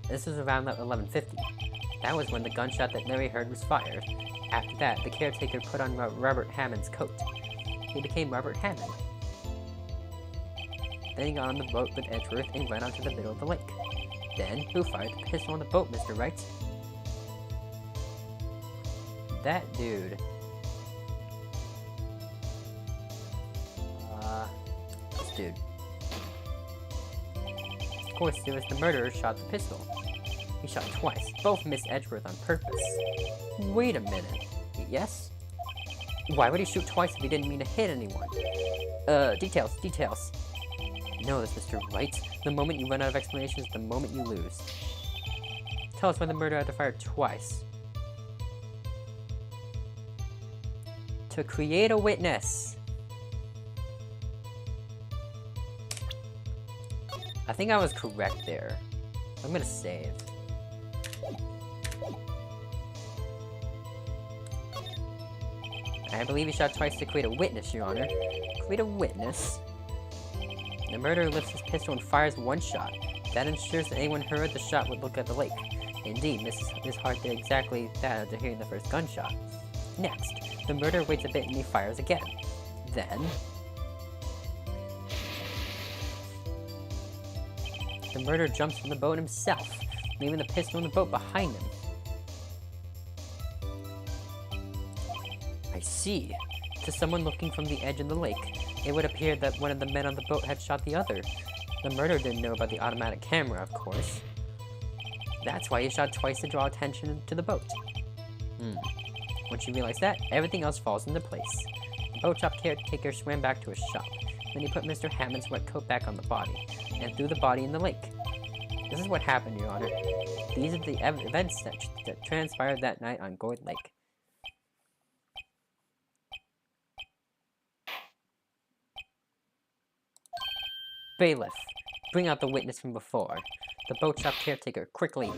This was around 11:50. That was when the gunshot that Larry heard was fired. After that, the caretaker put on Robert Hammond's coat. He became Robert Hammond. Then he got on the boat with Edgeworth and went out to the middle of the lake. Then, who fired the pistol on the boat, Mr. Wright? That dude. This dude. Of course, it was the murderer who shot the pistol. He shot twice. Both missed Edgeworth on purpose. Wait a minute. Yes? Why would he shoot twice if he didn't mean to hit anyone? Details. No, this Mr. Wright. The moment you run out of explanations is the moment you lose. Tell us why the murderer had to fire twice. To create a witness. I think I was correct there. I'm gonna save. I believe he shot twice to create a witness, Your Honor. Create a witness? The murderer lifts his pistol and fires one shot. That ensures that anyone who heard the shot would look at the lake. Indeed, Mrs. Hart did exactly that after hearing the first gunshot. Next, the murderer waits a bit and he fires again. Then... the murderer jumps from the boat himself, leaving the pistol in the boat behind him. I see. To someone looking from the edge of the lake, it would appear that one of the men on the boat had shot the other. The murderer didn't know about the automatic camera, of course. That's why he shot twice to draw attention to the boat. Once you realize that, everything else falls into place. The boat shop caretaker swam back to his shop. Then he put Mr. Hammond's wet coat back on the body, and threw the body in the lake. This is what happened, Your Honor. These are the events that transpired that night on Gordon Lake. Bailiff, bring out the witness from before. The boat shop caretaker, quickly.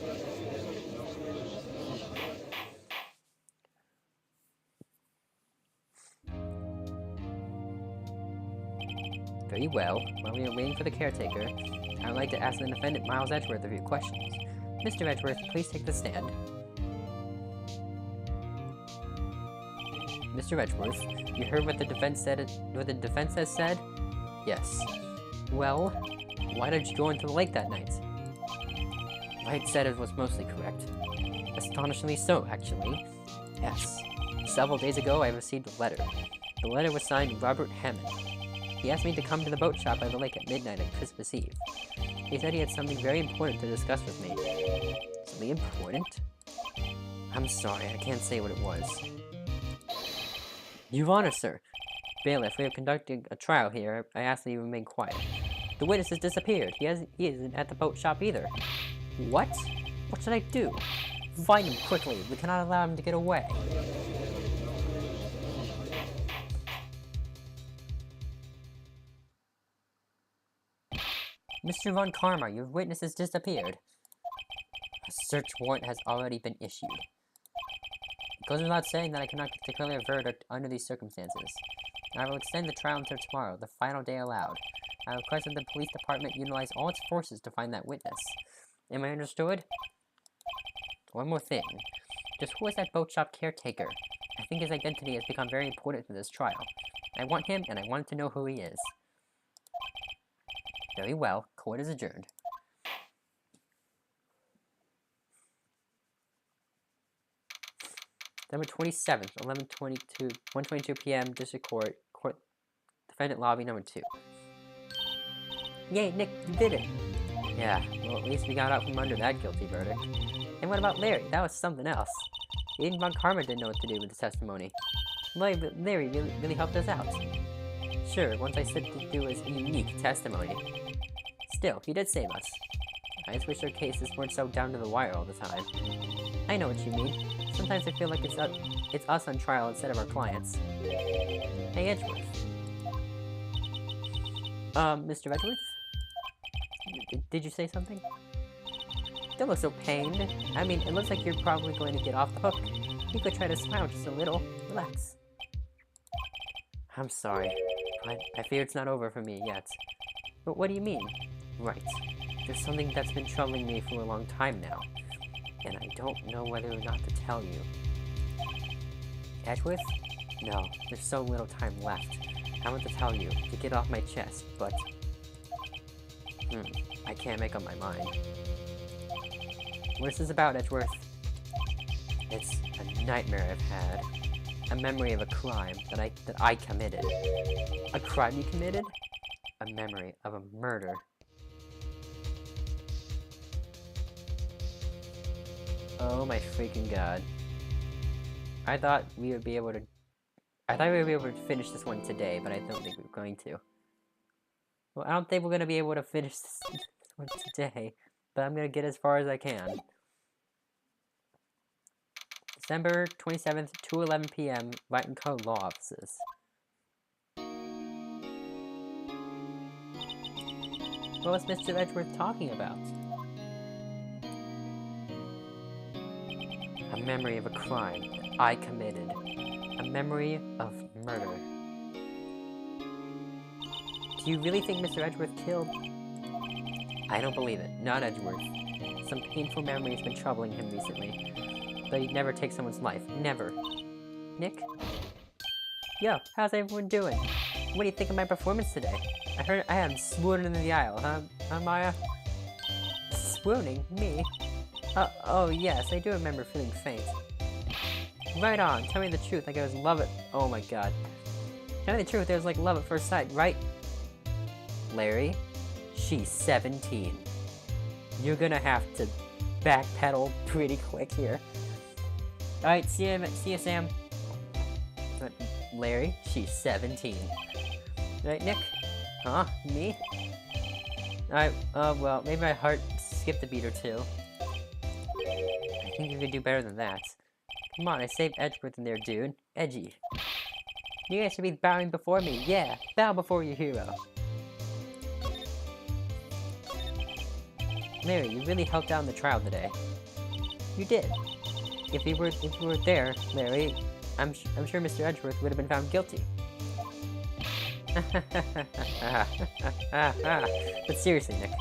Very well. While we are waiting for the caretaker, I would like to ask the defendant Miles Edgeworth a few questions. Mr. Edgeworth, please take the stand. Mr. Edgeworth, you heard what the defense said? What the defense has said? Yes. Well, why did you go into the lake that night? Wright said it was mostly correct. Astonishingly so, actually. Yes. Several days ago, I received a letter. The letter was signed Robert Hammond. He asked me to come to the boat shop by the lake at midnight on Christmas Eve. He said he had something very important to discuss with me. Something important? I'm sorry, I can't say what it was. Your Honor, sir. Bailiff, we are conducting a trial here. I ask that you remain quiet. The witness has disappeared. He isn't at the boat shop either. What? What should I do? Find him quickly. We cannot allow him to get away. Mr. Von Karma, your witness has disappeared. A search warrant has already been issued. It goes without saying that I cannot declare a verdict under these circumstances. I will extend the trial until tomorrow, the final day allowed. I request that the police department utilize all its forces to find that witness. Am I understood? One more thing. Just who is that boat shop caretaker? I think his identity has become very important for this trial. I want him, and I want to know who he is. Very well. Court is adjourned. December 27th, 1:22 p.m. District Court, Defendant Lobby Number 2. Yay, Nick, you did it! Yeah, well, at least we got out from under that guilty verdict. And what about Larry? That was something else. Even Von Karma didn't know what to do with his testimony. Larry really helped us out. Sure, once I said to do his unique testimony. Still, he did save us. I just wish our cases weren't so down to the wire all the time. I know what you mean. Sometimes I feel like it's us on trial instead of our clients. Hey, Edgeworth. Mr. Edgeworth? Did you say something? Don't look so pained. I mean, it looks like you're probably going to get off the hook. You could try to smile just a little. Relax. I'm sorry, but I fear it's not over for me yet. But what do you mean? Right. There's something that's been troubling me for a long time now, and I don't know whether or not to tell you. Edgeworth? No, there's so little time left. I want to tell you, to get off my chest, but... I can't make up my mind. What is this about, Edgeworth? It's a nightmare I've had. A memory of a crime that I committed. A crime you committed? A memory of a murder. Oh my freaking god. I thought we would be able to finish this one today, but I don't think we're going to. Well, I don't think we're going to be able to finish this one today, but I'm going to get as far as I can. December 27th, 2:11 p.m., Wright & Co. Law Offices. What was Mr. Edgeworth talking about? A memory of a crime that I committed. A memory of murder. Do you really think Mr. Edgeworth killed? I don't believe it. Not Edgeworth. Some painful memory has been troubling him recently. But he'd never take someone's life. Never. Nick? Yo, how's everyone doing? What do you think of my performance today? I heard I am swooning in the aisle, huh, Maya? Swooning? Me? Oh yes, I do remember feeling faint. Right on, tell me the truth, like I was love it. Oh my god. Tell me the truth, it was like love at first sight, right? Larry, she's 17. You're gonna have to backpedal pretty quick here. Alright, see ya, Sam. But Larry, she's 17. Right, Nick? Huh? Me? Alright, well, maybe my heart skipped a beat or two. I think you could do better than that. Come on, I saved Edgeworth in there, dude. Edgy. You guys should be bowing before me. Yeah, bow before your hero. Larry, you really helped out in the trial today. You did. If you were there, Larry, I'm sure Mr. Edgeworth would have been found guilty. But seriously, Nick,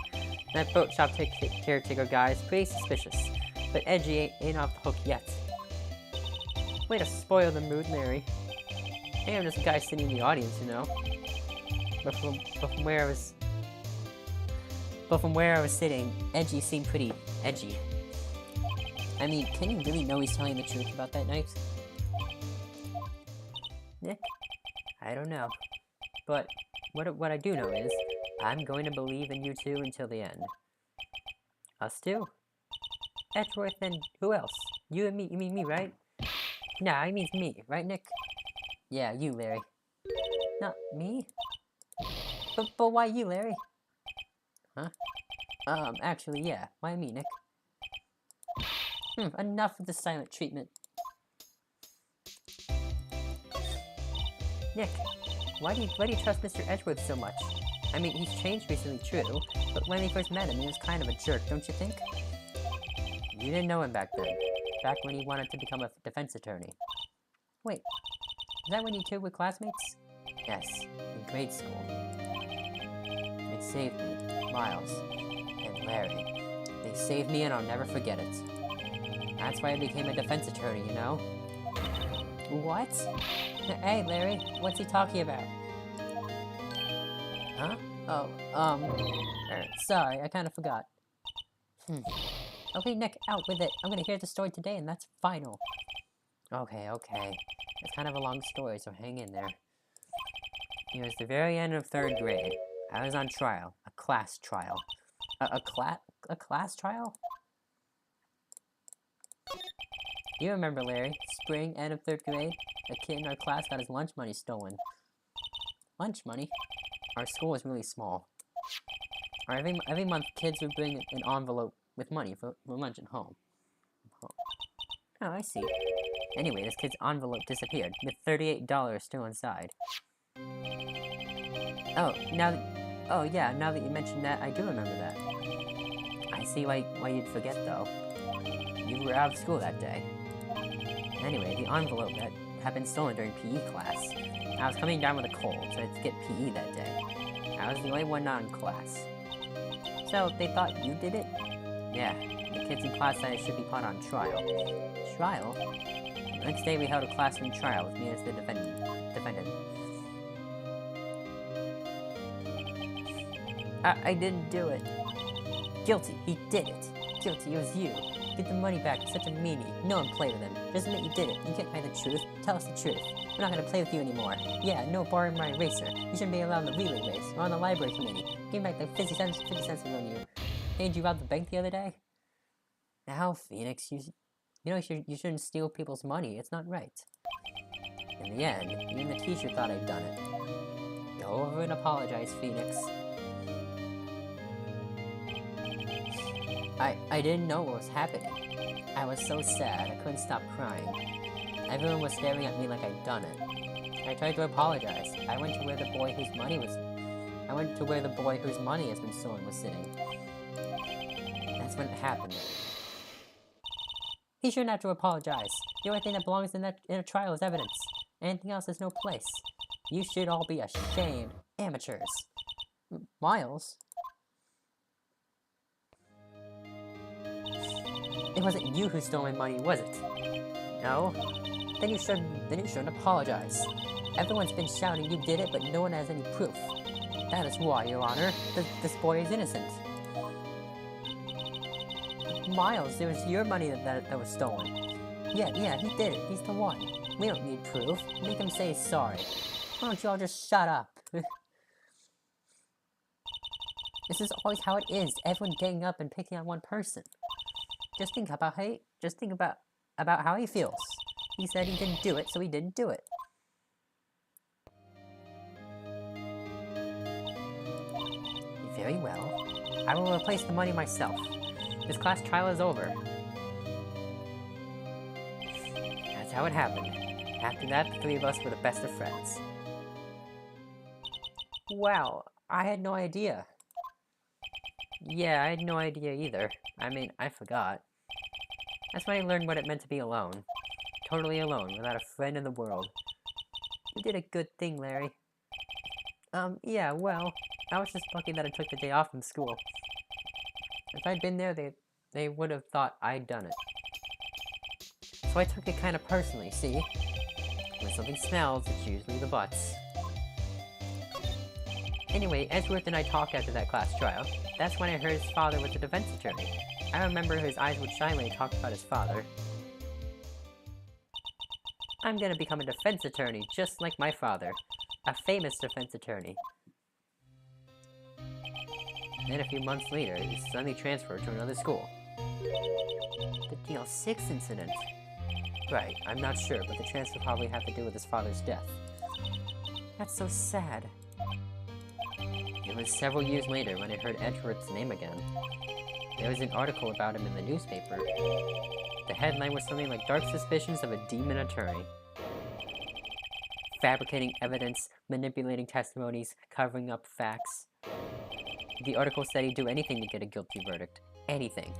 that boat shop caretaker guy is pretty suspicious. But Edgy ain't off the hook yet. Way to spoil the mood, Larry. Hey, I'm just a guy sitting in the audience, you know. But from where I was sitting, Edgy seemed pretty edgy. I mean, can you really know he's telling the truth about that night? Nick? I don't know. But what I do know is, I'm going to believe in you two until the end. Us two? Edgeworth and who else? You and me, you mean me, right? Nah, I mean me, right, Nick? Yeah, you, Larry. Not me? But why you, Larry? Huh? Actually, yeah. Why me, Nick? Enough of the silent treatment. Nick, why do you trust Mr. Edgeworth so much? I mean, he's changed recently, true, but when we first met him, he was kind of a jerk, don't you think? You didn't know him back then. Back when he wanted to become a defense attorney. Wait, is that when you two were classmates? Yes, in grade school. They saved me, Miles, and Larry. They saved me and I'll never forget it. That's why I became a defense attorney, you know? What? Hey, Larry, what's he talking about? Huh? Oh, sorry, I kind of forgot. Okay, Nick, out with it. I'm gonna hear the story today, and that's final. Okay. It's kind of a long story, so hang in there. It was the very end of 3rd grade. I was on trial. A class trial. A class trial? You remember, Larry. Spring, end of 3rd grade. A kid in our class got his lunch money stolen. Lunch money? Our school was really small. Every month, kids would bring an envelope with money for lunch at home. Oh, I see. Anyway, this kid's envelope disappeared, with $38 still inside. Oh, now that you mention that, I do remember that. I see why you'd forget, though. You were out of school that day. Anyway, the envelope that had been stolen during PE class. I was coming down with a cold, so I had to skip PE that day. I was the only one not in class. So, they thought you did it? Yeah, the kids in class said I should be put on trial. Trial? The next day we held a classroom trial with me as the defendant. I didn't do it. Guilty, he did it. Guilty, it was you. Get the money back, you're such a meanie. No one play with him. Just admit you did it. You can't hide the truth. Tell us the truth. We're not gonna play with you anymore. Yeah, no borrowing my eraser. You shouldn't be allowed in the relay race. We're on the library committee. Give me back the 50 cents from you. Did you rob the bank the other day? Now, Phoenix, you shouldn't steal people's money. It's not right. In the end, even the teacher thought I'd done it. Go over and apologize, Phoenix. I didn't know what was happening. I was so sad, I couldn't stop crying. Everyone was staring at me like I'd done it. I tried to apologize. I went to where the boy whose money has been stolen was sitting. That's when it happened. He shouldn't have to apologize. The only thing that belongs in a trial is evidence. Anything else has no place. You should all be ashamed. Amateurs. Miles? It wasn't you who stole my money, was it? No? Then you shouldn't apologize. Everyone's been shouting you did it, but no one has any proof. That is why, Your Honor, this boy is innocent. Miles, it was your money that was stolen. Yeah, he did it. He's the one. We don't need proof. Make him say sorry. Why don't you all just shut up? This is always how it is. Everyone ganging up and picking on one person. Just think about how he feels. He said he didn't do it, so he didn't do it. Very well. I will replace the money myself. This class trial is over. That's how it happened. After that, the 3 of us were the best of friends. Wow, I had no idea. Yeah, I had no idea either. I mean, I forgot. That's when I learned what it meant to be alone. Totally alone, without a friend in the world. You did a good thing, Larry. Yeah, well, I was just lucky that I took the day off from school. If I'd been there, they would have thought I'd done it. So I took it kind of personally, see? When something smells, it's usually the butts. Anyway, Edgeworth and I talked after that class trial. That's when I heard his father was a defense attorney. I remember his eyes would shine when he talked about his father. I'm gonna become a defense attorney, just like my father. A famous defense attorney. Then a few months later, he suddenly transferred to another school. The DL6 incident. Right, I'm not sure, but the transfer probably had to do with his father's death. That's so sad. It was several years later when I heard Edgeworth's name again. There was an article about him in the newspaper. The headline was something like Dark Suspicions of a Demon Attorney. Fabricating evidence, manipulating testimonies, covering up facts. The article said he'd do anything to get a guilty verdict. Anything.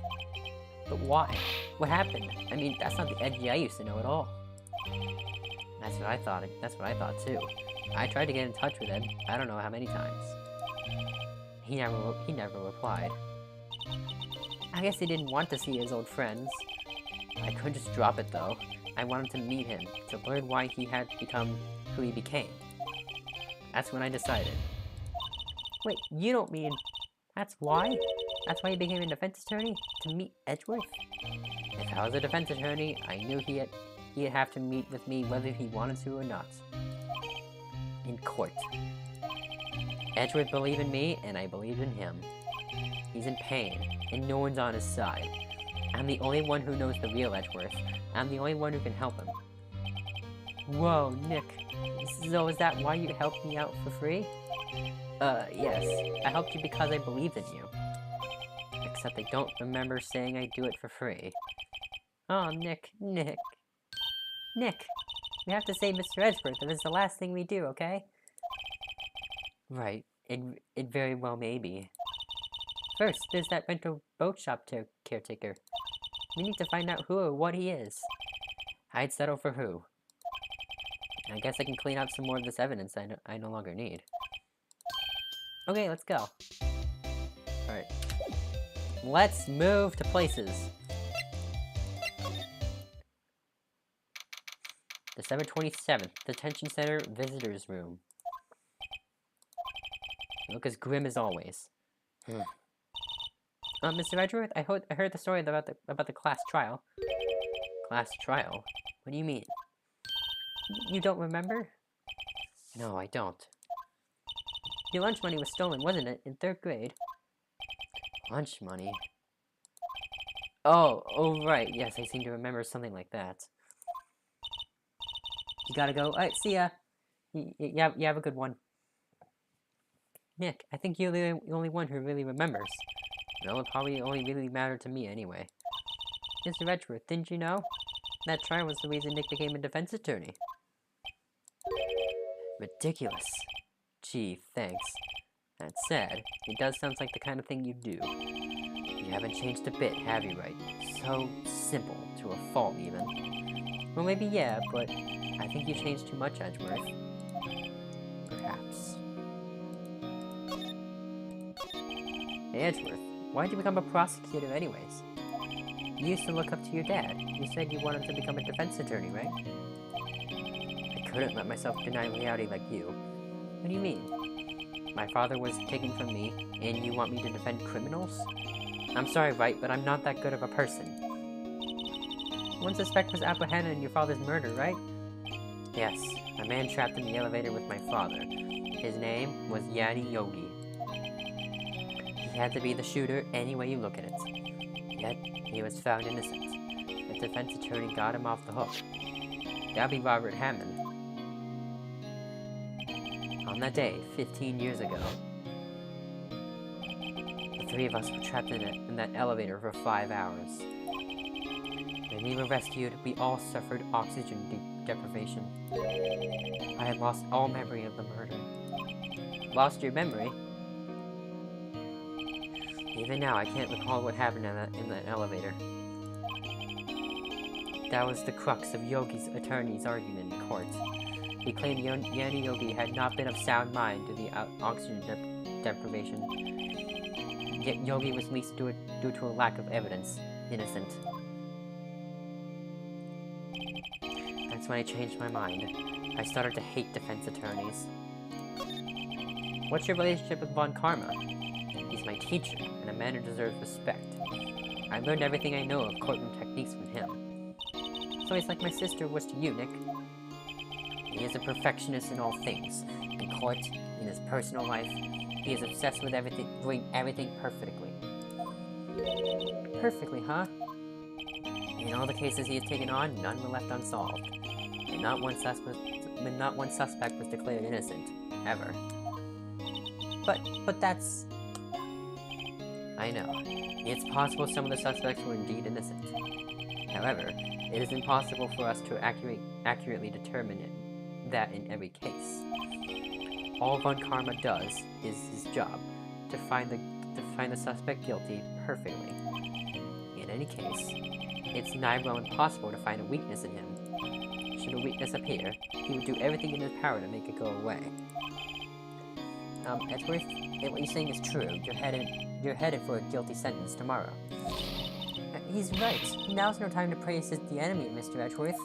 But why? What happened? I mean, that's not the Edgy I used to know at all. That's what I thought too. I tried to get in touch with him, I don't know how many times. He never replied. I guess he didn't want to see his old friends. I couldn't just drop it though. I wanted to meet him, to learn why he had become who he became. That's when I decided. Wait, you don't mean... That's why? That's why he became a defense attorney? To meet Edgeworth? If I was a defense attorney, I knew he'd have to meet with me whether he wanted to or not. In court. Edgeworth believed in me, and I believed in him. He's in pain, and no one's on his side. I'm the only one who knows the real Edgeworth. I'm the only one who can help him. Whoa, Nick. So is that why you helped me out for free? Yes. I helped you because I believed in you. Except I don't remember saying I'd do it for free. Oh, Nick. We have to save Mr. Edgeworth if it's the last thing we do, okay? Right. It very well may be. First, there's that rental boat shop caretaker. We need to find out who or what he is. I'd settle for who. I guess I can clean up some more of this evidence I no longer need. Okay, let's go. Alright. Let's move to places. December 27th, Detention Center Visitors Room. You look as grim as always. Mr. Edgeworth, I heard the story about the class trial. Class trial? What do you mean? You don't remember? No, I don't. Your lunch money was stolen, wasn't it? In 3rd grade. Lunch money? Oh, right. Yes, I seem to remember something like that. You gotta go. Alright, see ya. You have a good one. Nick, I think you're the only one who really remembers. Well, it probably only really mattered to me anyway. Mr. Edgeworth, didn't you know? That trial was the reason Nick became a defense attorney. Ridiculous. Gee, thanks. That said, it does sound like the kind of thing you do. You haven't changed a bit, have you, Wright? So simple, to a fault even. Well, maybe yeah, but I think you changed too much, Edgeworth. Perhaps. Hey, Edgeworth, why'd you become a prosecutor anyways? You used to look up to your dad. You said you wanted to become a defense attorney, right? I couldn't let myself deny reality like you. What do you mean? My father was taken from me, and you want me to defend criminals? I'm sorry, Wright, but I'm not that good of a person. One suspect was apprehended in your father's murder, right? Yes, a man trapped in the elevator with my father. His name was Yanni Yogi. He had to be the shooter any way you look at it. Yet, he was found innocent. The defense attorney got him off the hook. That'd be Robert Hammond. On that day, 15 years ago, the 3 of us were trapped in that elevator for 5 hours. When we were rescued, we all suffered oxygen deprivation. I had lost all memory of the murder. Lost your memory? Even now, I can't recall what happened in that elevator. That was the crux of Yogi's attorney's argument in court. He claimed Yanni Yogi had not been of sound mind due to the oxygen deprivation. Yet Yogi was released due to a lack of evidence. Innocent. That's when I changed my mind. I started to hate defense attorneys. What's your relationship with Von Karma? He's my teacher, and a man who deserves respect. I learned everything I know of courtroom techniques from him. So he's like my sister was to you, Nick. He is a perfectionist in all things. In court, in his personal life, he is obsessed with doing everything perfectly. Perfectly, huh? In all the cases he has taken on, none were left unsolved. And not one suspect was declared innocent. Ever. But that's... I know. It's possible some of the suspects were indeed innocent. However, it is impossible for us to accurately determine that in every case. All Von Karma does is his job, to find the suspect guilty perfectly. In any case, it's nigh well impossible to find a weakness in him. Should a weakness appear, he would do everything in his power to make it go away. Edgeworth, if what you're saying is true, you're headed for a guilty sentence tomorrow. He's right. Now's no time to praise the enemy, Mr. Edgeworth.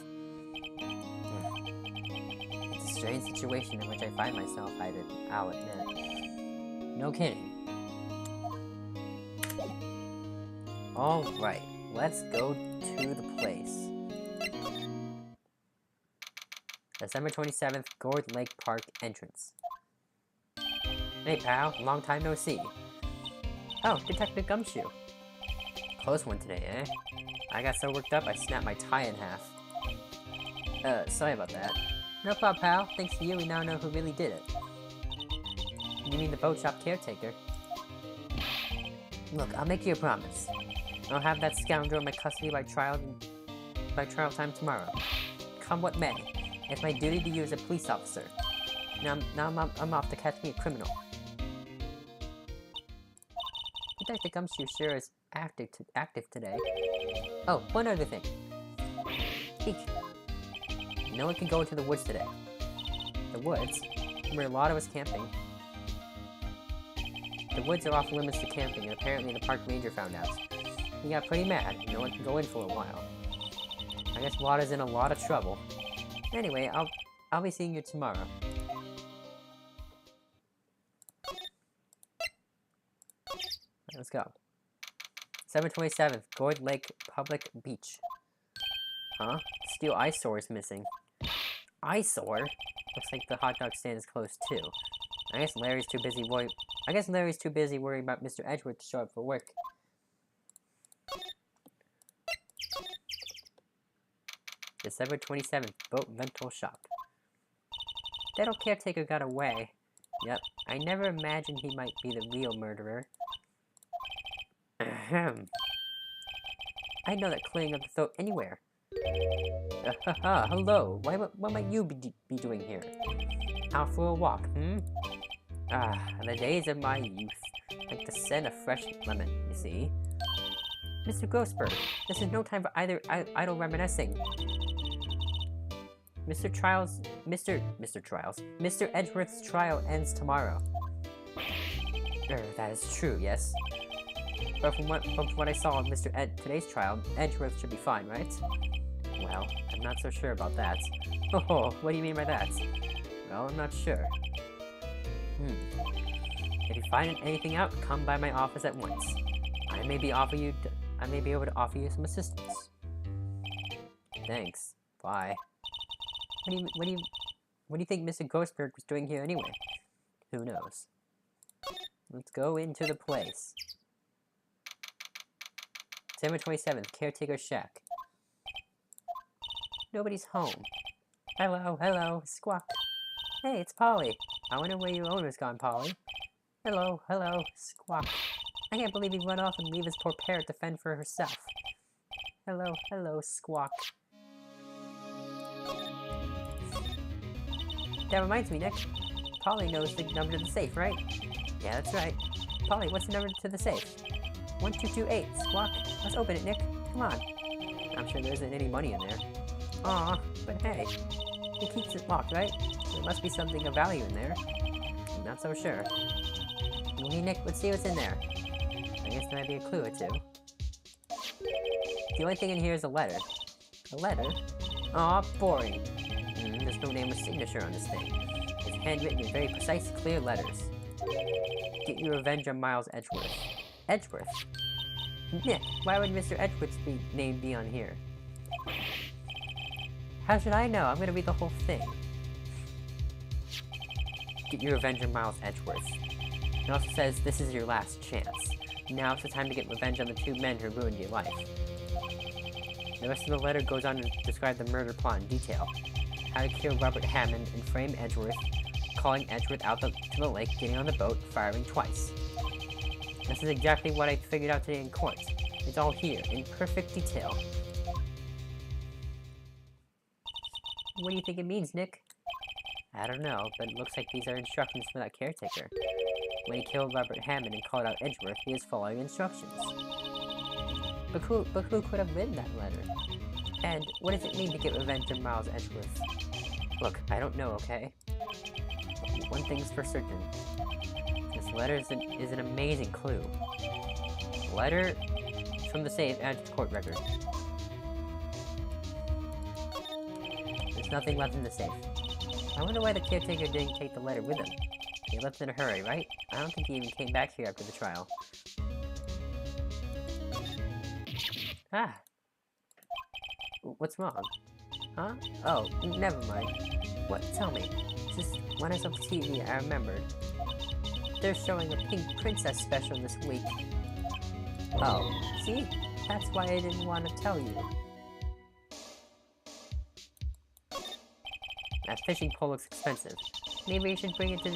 It's a strange situation in which I find myself, I'll admit. No kidding. Alright, let's go to the place. December 27th, Gourd Lake Park entrance. Hey pal, long time no see. Oh, Detective Gumshoe. Close one today, eh? I got so worked up I snapped my tie in half. Sorry about that. No problem, pal. Thanks to you, we now know who really did it. You mean the boat shop caretaker? Look, I'll make you a promise. I'll have that scoundrel in my custody by trial time tomorrow. Come what may. It's my duty to you as a police officer. Now I'm off to catch me a criminal. Detective Gumshoe sure is active today. Oh, one other thing. Eek. No one can go into the woods today. The woods? Where a lot of us camping. The woods are off limits to camping, and apparently the park ranger found out. He got pretty mad. No one can go in for a while. I guess Wada's in a lot of trouble. Anyway, I'll be seeing you tomorrow. Let's go. 7/27th, Gourd Lake Public Beach. Huh? Steel eyesore is missing. Eyesore? Looks like the hot dog stand is closed too. I guess Larry's too busy worrying about Mr. Edgeworth to show up for work. December 27th, Boat Rental Shop. That old caretaker got away. Yep, I never imagined he might be the real murderer. Ahem. I'd know that clearing up the throat anywhere. Hello. What might you be doing here? Out for a walk, the days of my youth. Like the scent of fresh lemon, you see? Mr. Grossberg, this is no time for idle reminiscing. Mr. Edgeworth's trial ends tomorrow. That is true, yes. But from what I saw of today's trial, Edgeworth should be fine, right? Well, I'm not so sure about that. Oh, what do you mean by that? Well, I'm not sure. If you find anything out, come by my office at once. I may be able to offer you some assistance. Thanks. Bye. What do you think Mr. Grossberg was doing here anyway? Who knows? Let's go into the place. December 27th, Caretaker Shack. Nobody's home. Hello, squawk. Hey, it's Polly. I wonder where your owner's gone, Polly. Hello, squawk. I can't believe he run off and leave his poor parrot to fend for herself. Hello, squawk. That reminds me, Nick. Polly knows the number to the safe, right? Yeah, that's right. Polly, what's the number to the safe? 1228, squawk. Let's open it, Nick. Come on. I'm sure there isn't any money in there. Aw, but hey. He keeps it locked, right? There must be something of value in there. I'm not so sure. Okay, Nick, let's see what's in there. I guess there might be a clue or two. The only thing in here is a letter. A letter? Aw, boring. There's no name or signature on this thing. It's handwritten in very precise, clear letters. Get your revenge on Miles Edgeworth. Edgeworth? Nick, why would Mr. Edgeworth's name be on here? How should I know? I'm gonna read the whole thing. Get your revenge on Miles Edgeworth. It also says this is your last chance. Now it's the time to get revenge on the two men who ruined your life. The rest of the letter goes on to describe the murder plot in detail. How to kill Robert Hammond and frame Edgeworth. calling Edgeworth out to the lake, getting on the boat, firing twice. This is exactly what I figured out today in court. It's all here, in perfect detail. What do you think it means, Nick? I don't know, but it looks like these are instructions from that caretaker. When he killed Robert Hammond and called out Edgeworth, he was following instructions. But who could have written that letter? And what does it mean to get revenge on Miles Edgeworth? Look, I don't know, okay? But one thing's for certain. This letter is an amazing clue. Letter from the safe and the court record. There's nothing left in the safe. I wonder why the caretaker didn't take the letter with him. He left in a hurry, right? I don't think he even came back here after the trial. Ah! What's wrong? Huh? Oh, never mind. What? Tell me. Just when I saw the TV, I remembered. They're showing a Pink Princess special this week. Oh, see? That's why I didn't want to tell you. That fishing pole looks expensive. Maybe you should bring it to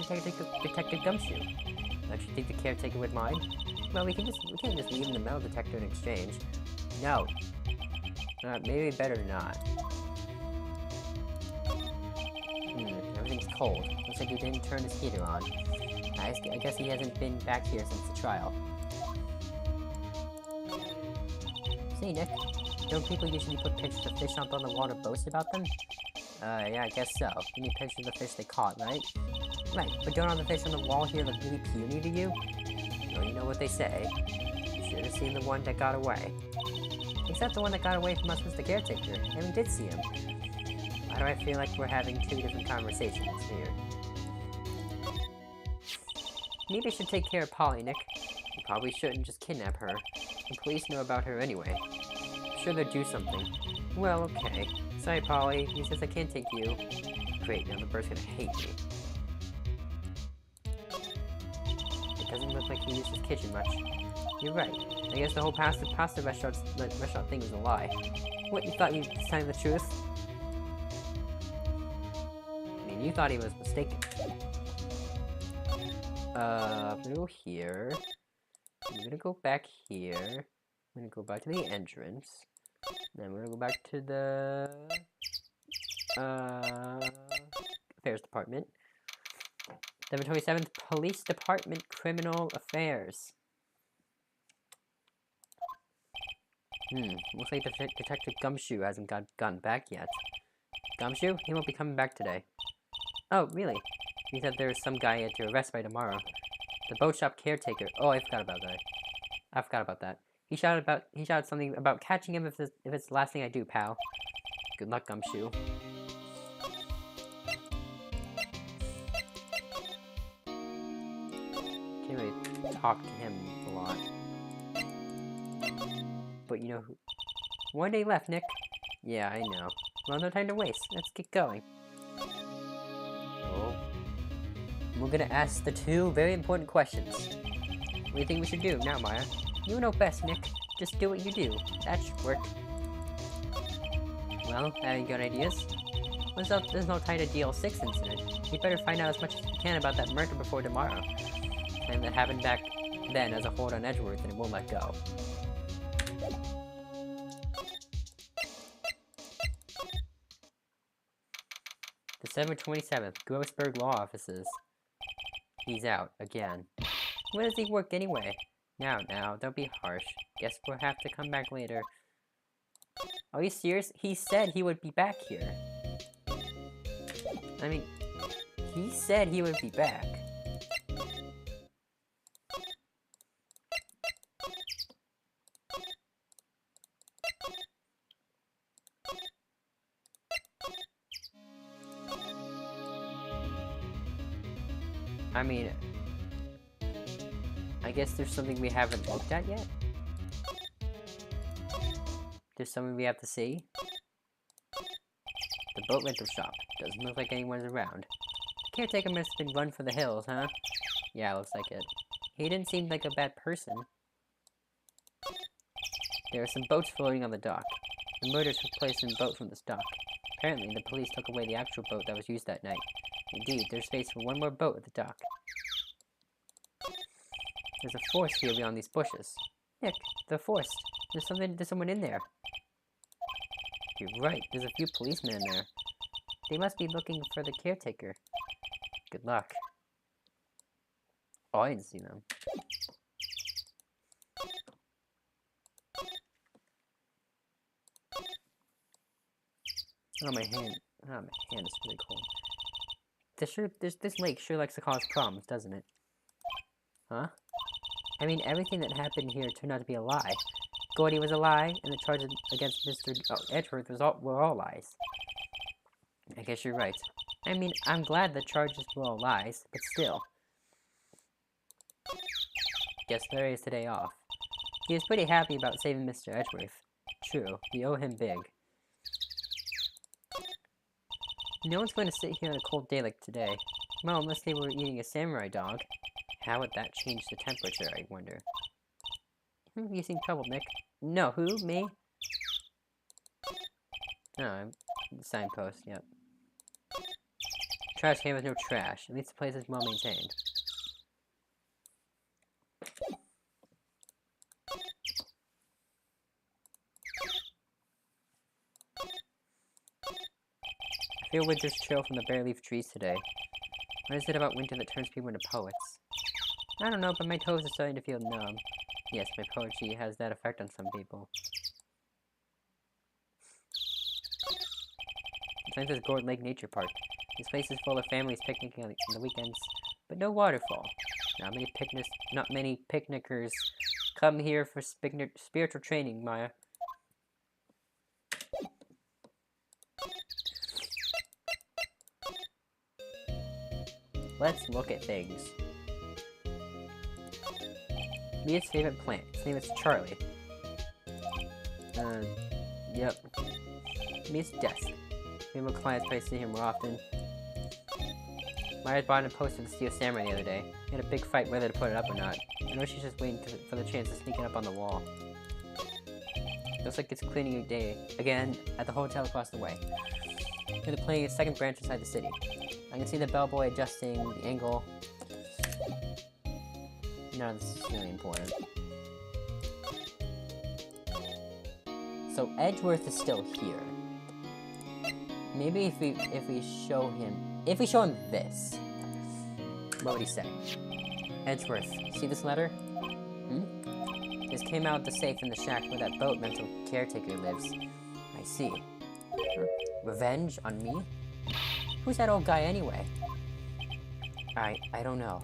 Detective Gumshoe. Don't you think the caretaker would mind? Well, we can't just leave him the metal detector in exchange. No. Maybe better not. Everything's cold. Looks like he didn't turn his heater on. I guess he hasn't been back here since the trial. Say, Nick, don't people usually put pictures of fish up on the wall to boast about them? Yeah, I guess so. You need pictures of the fish they caught, right? Right, but don't all the fish on the wall here look really puny to you? Well, you know what they say. You should have seen the one that got away. Except the one that got away from us was the caretaker, and we did see him. Why do I feel like we're having two different conversations here? Maybe I should take care of Polly, Nick. You probably shouldn't just kidnap her. The police know about her anyway. I'm sure they'll do something. Well, okay. Sorry, Polly. He says I can't take you. Great, now the bird's gonna hate me. It doesn't look like he used his kitchen much. You're right. I guess the whole pasta restaurant thing was a lie. What, you thought you was telling the truth? I mean, you thought he was mistaken. I'm gonna go here. I'm gonna go back here. I'm gonna go back to the entrance. Then we're gonna go back to the affairs department. 727th Police Department Criminal Affairs. Looks like Detective Gumshoe hasn't gotten back yet. Gumshoe? He won't be coming back today. Oh, really? He said there's some guy at your arrest by tomorrow. The boat shop caretaker. Oh, I forgot about that. He shouted something about catching him if it's the last thing I do, pal. Good luck, Gumshoe. Can't really talk to him a lot. But you know who? One day left, Nick. Yeah, I know. Well, no time to waste. Let's get going. Oh. We're gonna ask the two very important questions. What do you think we should do now, Maya? You know best, Nick. Just do what you do. That should work. Well, any good ideas? There's no time to DL6 incident. You better find out as much as you can about that murder before tomorrow. And that happened back then as a hold on Edgeworth and it won't let go. The 727th, Grossberg Law Offices. He's out, again. When does he work anyway? Now, don't be harsh. Guess we'll have to come back later. Are you serious? He said he would be back here. I mean, he said he would be back. I mean, I guess there's something we haven't looked at yet. There's something we have to see. The boat rental shop. Doesn't look like anyone's around. The caretaker must have been run for the hills, huh? Yeah, looks like it. He didn't seem like a bad person. There are some boats floating on the dock. The murder took place in a boat from this dock. Apparently, the police took away the actual boat that was used that night. Indeed, there's space for one more boat at the dock. There's a forest here beyond these bushes. Nick, the forest. There's someone in there. You're right, there's a few policemen in there. They must be looking for the caretaker. Good luck. Oh, I didn't see them. Oh, my hand. Oh, my hand is really cold. This lake sure likes to cause problems, doesn't it? Huh? I mean, everything that happened here turned out to be a lie. Gordy was a lie, and the charges against Mr. Edgeworth were all lies. I guess you're right. I mean, I'm glad the charges were all lies, but still. Guess Larry is today off. He was pretty happy about saving Mr. Edgeworth. True, we owe him big. No one's going to sit here on a cold day like today. Well, unless they were eating a samurai dog. How would that change the temperature, I wonder? You seem troubled, Nick. No, who? Me? No, I'm the signpost, yep. Trash can with no trash. At least the place is well maintained. I feel winters chill from the bare leaf trees today. What is it about winter that turns people into poets? I don't know, but my toes are starting to feel numb. Yes, my poetry has that effect on some people. This is Gord Lake Nature Park. This place is full of families picnicking on the weekends, but no waterfall. Not many picnickers come here for spiritual training, Maya. Let's look at things. Mia's favorite plant. His name is Charlie. Yep. Mia's desk. Maybe clients probably see him more often. Maya's bought a poster of the Steel Samurai the other day. He had a big fight whether to put it up or not. I know she's just waiting for the chance to sneak it up on the wall. Looks like it's cleaning day again at the hotel across the way. They're playing a second branch inside the city. I can see the bellboy adjusting the angle. None of this is really important. So Edgeworth is still here. Maybe if we show him this, what would he say? Edgeworth, see this letter? This came out of the safe in the shack where that boat mental caretaker lives. I see. Revenge on me? Who's that old guy anyway? I don't know.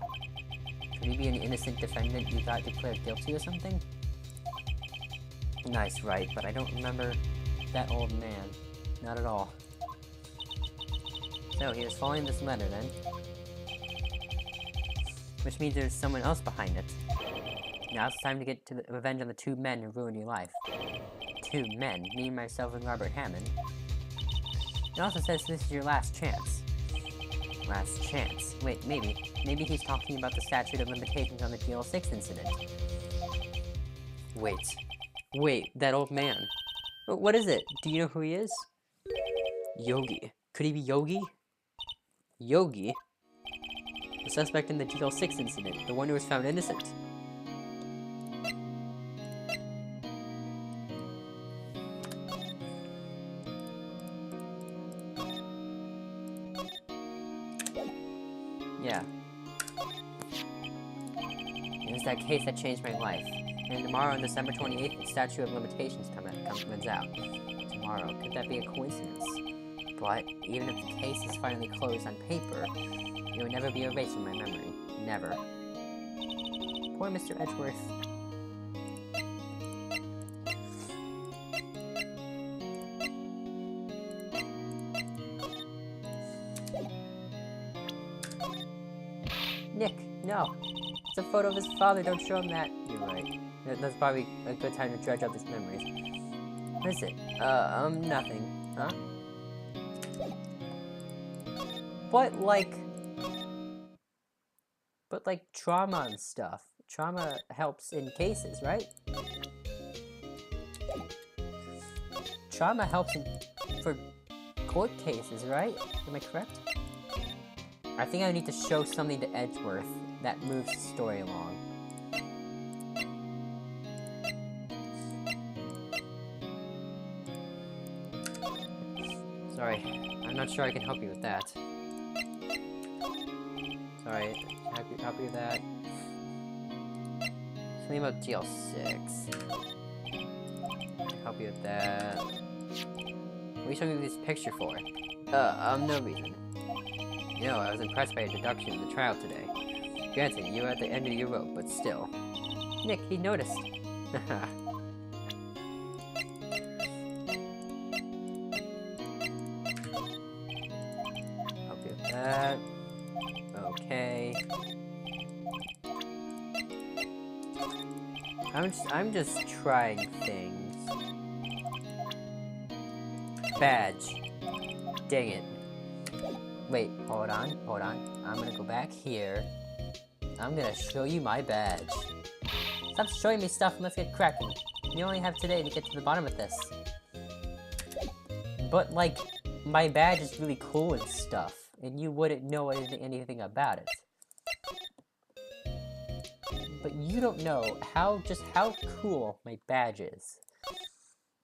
Could he be an innocent defendant you got declared guilty or something? Nice, Wright, but I don't remember that old man. Not at all. So he was following this letter then. Which means there's someone else behind it. Now it's time to get to the revenge on the two men who ruined your life. Two men, me, myself, and Robert Hammond. It also says this is your last chance. Last chance. Wait, maybe he's talking about the statute of limitations on the GL6 incident. Wait, that old man. What is it? Do you know who he is? Yogi. Could he be Yogi? Yogi? The suspect in the GL6 incident, the one who was found innocent. Yeah. It was that case that changed my life. And tomorrow, on December 28th, the statute of limitations comes out. Tomorrow. Could that be a coincidence? But, even if the case is finally closed on paper, it will never be erased from my memory. Never. Poor Mr. Edgeworth. Nick, no. It's a photo of his father, don't show him that. You're right. That's probably a good time to dredge up his memories. What is it? Nothing. Huh? But like trauma and stuff. Trauma helps in cases, right? Trauma helps for court cases, right? Am I correct? I think I need to show something to Edgeworth that moves the story along. Sorry, I'm not sure I can help you with that. Sorry, help you with that. Something about GL6. Help you with that. What are you showing me this picture for? No reason. You know, I was impressed by your deduction in the trial today. Granted, you were at the end of your rope, but still. Nick, he noticed. Haha. Help you with that. Okay. I'm just trying things. Badge. Dang it. Wait, hold on. I'm gonna go back here. I'm gonna show you my badge. Stop showing me stuff and let's get cracking. You only have today to get to the bottom of this. But, like, my badge is really cool and stuff, and you wouldn't know anything about it. But you don't know how cool my badge is.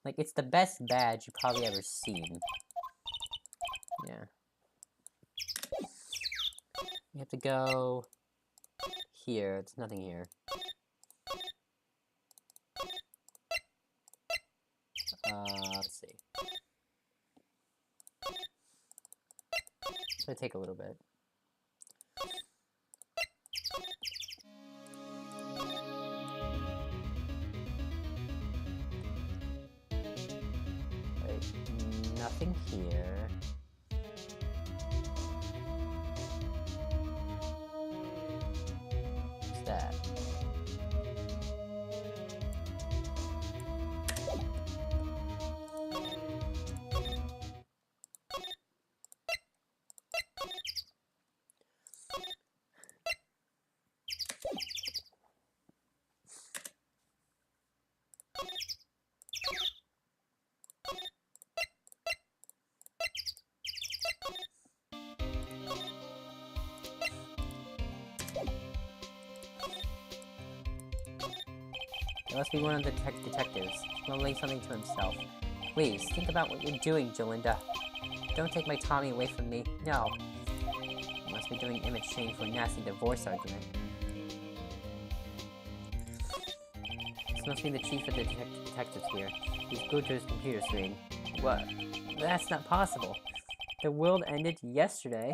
Like, it's the best badge you've probably ever seen. Yeah. You have to go here. It's nothing here. Let's see. It's gonna take a little bit. Wait, nothing here. What's that? There must be one of the detectives, mumbling something to himself. Please, think about what you're doing, Jolinda. Don't take my Tommy away from me. No. You must be doing image change for a nasty divorce argument. This must be the chief of the detectives here. He's glued to his computer screen. What? That's not possible. The world ended yesterday.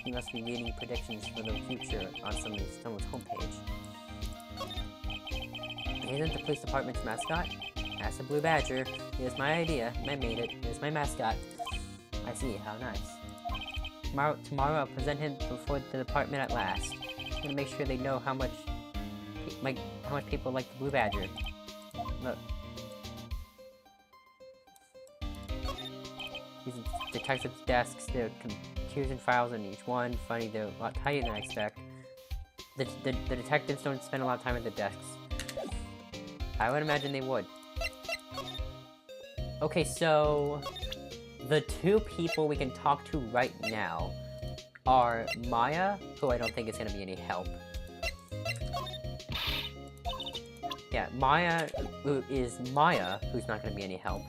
He must be reading predictions for the future on someone's homepage. Isn't the police department's mascot? That's a blue badger. Here's my idea. I made it. Here's my mascot. I see. How nice. Tomorrow I'll present him before the department at last. I'm gonna make sure they know how much people like the blue badger. Look. These detectives' desks, there are computers and files on each one. Funny, they're a lot tighter than I expect. The detectives don't spend a lot of time at the desks. I would imagine they would. Okay, so the two people we can talk to right now are Maya, who I don't think is going to be any help. Yeah, Maya, who's not going to be any help.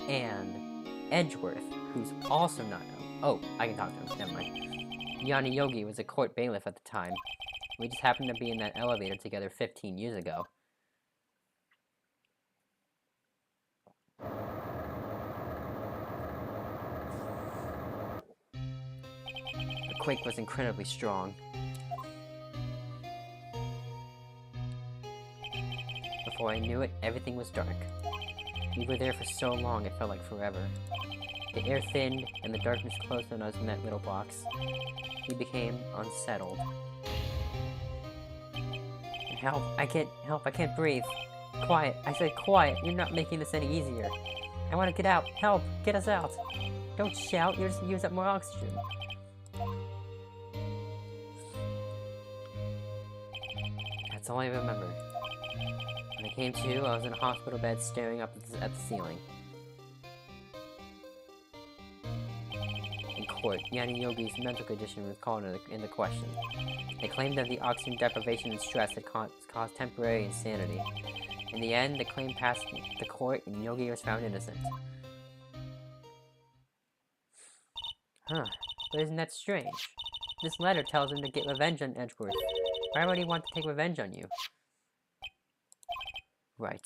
And Edgeworth, who's also not... Oh, I can talk to him, never mind. Yanni Yogi was a court bailiff at the time. We just happened to be in that elevator together 15 years ago. The quake was incredibly strong. Before I knew it, everything was dark. We were there for so long, it felt like forever. The air thinned, and the darkness closed on us in that little box. We became unsettled. Help, I can't breathe. Quiet, I said quiet, you're not making this any easier. I want to get out, help, get us out. Don't shout, you'll just use up more oxygen. That's all I remember. When I came to, I was in a hospital bed staring up at the ceiling. And court, Yanni Yogi's mental condition was called into question. They claimed that the oxygen deprivation and stress had caused temporary insanity. In the end, the claim passed the court and Yogi was found innocent. Huh, but isn't that strange? This letter tells him to get revenge on Edgeworth. Why would he want to take revenge on you? Right.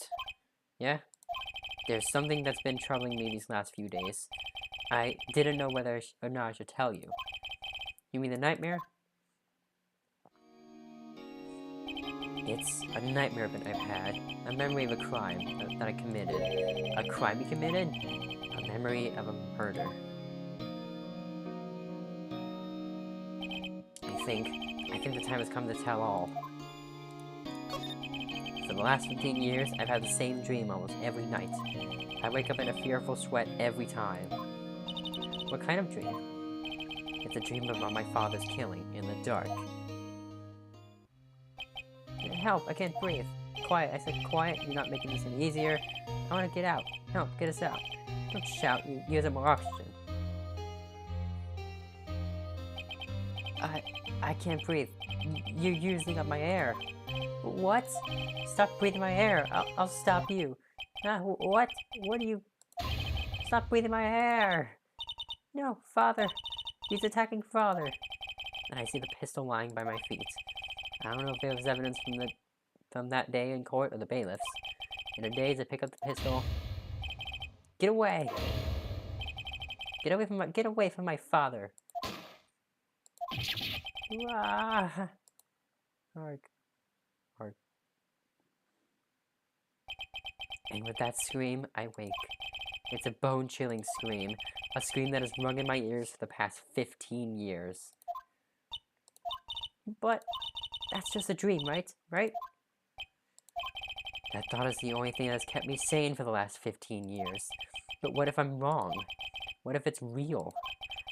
Yeah? There's something that's been troubling me these last few days. I didn't know whether or not I should tell you. You mean the nightmare? It's a nightmare that I've had. A memory of a crime that I committed. A crime you committed? A memory of a murder. I think the time has come to tell all. For the last 15 years, I've had the same dream almost every night. I wake up in a fearful sweat every time. What kind of dream? It's a dream about my father's killing in the dark. Help, I can't breathe. Quiet, I said quiet, you're not making this any easier. I want to get out. Help, get us out. Don't shout, you use up more oxygen. I can't breathe. You're using up my air. What? Stop breathing my air. I'll stop you. What? What are you... Stop breathing my air! No, father. He's attacking father. And I see the pistol lying by my feet. I don't know if there was evidence from that day in court or the bailiffs. In a daze, I pick up the pistol. Get away! Get away from my father! Ah! Arg. And with that scream, I wake. It's a bone-chilling scream. A scream that has rung in my ears for the past 15 years. But that's just a dream, right? Right? That thought is the only thing that has kept me sane for the last 15 years. But what if I'm wrong? What if it's real?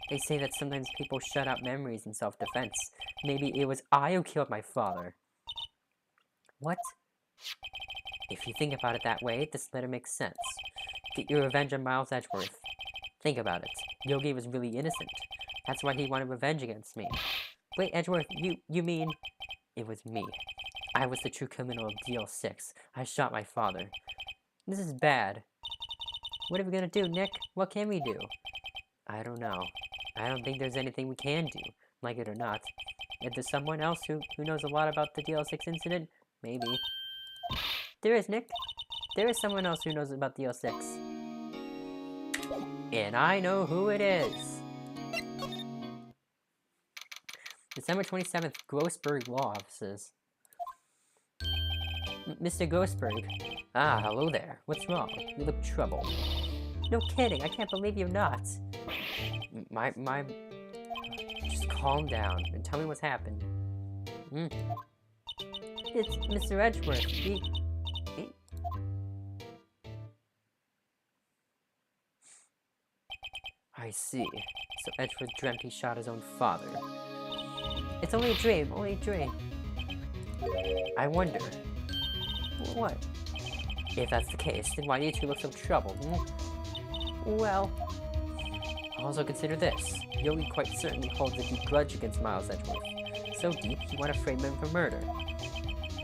They say that sometimes people shut out memories in self-defense. Maybe it was I who killed my father. What? If you think about it that way, this letter makes sense. Get your revenge on Miles Edgeworth. Think about it. Yogi was really innocent. That's why he wanted revenge against me. Wait, Edgeworth, you mean... It was me. I was the true criminal of DL6. I shot my father. This is bad. What are we gonna do, Nick? What can we do? I don't know. I don't think there's anything we can do, like it or not. If there's someone else who knows a lot about the DL6 incident, maybe. There is, Nick. There is someone else who knows about DL6. And I know who it is. December 27th, Grossberg Law Offices. Mr. Grossberg. Ah, hello there. What's wrong? You look troubled. No kidding, I can't believe you're not. Just calm down and tell me what's happened. It's Mr. Edgeworth. I see. So Edgeworth dreamt he shot his own father. It's only a dream, only a dream. I wonder. What? If that's the case, then why do you two look so troubled? Well... Also consider this. Yogi quite certainly holds a deep grudge against Miles Edgeworth. So deep, he wanted to frame him for murder.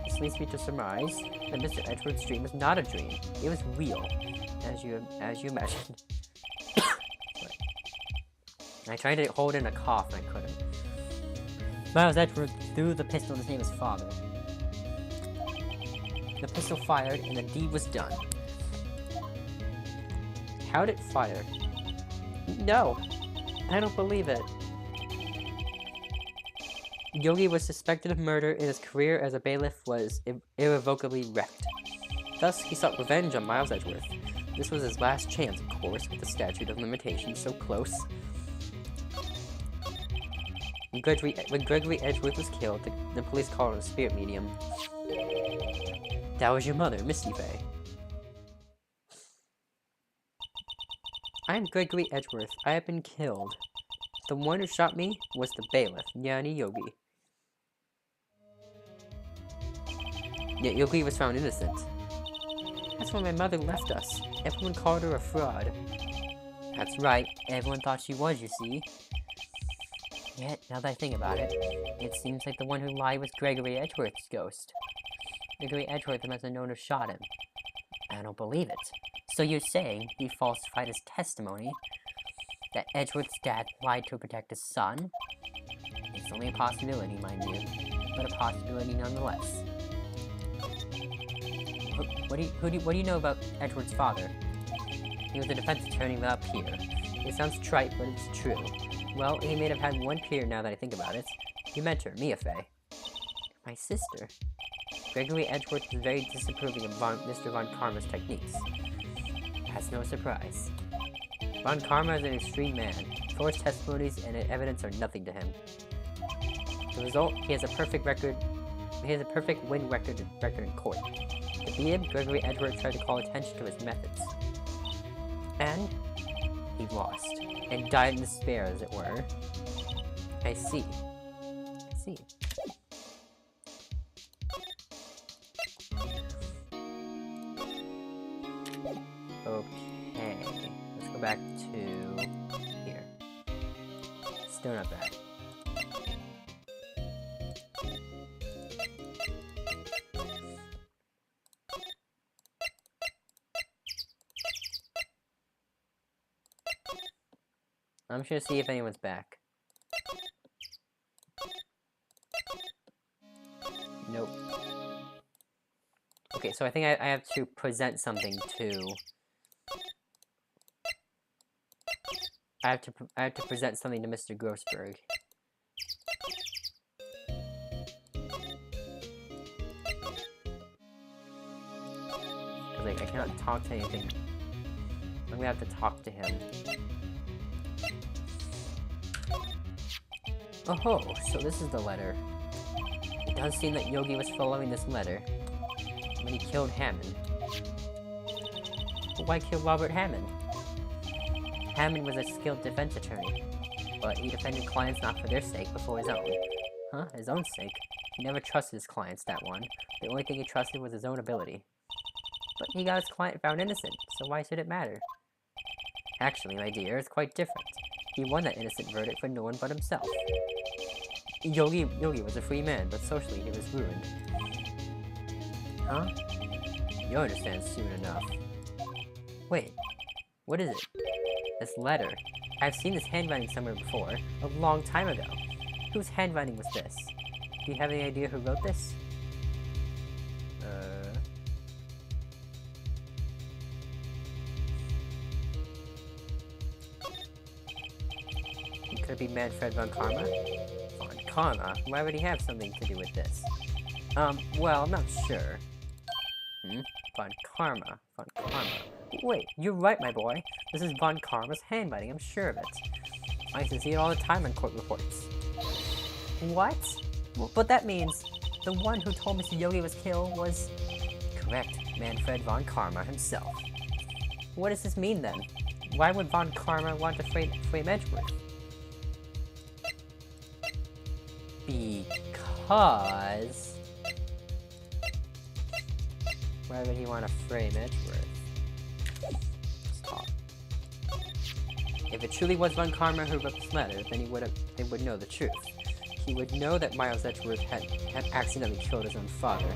This leads me to surmise that Mr. Edgeworth's dream was not a dream. It was real, as you imagined. I tried to hold in a cough and I couldn't. Miles Edgeworth threw the pistol in his name as father. The pistol fired and the deed was done. How did it fire? No, I don't believe it. Yogi was suspected of murder and his career as a bailiff was irrevocably wrecked. Thus, he sought revenge on Miles Edgeworth. This was his last chance, of course, with the statute of limitations so close. When Gregory Edgeworth was killed, the police called him a spirit medium. That was your mother, Misty Faye. I am Gregory Edgeworth. I have been killed. The one who shot me was the bailiff, Yanni Yogi. Yet Yogi was found innocent. That's when my mother left us. Everyone called her a fraud. That's right, everyone thought she was, you see. Yet, now that I think about it, it seems like the one who lied was Gregory Edgeworth's ghost. Gregory Edgeworth must have known who shot him. I don't believe it. So you're saying he falsified his testimony? That Edgeworth's dad lied to protect his son? It's only a possibility, mind you, but a possibility nonetheless. What do you know about Edward's father? He was a defense attorney without peer. It sounds trite, but it's true. Well, he may have had one peer now that I think about it. You met her, Mia Fey. My sister. Gregory Edgeworth was very disapproving of Mr. Von Karma's techniques. That's no surprise. Von Karma is an extreme man. Forged testimonies and evidence are nothing to him. The result, he has a perfect record. He has a perfect win record in court. To beat him, Gregory Edgeworth tried to call attention to his methods. And he lost, and died in despair, as it were. I see. I see. Okay, let's go back to here. Still not bad. I'm just gonna see if anyone's back. Nope. Okay, so I think I have to present something to... I have to present something to Mr. Grossberg. Cause like I cannot talk to anything. I'm gonna have to talk to him. Oh, so this is the letter. It does seem that Yogi was following this letter when he killed Hammond. But why kill Robert Hammond? Hammond was a skilled defense attorney, but he defended clients not for their sake, but for his own. Huh? His own sake? He never trusted his clients, that one. The only thing he trusted was his own ability. But he got his client found innocent, so why should it matter? Actually, my dear, it's quite different. He won that innocent verdict for no one but himself. Yogi was a free man, but socially he was ruined. Huh? You'll understand soon enough. Wait, what is it? This letter. I've seen this handwriting somewhere before, a long time ago. Whose handwriting was this? Do you have any idea who wrote this? Could it be Manfred von Karma? Von Karma? Why would he have something to do with this? Well, I'm not sure. Von Karma. Von Karma. Wait, you're right, my boy. This is Von Karma's handwriting, I'm sure of it. I used to see it all the time in court reports. What? Well, but that means the one who told Mr. Yogi was killed was... Correct, Manfred von Karma himself. What does this mean, then? Why would Von Karma want to frame Edgeworth? Because... Why would he want to frame Edgeworth? Let's talk. If it truly was Von Karma who wrote this letter, then they would know the truth. He would know that Miles Edgeworth had accidentally killed his own father.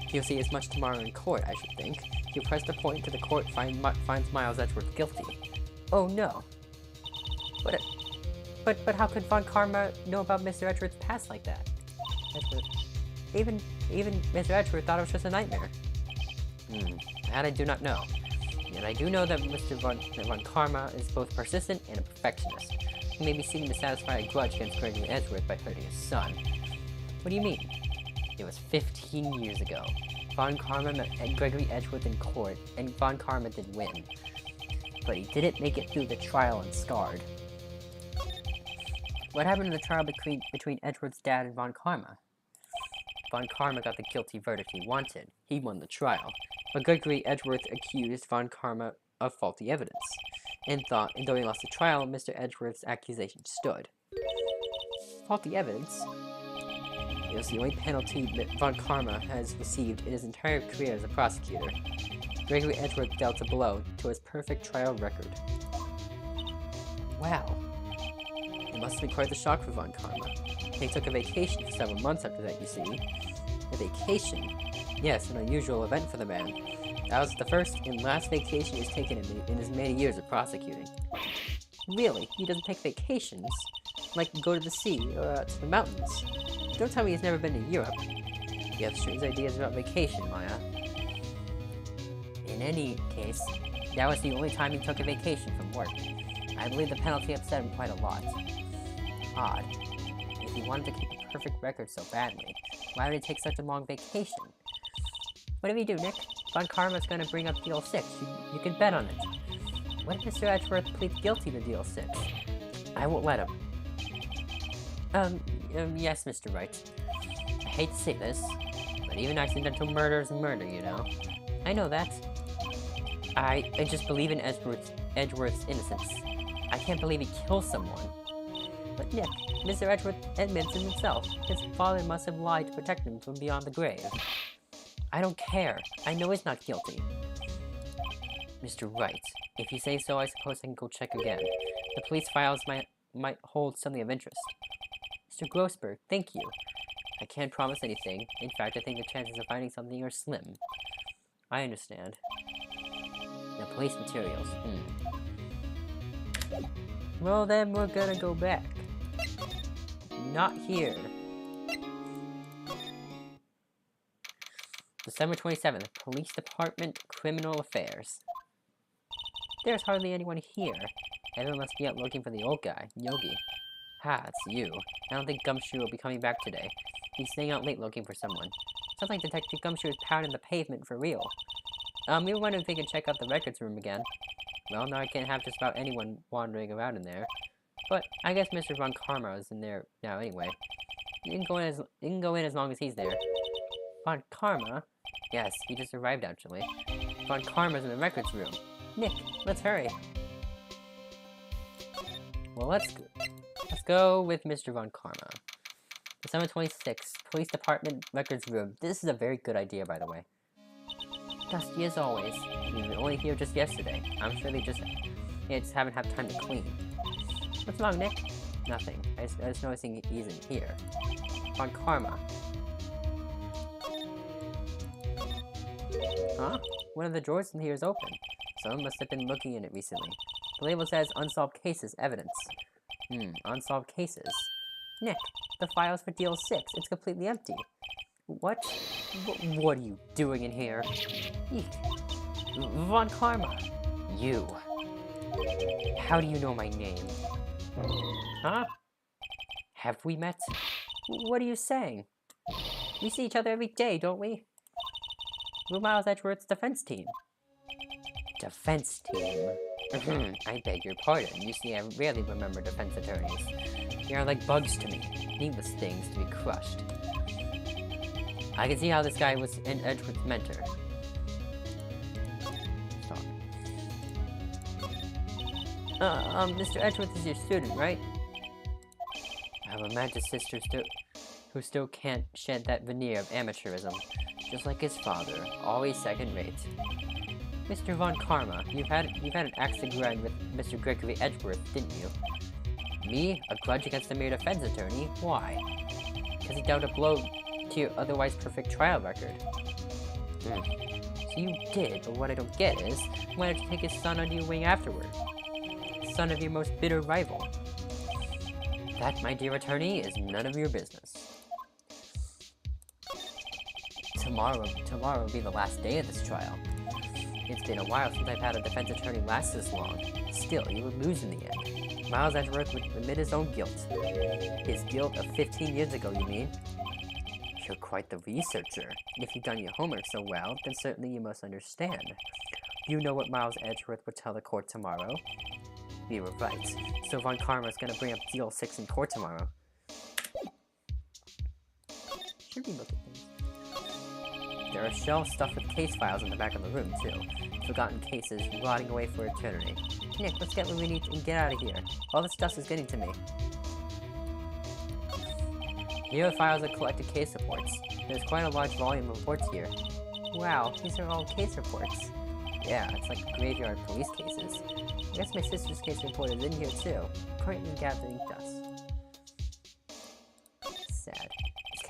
He'll see as much tomorrow in court, I should think. He'll press the point to the court finds Miles Edgeworth guilty. Oh no. But how could Von Karma know about Mr. Edgeworth's past like that? Even Mr. Edgeworth thought it was just a nightmare. That I do not know. Yet I do know that Mr. Von Karma is both persistent and a perfectionist. He may be seeking to satisfy a grudge against Gregory Edgeworth by hurting his son. What do you mean? It was 15 years ago. Von Karma met Gregory Edgeworth in court, and Von Karma did win. But he didn't make it through the trial unscarred. What happened in the trial between Edgeworth's dad and Von Karma? Von Karma got the guilty verdict he wanted. He won the trial. But Gregory Edgeworth accused Von Karma of faulty evidence, and though he lost the trial, Mr. Edgeworth's accusation stood. Faulty evidence? It was the only penalty that Von Karma has received in his entire career as a prosecutor. Gregory Edgeworth dealt a blow to his perfect trial record. Wow. It must have been quite the shock for Von Karma. He took a vacation for several months after that, you see. A vacation? Yes, an unusual event for the man. That was the first and last vacation he's taken in his many years of prosecuting. Really? He doesn't take vacations? Like go to the sea or to the mountains? Don't tell me he's never been to Europe. You have strange ideas about vacation, Maya. In any case, that was the only time he took a vacation from work. I believe the penalty upset him quite a lot. Odd. If he wanted to keep a perfect record so badly, why would he take such a long vacation? Whatever you do, Nick, Von Karma's gonna bring up Deal 6. You can bet on it. What if Mr. Edgeworth pleads guilty to Deal 6? I won't let him. Yes, Mr. Wright. I hate to say this, but even accidental murder is murder, you know? I know that. I just believe in Edgeworth's innocence. I can't believe he killed someone. But Nick, Mr. Edgeworth admits it himself. His father must have lied to protect him from beyond the grave. I don't care. I know he's not guilty. Mr. Wright, if you say so, I suppose I can go check again. The police files might hold something of interest. Mr. Grossberg, thank you. I can't promise anything. In fact, I think the chances of finding something are slim. I understand. The police materials. Well, then we're gonna go back. Not here. December 27th, Police Department, Criminal Affairs. There's hardly anyone here. Everyone must be out looking for the old guy, Yogi. Ha, it's you. I don't think Gumshoe will be coming back today. He's staying out late looking for someone. Sounds like Detective Gumshoe is pounding the pavement for real. We were wondering if we could check out the records room again. Well, now I can't have just about anyone wandering around in there. But I guess Mr. Von Karma is in there now anyway. You can go in as long as he's there. Von Karma? Yes, he just arrived actually. Von Karma's in the records room. Nick, let's hurry. Well, let's go with Mr. Von Karma. December 26th, Police Department Records Room. This is a very good idea, by the way. Dusty as always. We were only here just yesterday. I'm sure they just haven't had time to clean. What's wrong, Nick? Nothing. I was noticing he's in here. Von Karma. Huh? One of the drawers in here is open. Someone must have been looking in it recently. The label says Unsolved Cases Evidence. Unsolved cases. Nick, the files for Deal 6. It's completely empty. What? What are you doing in here? Eek. Von Karma. You. How do you know my name? Huh? Have we met? What are you saying? We see each other every day, don't we? We're Miles Edgeworth's defense team. Defense team? I beg your pardon. You see, I rarely remember defense attorneys. They are like bugs to me. Needless things to be crushed. I can see how this guy was an Edgeworth's mentor. Stop. Mr. Edgeworth is your student, right? I have a magic sister who still can't shed that veneer of amateurism. Just like his father, always second rate. Mr. Von Karma, you've had an axe to grind with Mr. Gregory Edgeworth, didn't you? Me? A grudge against a mere defense attorney? Why? Because he dealt a blow to your otherwise perfect trial record. So you did, but what I don't get is, why did you take his son under your wing afterward? Son of your most bitter rival. That, my dear attorney, is none of your business. Tomorrow will be the last day of this trial. It's been a while since I've had a defense attorney last this long. Still, you would lose in the end. Miles Edgeworth would admit his own guilt. His guilt of 15 years ago, you mean? You're quite the researcher. If you've done your homework so well, then certainly you must understand. You know what Miles Edgeworth would tell the court tomorrow? We were right. So Von Karma is going to bring up Deal 6 in court tomorrow. Should we look at things? There are shelves stuffed with case files in the back of the room, too. Forgotten cases rotting away for eternity. Nick, let's get what we need and get out of here. All this stuff is getting to me. Here are files of collected case reports. There's quite a large volume of reports here. Wow, these are all case reports. Yeah, it's like graveyard police cases. I guess my sister's case report is in here too, currently gathering dust.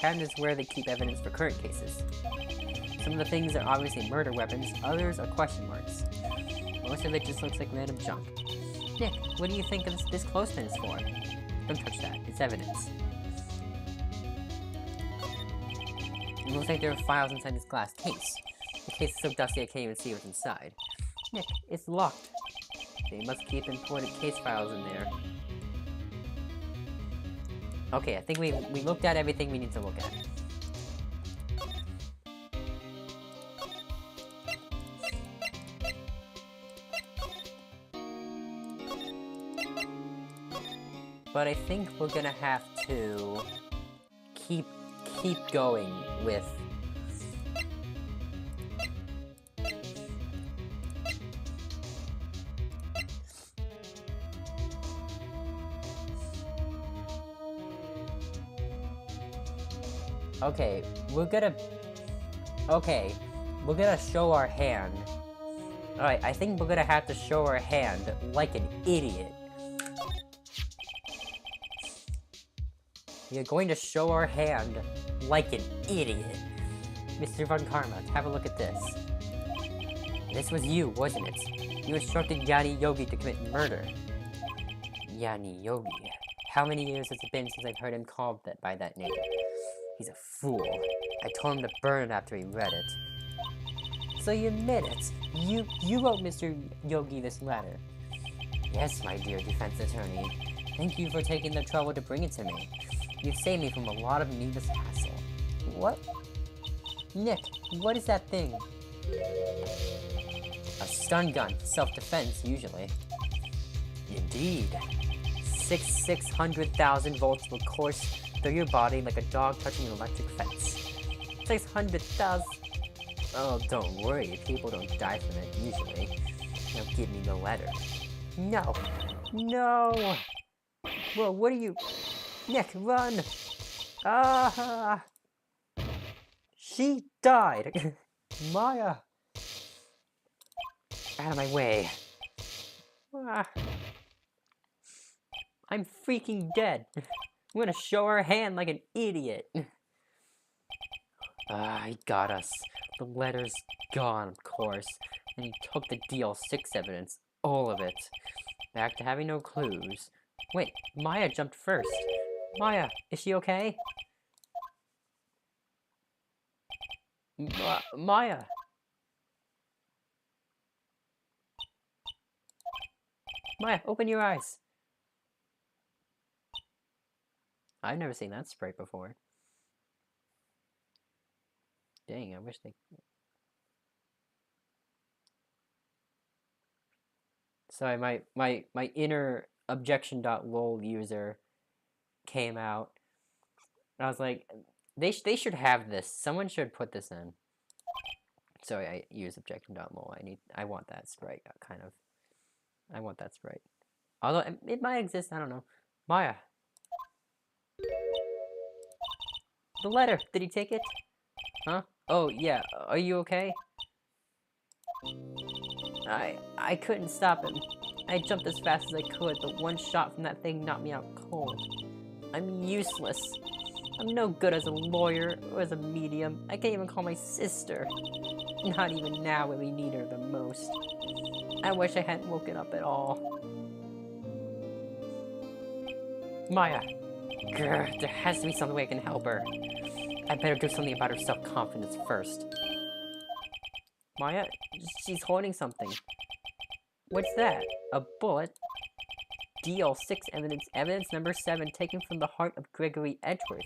cabinet is where they keep evidence for current cases. Some of the things are obviously murder weapons, others are question marks. Most of it just looks like random junk. Nick, what do you think this clothespin is for? Don't touch that, it's evidence. It looks like there are files inside this glass case. The case is so dusty I can't even see what's inside. Nick, it's locked. They must keep important case files in there. Okay, I think we looked at everything we need to look at. But I think we're gonna have to keep going with... Okay, we're gonna show our hand. Alright, I think we're gonna have to show our hand like an idiot. You're going to show our hand like an idiot. Mr. Von Karma, have a look at this. This was you, wasn't it? You instructed Yanni Yogi to commit murder. Yanni Yogi. How many years has it been since I've heard him called by that name? He's a fool. I told him to burn it after he read it. So you admit it. You wrote Mr. Yogi this letter. Yes, my dear defense attorney. Thank you for taking the trouble to bring it to me. You've saved me from a lot of needless hassle. What? Nick, what is that thing? A stun gun. Self-defense, usually. Indeed. 600,000 volts will course through your body like a dog touching an electric fence. 600,000... Oh, don't worry. People don't die from it, usually. Now give me the letter. No. No! Whoa, what are you... Nick, run! Ah! She died! Maya! Out of my way. Ah. I'm freaking dead. I'm gonna show her hand like an idiot. He got us. The letter's gone, of course. And he took the DL6 evidence. All of it. Back to having no clues. Wait, Maya jumped first. Maya, is she okay? Maya! Maya, open your eyes! I've never seen that sprite before. Dang, I wish they... Sorry, my inner objection.lol user came out. I was like, they should have this. Someone should put this in. Sorry, I use objection.lol. I want that sprite, kind of. I want that sprite. Although, it might exist, I don't know. Maya. The letter, did he take it? Huh? Oh, yeah, are you okay? I couldn't stop him. I jumped as fast as I could, but one shot from that thing knocked me out cold. I'm useless. I'm no good as a lawyer or as a medium. I can't even call my sister. Not even now when we need her the most. I wish I hadn't woken up at all. Maya. Grr, there has to be some way I can help her. I better do something about her self-confidence first. Maya, she's holding something. What's that? A bullet? DL6 evidence number 7 taken from the heart of Gregory Edgeworth.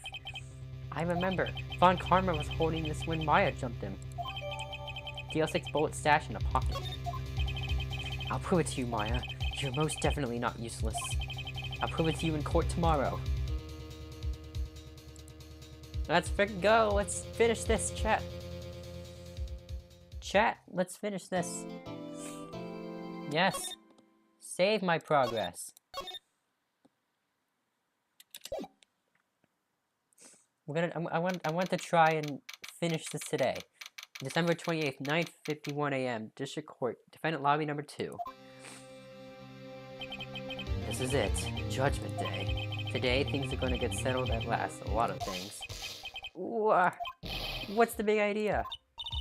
I remember. Von Karma was holding this when Maya jumped him. DL6 bullet stashed in a pocket. I'll prove it to you, Maya. You're most definitely not useless. I'll prove it to you in court tomorrow. Let's go. Let's finish this, chat. Chat, let's finish this. Yes. Save my progress. I want to try and finish this today. December 28th, 9:51 a.m. District Court, Defendant Lobby number 2. This is it. Judgment Day. Today, things are going to get settled at last. A lot of things. What's the big idea?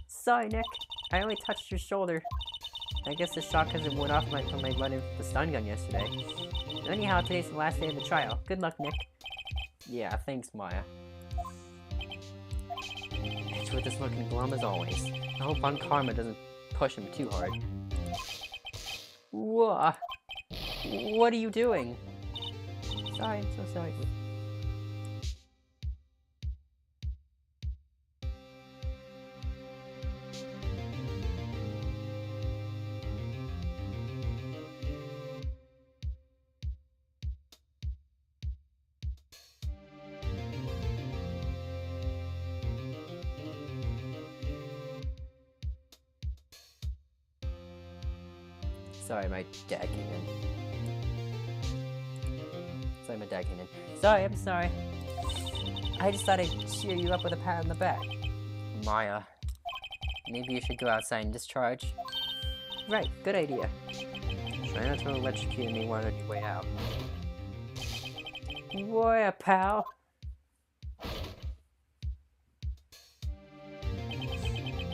Sorry, Nick. I only touched your shoulder. I guess the shock hasn't worn off from my run with the stun gun yesterday. Anyhow, today's the last day of the trial. Good luck, Nick. Yeah, thanks, Maya. It's with this looking glum as always. I hope Von Karma doesn't push him too hard. Whoa! What are you doing? Sorry, I'm so sorry. Sorry, my dad came in. Sorry, I'm sorry. I just thought I'd cheer you up with a pat on the back. Maya, maybe you should go outside and discharge. Right, good idea. Try not to electrocute anyone on your way out. Warrior, pal.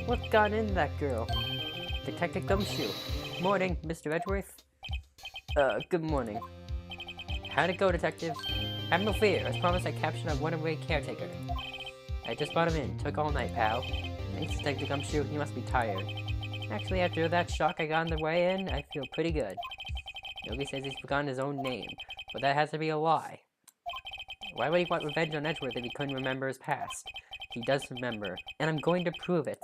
What got into that girl? Detective Gumshoe. Morning, Mr. Edgeworth. Good morning. How'd it go, Detective? Have no fear. As promised, I captured a runaway caretaker. I just brought him in. Took all night, pal. Thanks, Detective Gumshoe. He must be tired. Actually, after that shock I got on the way in, I feel pretty good. Yogi says he's forgotten his own name, but that has to be a lie. Why would he want revenge on Edgeworth if he couldn't remember his past? He does remember, and I'm going to prove it.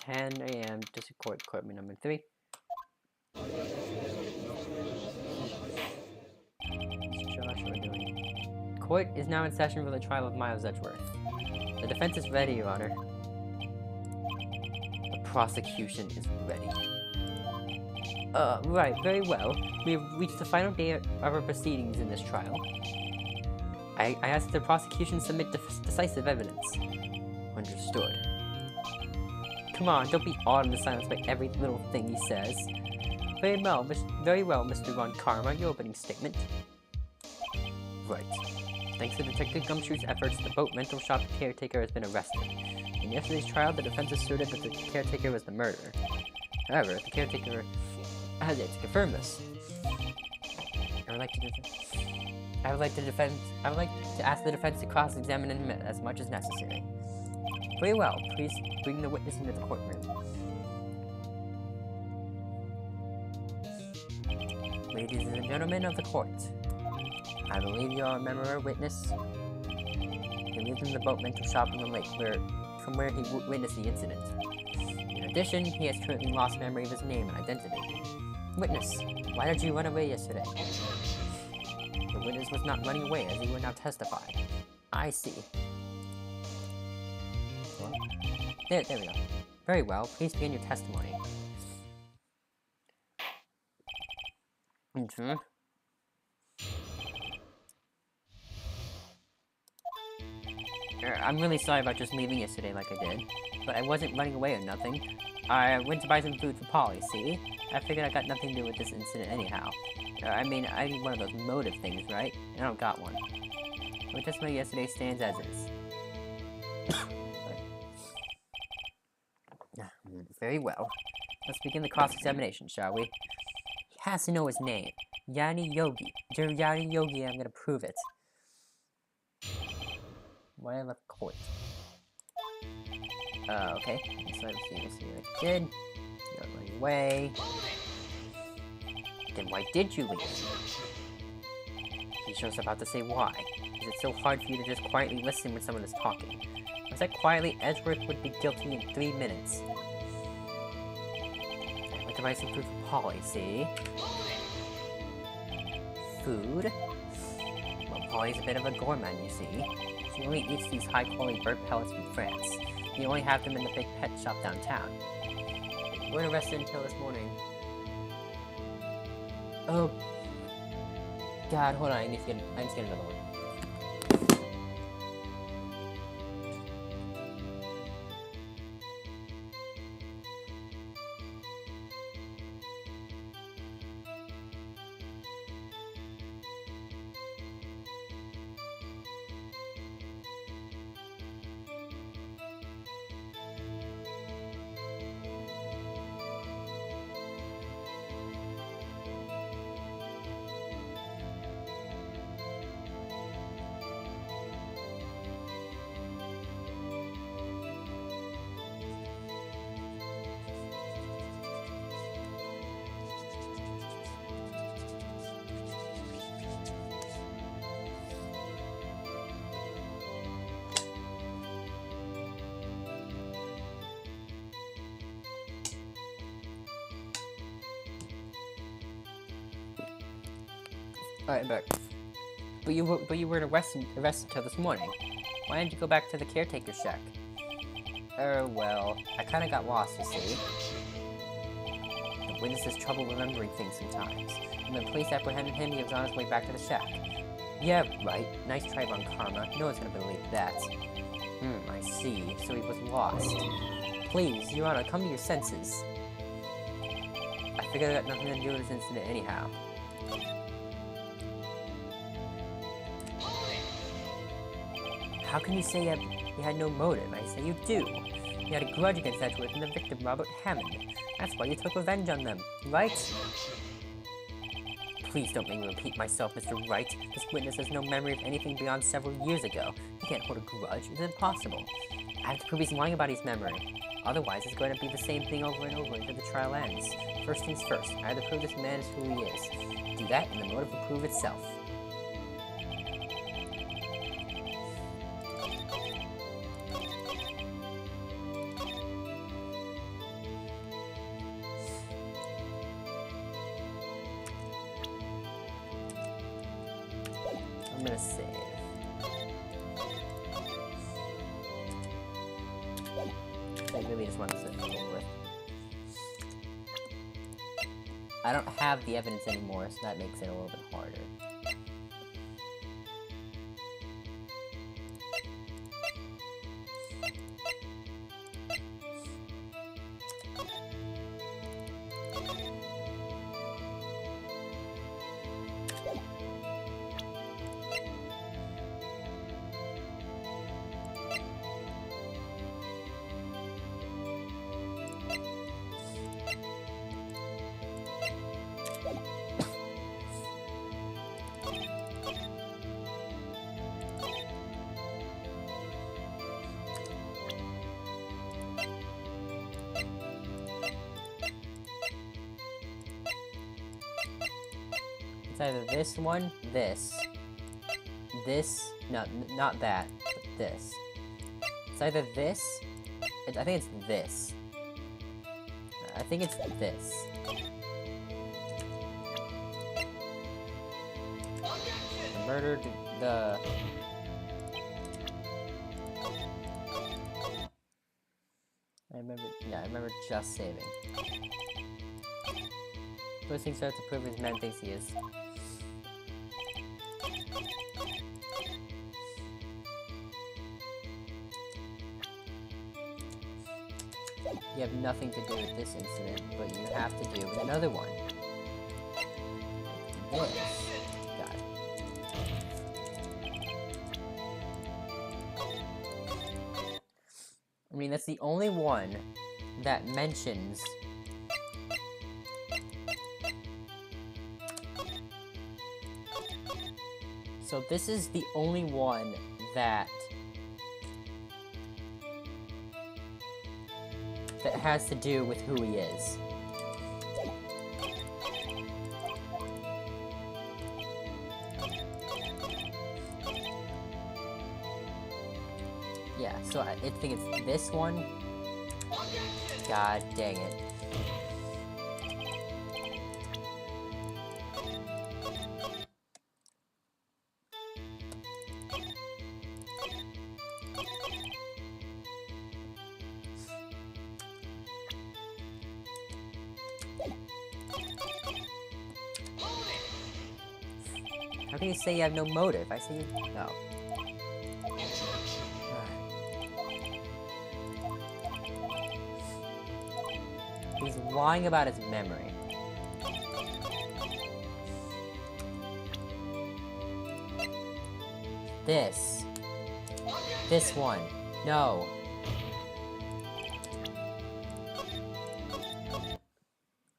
10 a.m. District Court, Courtroom number 3. Josh, what are we doing? Court is now in session for the trial of Miles Edgeworth. The defense is ready, Your Honor. The prosecution is ready. Right, very well. We have reached the final day of our proceedings in this trial. I ask the prosecution submit decisive evidence. Understood. Come on, don't be awed into silence by every little thing he says. Very well, Mr. Von Karma, your opening statement. Right. Thanks to Detective Gumshoe's efforts, the boat rental shop caretaker has been arrested. In yesterday's trial, the defense asserted that the caretaker was the murderer. However, the caretaker has yet to confirm this. I would like to ask the defense to cross-examine him as much as necessary. Very well, please bring the witness into the courtroom. Ladies and gentlemen of the court, I believe you all remember our witness. He lived in the boat rental shop on the lake from where he witnessed the incident. In addition, he has currently lost memory of his name and identity. Witness, why did you run away yesterday? The witness was not running away, as he would now testify. I see. Well, there we go. Very well, please begin your testimony. I'm really sorry about just leaving yesterday like I did, but I wasn't running away or nothing. I went to buy some food for Polly, see? I figured I got nothing to do with this incident anyhow. I mean, I need one of those motive things, right? And I don't got one. My testimony yesterday stands as is. Very well. Let's begin the cross-examination, shall we? He has to know his name. Yanni Yogi. Dear Yanni Yogi, I'm gonna prove it. Why I left court? Okay. So let's see what I did. You're running away. Then why did you leave? He's just about to say why. Is it so hard for you to just quietly listen when someone is talking? I said quietly, Edgeworth would be guilty in 3 minutes. I went to buy some food for Polly, see? Food? Well, Polly's a bit of a gourmand, you see. She only eats these high-quality bird pellets from France. You only have them in the big pet shop downtown. We weren't arrested until this morning. Oh. God, hold on, I just get another one. Alright, but you weren't arrested till this morning. Why didn't you go back to the caretaker's shack? Well, I kinda got lost, you see. The witness has trouble remembering things sometimes. When the police apprehended him, he was on his way back to the shack. Yeah, right. Nice try on karma. No one's gonna believe that. I see. So he was lost. Please, Your Honor, come to your senses. I figured I got nothing to do with this incident anyhow. How can you say you had no motive? I say you do. You had a grudge against Edgeworth and the victim, Robert Hammond. That's why you took revenge on them, right? Please don't make me repeat myself, Mr. Wright. This witness has no memory of anything beyond several years ago. He can't hold a grudge. It's impossible. I have to prove he's lying about his memory. Otherwise, it's going to be the same thing over and over until the trial ends. First things first, I have to prove this man is who he is. Do that, and the motive will prove itself. I'm gonna save. I really just want to sit over with. I don't have the evidence anymore, so that makes it a little bit harder. It's either this one, this, no, not that, but this. It's either this, I think it's this. I think it's this. The murdered, I remember just saving. First thing starts to prove his man thinks he is. You have nothing to do with this incident, but you have to do with another one. Like this. Got it. I mean, that's the only one that mentions so this is the only one that has to do with who he is. Yeah, so I think it's this one. God dang it. How can you say you have no motive? I say you... No. He's lying about his memory. This. This one. No.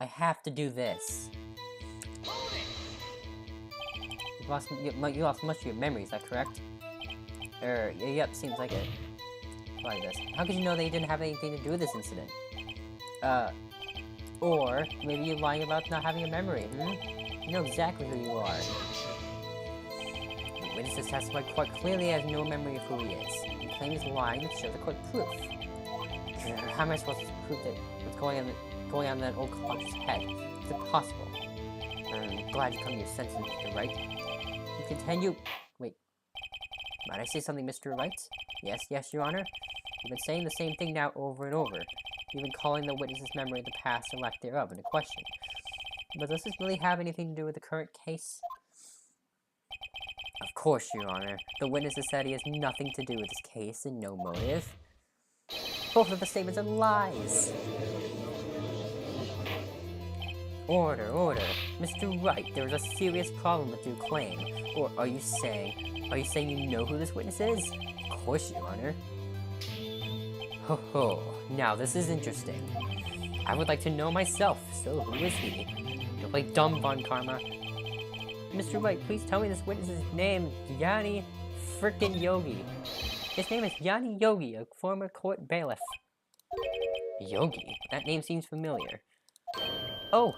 I have to do this. You lost much of your memory, is that correct? Yep, seems like it. Like this. How could you know that you didn't have anything to do with this incident? Or maybe you're lying about not having a memory, You know exactly who you are. The witness has testified quite clearly has no memory of who he is. He claims he's lying to show the court proof. How am I supposed to prove that what's going on in that old college's head? It's impossible. I'm glad you come to your senses, Mr. Wright. You continue... Wait. Might I say something, Mr. Wright? Yes, Your Honor. You've been saying the same thing now over and over. You've been calling the witness's memory of the past or lack thereof into question. But does this really have anything to do with the current case? Of course, Your Honor. The witness has said he has nothing to do with this case and no motive. Both of the statements are lies. Order. Mr. Wright, there is a serious problem with your claim. Or are you saying you know who this witness is? Of course, Your Honor. Ho, now this is interesting. I would like to know myself, so who is he? Don't play dumb, Von Karma. Mr. Wright, please tell me this witness's name, Yanni frickin' Yogi. His name is Yanni Yogi, a former court bailiff. Yogi? That name seems familiar. Oh,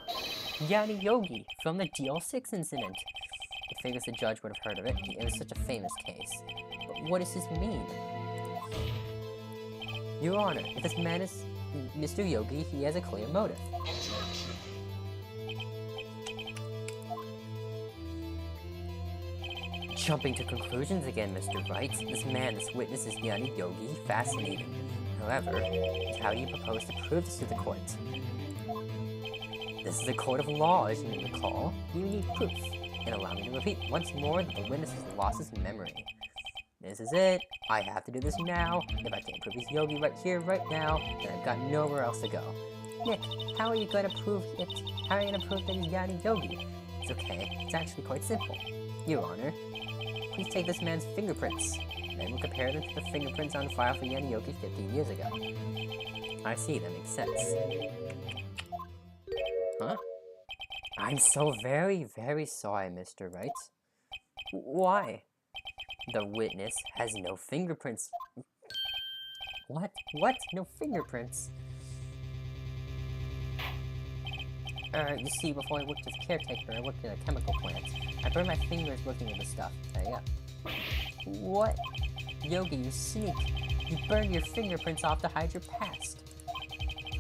Yanni Yogi, from the DL6 incident. I figures the judge would have heard of it. It was such a famous case. But what does this mean? Your Honor, if this man is Mr. Yogi, he has a clear motive. Jumping to conclusions again, Mr. Wright. This witness is Yanni Yogi. Fascinating. However, how do you propose to prove this to the court? This is a court of law, as you may recall. You need proof. And allow me to repeat once more that the witness has lost his memory. This is it. I have to do this now. If I can't prove he's Yogi right here, right now, then I've got nowhere else to go. Nick, how are you going to prove it? How are you going to prove that he's Yanni Yogi? It's okay. It's actually quite simple. Your Honor, please take this man's fingerprints. Then we'll compare them to the fingerprints on file for Yanni Yogi 15 years ago. I see, that makes sense. Huh? I'm so very sorry, Mr. Wright. Why? The witness has no fingerprints. What? No fingerprints? You see, before I worked as caretaker, I worked in a chemical plant. I burned my fingers looking at the stuff. Yeah. What? Yogi, you sneak. You burned your fingerprints off to hide your past.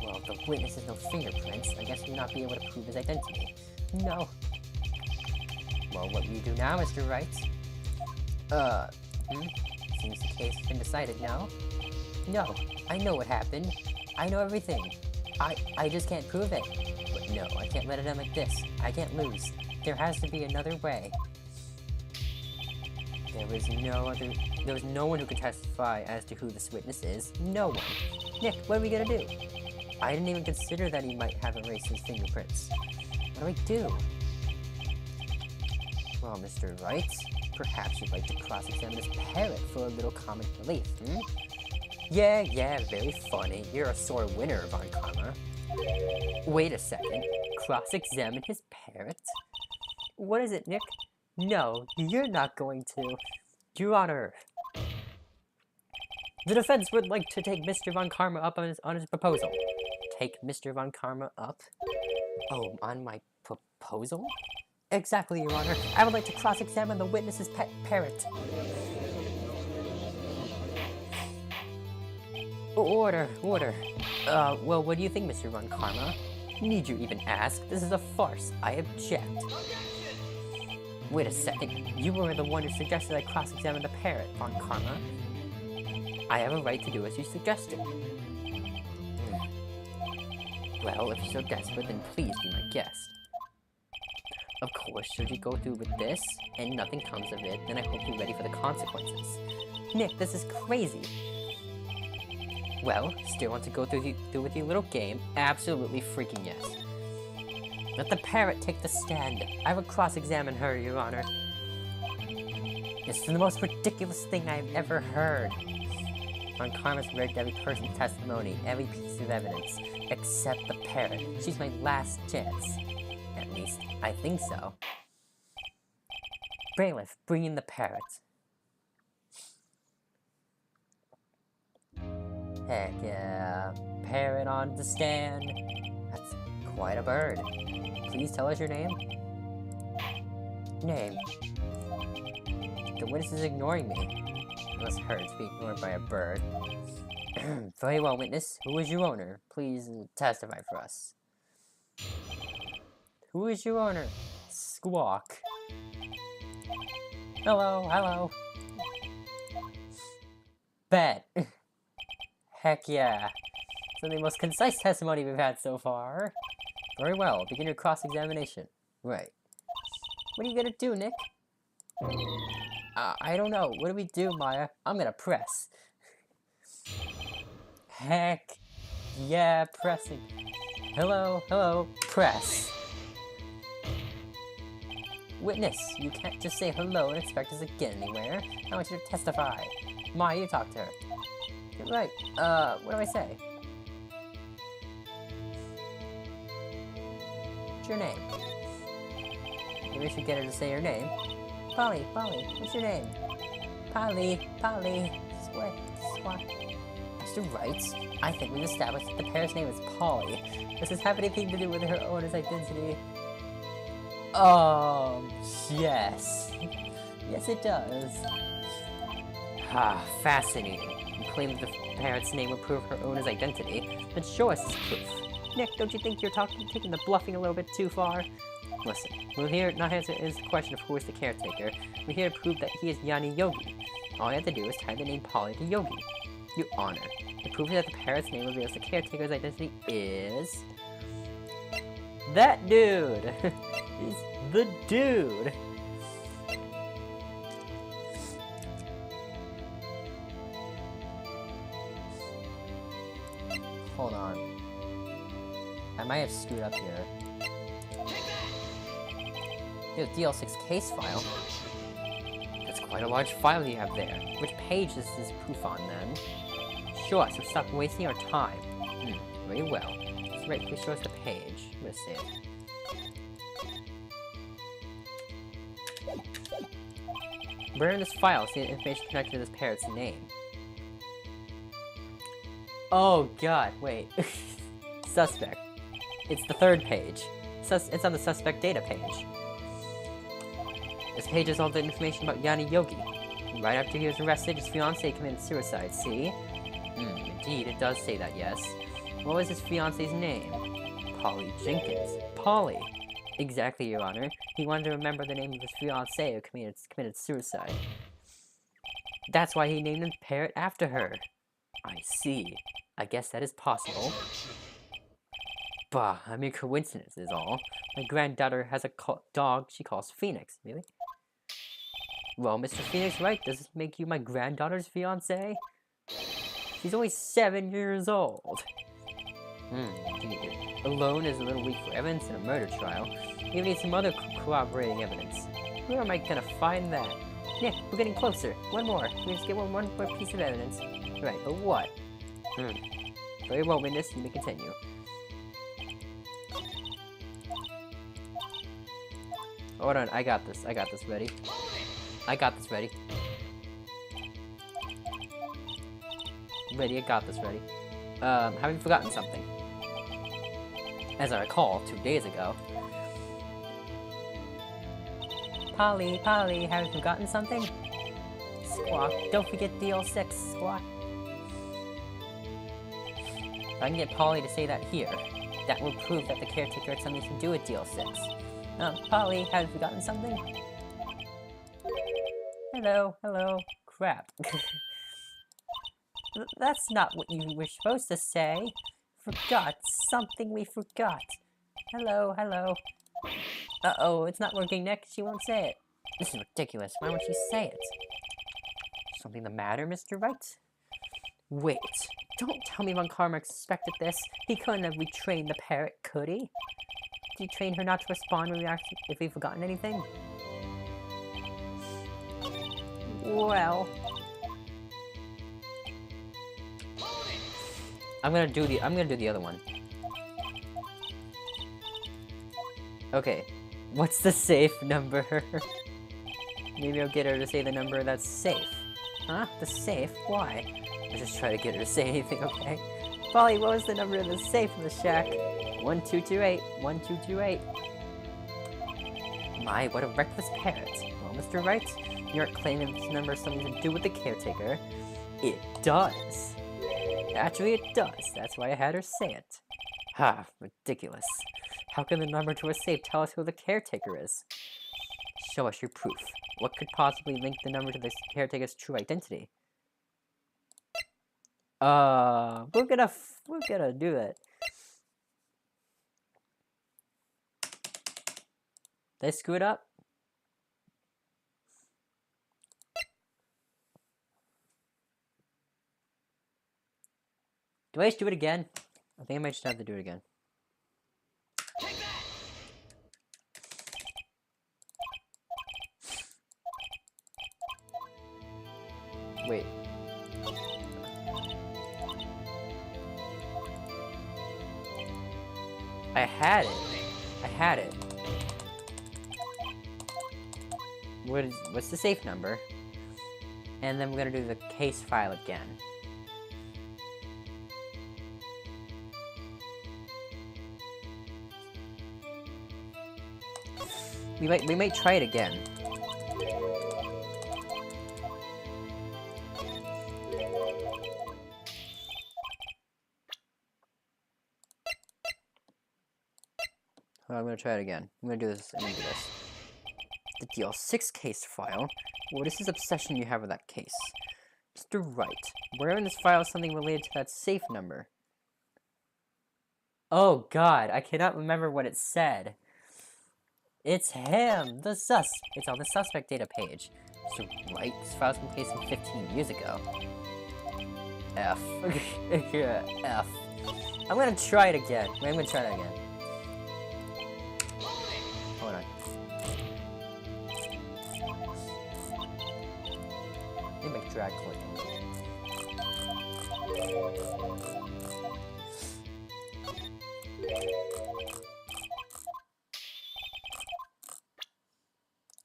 Well, if the witness has no fingerprints, I guess we'll not be able to prove his identity. No. Well, what will you do now, Mr. Wright? Seems the case has been decided now. No, I know what happened. I know everything. I just can't prove it. But no, I can't let it end like this. I can't lose. There has to be another way. There was no one who could testify as to who this witness is. No one. Nick, what are we gonna do? I didn't even consider that he might have erased his fingerprints. What do? Well, Mr. Wright, perhaps you'd like to cross-examine this parrot for a little comic relief, Yeah, very funny. You're a sore winner, Von Karma. Wait a second. Cross-examine his parrot? What is it, Nick? No, you're not going to. Your Honor. The defense would like to take Mr. Von Karma up on his proposal. Take Mr. Von Karma up? Oh, on my proposal? Exactly, Your Honor. I would like to cross-examine the witness's pet parrot. Order. Well, what do you think, Mr. Von Karma? Need you even ask? This is a farce. I object. Wait a second. You were the one who suggested I cross-examine the parrot, Von Karma. I have a right to do as you suggested. Well, if you're so desperate, then please be my guest. Of course, should you go through with this, and nothing comes of it, then I hope you're ready for the consequences. Nick, this is crazy. Well, still want to go through with your little game? Absolutely freaking yes. Let the parrot take the stand. I will cross-examine her, Your Honor. This is the most ridiculous thing I've ever heard. Von Karma's rigged every person's testimony, every piece of evidence, except the parrot. She's my last chance. At least, I think so. Bailiff, bring in the parrot. Heck yeah. Parrot on the stand. That's quite a bird. Please tell us your name. Name. The witness is ignoring me. It must hurt to be ignored by a bird. Very well, witness. Who is your owner? Please testify for us. Who is your owner? Squawk. Hello, hello. Bet. Heck yeah. So the most concise testimony we've had so far. Very well, begin your cross-examination. Right. What are you gonna do, Nick? I don't know. What do we do, Maya? I'm gonna press. Heck yeah, pressing. Hello, hello, press. Witness, you can't just say hello and expect us to get anywhere. I want you to testify. Maya, you talk to her. You're right. What do I say? What's your name? Maybe we should get her to say her name. Polly, Polly, what's your name? Polly, Polly, Swat. Mr. Wright, I think we've established that the parrot's name is Polly. Does this have anything to do with her owner's identity? Yes. Yes, it does. Ah, fascinating. You claim that the parrot's name will prove her owner's identity, but show us this proof. Nick, don't you think you're taking the bluffing a little bit too far? Listen, we're here not to answer the question of who is the caretaker. We're here to prove that he is Yanni Yogi. All you have to do is tie the name Polly to Yogi. Your Honor, the proof that the parrot's name reveals the caretaker's identity is... that dude! He's the dude! Hold on. I might have screwed up here. Here's DL6 case file. That's quite a large file you have there. Which page is this proof on, then? Sure, so stop wasting our time. Very well. So right, please show us the page. I'm gonna see it. Where in this file see the information connected to this parrot's name? Oh god, wait. Suspect. It's the third page. It's on the suspect data page. This page has all the information about Yanni Yogi. Right after he was arrested, his fiancée committed suicide, see? Indeed, it does say that, yes. What was his fiancée's name? Polly Jenkins. Polly! Exactly, Your Honor. He wanted to remember the name of his fiancée who committed suicide. That's why he named the parrot after her. I see. I guess that is possible. Bah, a mere coincidence is all. My granddaughter has a dog she calls Phoenix. Really? Well, Mr. Phoenix, right? Does this make you my granddaughter's fiancé? She's only 7 years old. Indeed. Alone is a little weak for evidence in a murder trial. We need some other corroborating evidence. Where am I gonna find that? Nick, we're getting closer. One more. Can we just get one more piece of evidence? Right, but what? Very well, witness. You may continue. Hold on, I got this. I got this ready. I got this ready. I got this ready. Have you forgotten something? As I recall, 2 days ago. Polly, Polly, have you forgotten something? Squawk, don't forget DL6, Squawk. If I can get Polly to say that here, that will prove that the caretaker had something to do with DL6. Polly, have you forgotten something? Hello, hello. Crap. That's not what you were supposed to say. Forgot. Something we forgot. Hello, hello. Uh-oh, it's not working, Nick. She won't say it. This is ridiculous. Why won't she say it? Something the matter, Mr. Wright? Wait. Don't tell me Von Karma expected this. He couldn't have retrained the parrot, could he? Did he train her not to respond when if we've forgotten anything? Well... I'm gonna do the other one. Okay. What's the safe number? Maybe I'll get her to say the number that's safe. Huh? The safe? Why? I'll just try to get her to say anything, okay? Polly, what was the number of the safe in the shack? 1228. 1228. My, what a reckless parrot. Well, Mr. Wright, you're claiming this number has something to do with the caretaker. It does. Actually, it does. That's why I had her say it. Ha, ridiculous. How can the number to a safe tell us who the caretaker is? Show us your proof. What could possibly link the number to the caretaker's true identity? We're gonna do it. Did I screw it up? Do I just do it again? I think I might just have to do it again. Wait. I had it. What's the safe number? And then we're gonna do the case file again. We might try it again. I'm gonna try it again. I'm gonna do this. The DL6 case file? What is this obsession you have with that case? Mr. Wright, where in this file is something related to that safe number? Oh god, I cannot remember what it said. It's him! It's on the suspect data page. Mr. Wright, this file's been placed 15 years ago. F. F. I'm gonna try it again. I'm gonna try it again. Hold on. Let me make drag click.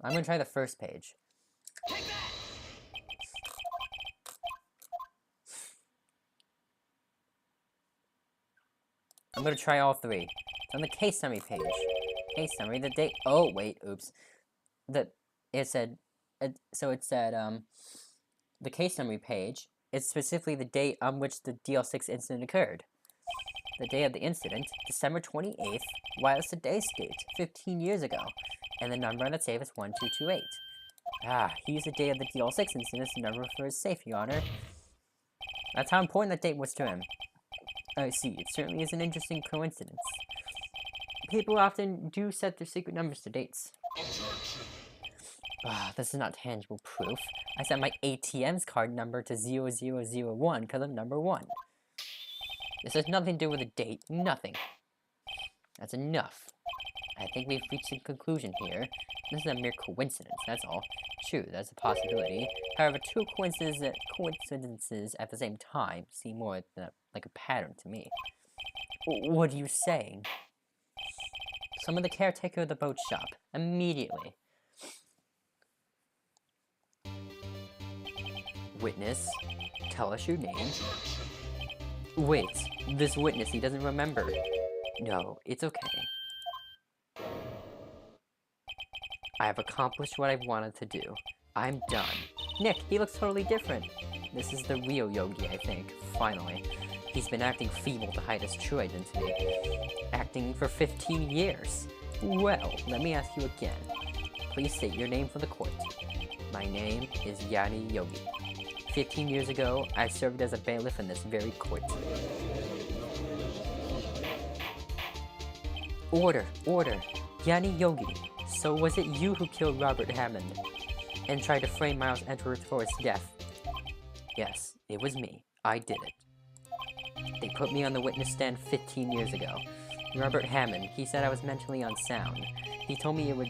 I'm gonna try the first page. I'm gonna try all three. It's on the case summary page. Case summary, the date. Oh wait, oops. The case summary page. It's specifically the date on which the DL6 incident occurred. The day of the incident, December 28th, whilst today's date, 15 years ago. And the number on the safe is 1228. Ah, he used the date of the DL6 incident as the number for his safe, Your Honor. That's how important that date was to him. I see, it certainly is an interesting coincidence. People often do set their secret numbers to dates. Ah, this is not tangible proof. I set my ATM's card number to 0001 because I'm number 1. This has nothing to do with a date, nothing. That's enough. I think we've reached a conclusion here. This is a mere coincidence, that's all. True, that's a possibility. However, two coincidences at the same time seem more like a pattern to me. What are you saying? Summon the caretaker of the boat shop, immediately. Witness, tell us your name. Wait, this witness, he doesn't remember. No, it's okay. I have accomplished what I've wanted to do. I'm done. Nick, he looks totally different. This is the real Yogi, I think, finally. He's been acting feeble to hide his true identity. Acting for 15 years. Well, let me ask you again. Please state your name for the court. My name is Yanni Yogi. 15 years ago, I served as a bailiff in this very court. Order, order. Yanni Yogi. So was it you who killed Robert Hammond and tried to frame Miles Edgeworth for his death? Yes, it was me. I did it. They put me on the witness stand 15 years ago. Robert Hammond, he said I was mentally unsound. He told me it would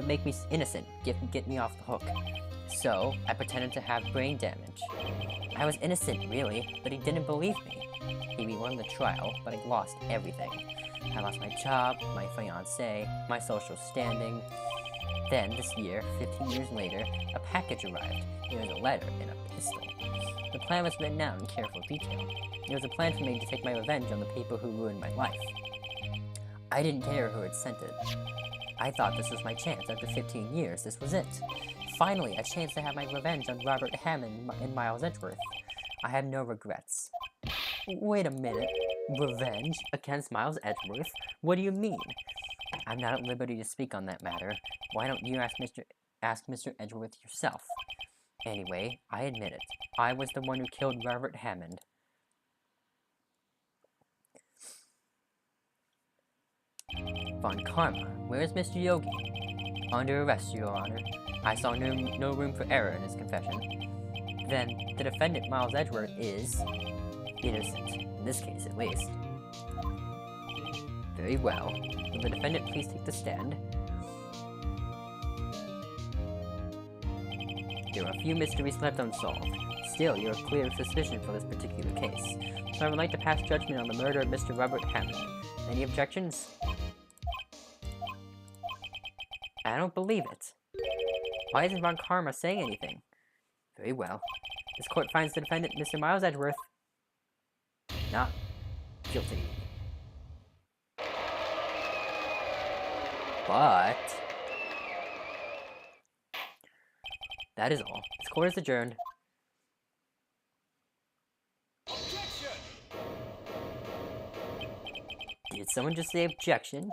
make me innocent, get me off the hook. So, I pretended to have brain damage. I was innocent, really, but he didn't believe me. He won the trial, but I lost everything. I lost my job, my fiancé, my social standing. Then, this year, 15 years later, a package arrived. It was a letter and a pistol. The plan was written out in careful detail. It was a plan for me to take my revenge on the people who ruined my life. I didn't care who had sent it. I thought this was my chance. After 15 years, this was it. Finally, a chance to have my revenge on Robert Hammond and Miles Edgeworth. I have no regrets. Wait a minute. Revenge against Miles Edgeworth? What do you mean? I'm not at liberty to speak on that matter. Why don't you ask Mr. Edgeworth yourself? Anyway, I admit it. I was the one who killed Robert Hammond. Von Karma, where is Mr. Yogi? Under arrest, Your Honor. I saw no room for error in his confession. Then, the defendant, Miles Edgeworth, is innocent. In this case, at least. Very well. Will the defendant please take the stand? There are a few mysteries left unsolved. Still, you have clear suspicion for this particular case. So I would like to pass judgment on the murder of Mr. Robert Hammond. Any objections? I don't believe it. Why isn't Von Karma saying anything? Very well. This court finds the defendant, Mr. Miles Edgeworth, not guilty. But that is all. This court is adjourned. Objection! Did someone just say objection?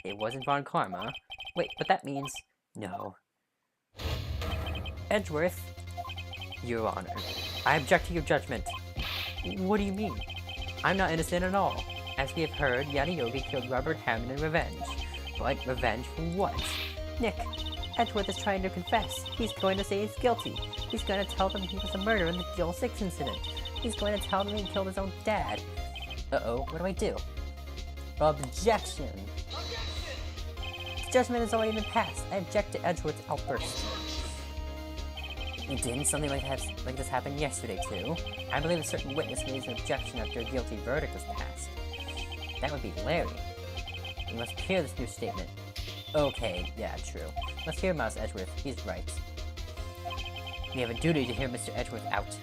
It wasn't Von Karma. Wait, but that means no. Edgeworth, Your Honor, I object to your judgment. What do you mean? I'm not innocent at all. As we have heard, Yogi killed Robert Hammond in revenge. But revenge for what? Nick, Edgeworth is trying to confess. He's going to say he's guilty. He's going to tell them he was the murderer in the Deal 6 incident. He's going to tell them he killed his own dad. Uh-oh, what do I do? Objection! The judgment has already been passed. I object to Edgeworth's outburst. Didn't something like this happen yesterday, too? I believe a certain witness made an objection after a guilty verdict was passed. That would be Larry. We must hear this new statement. Okay, yeah, true. Let's hear Miles Edgeworth. He's right. We have a duty to hear Mr. Edgeworth out.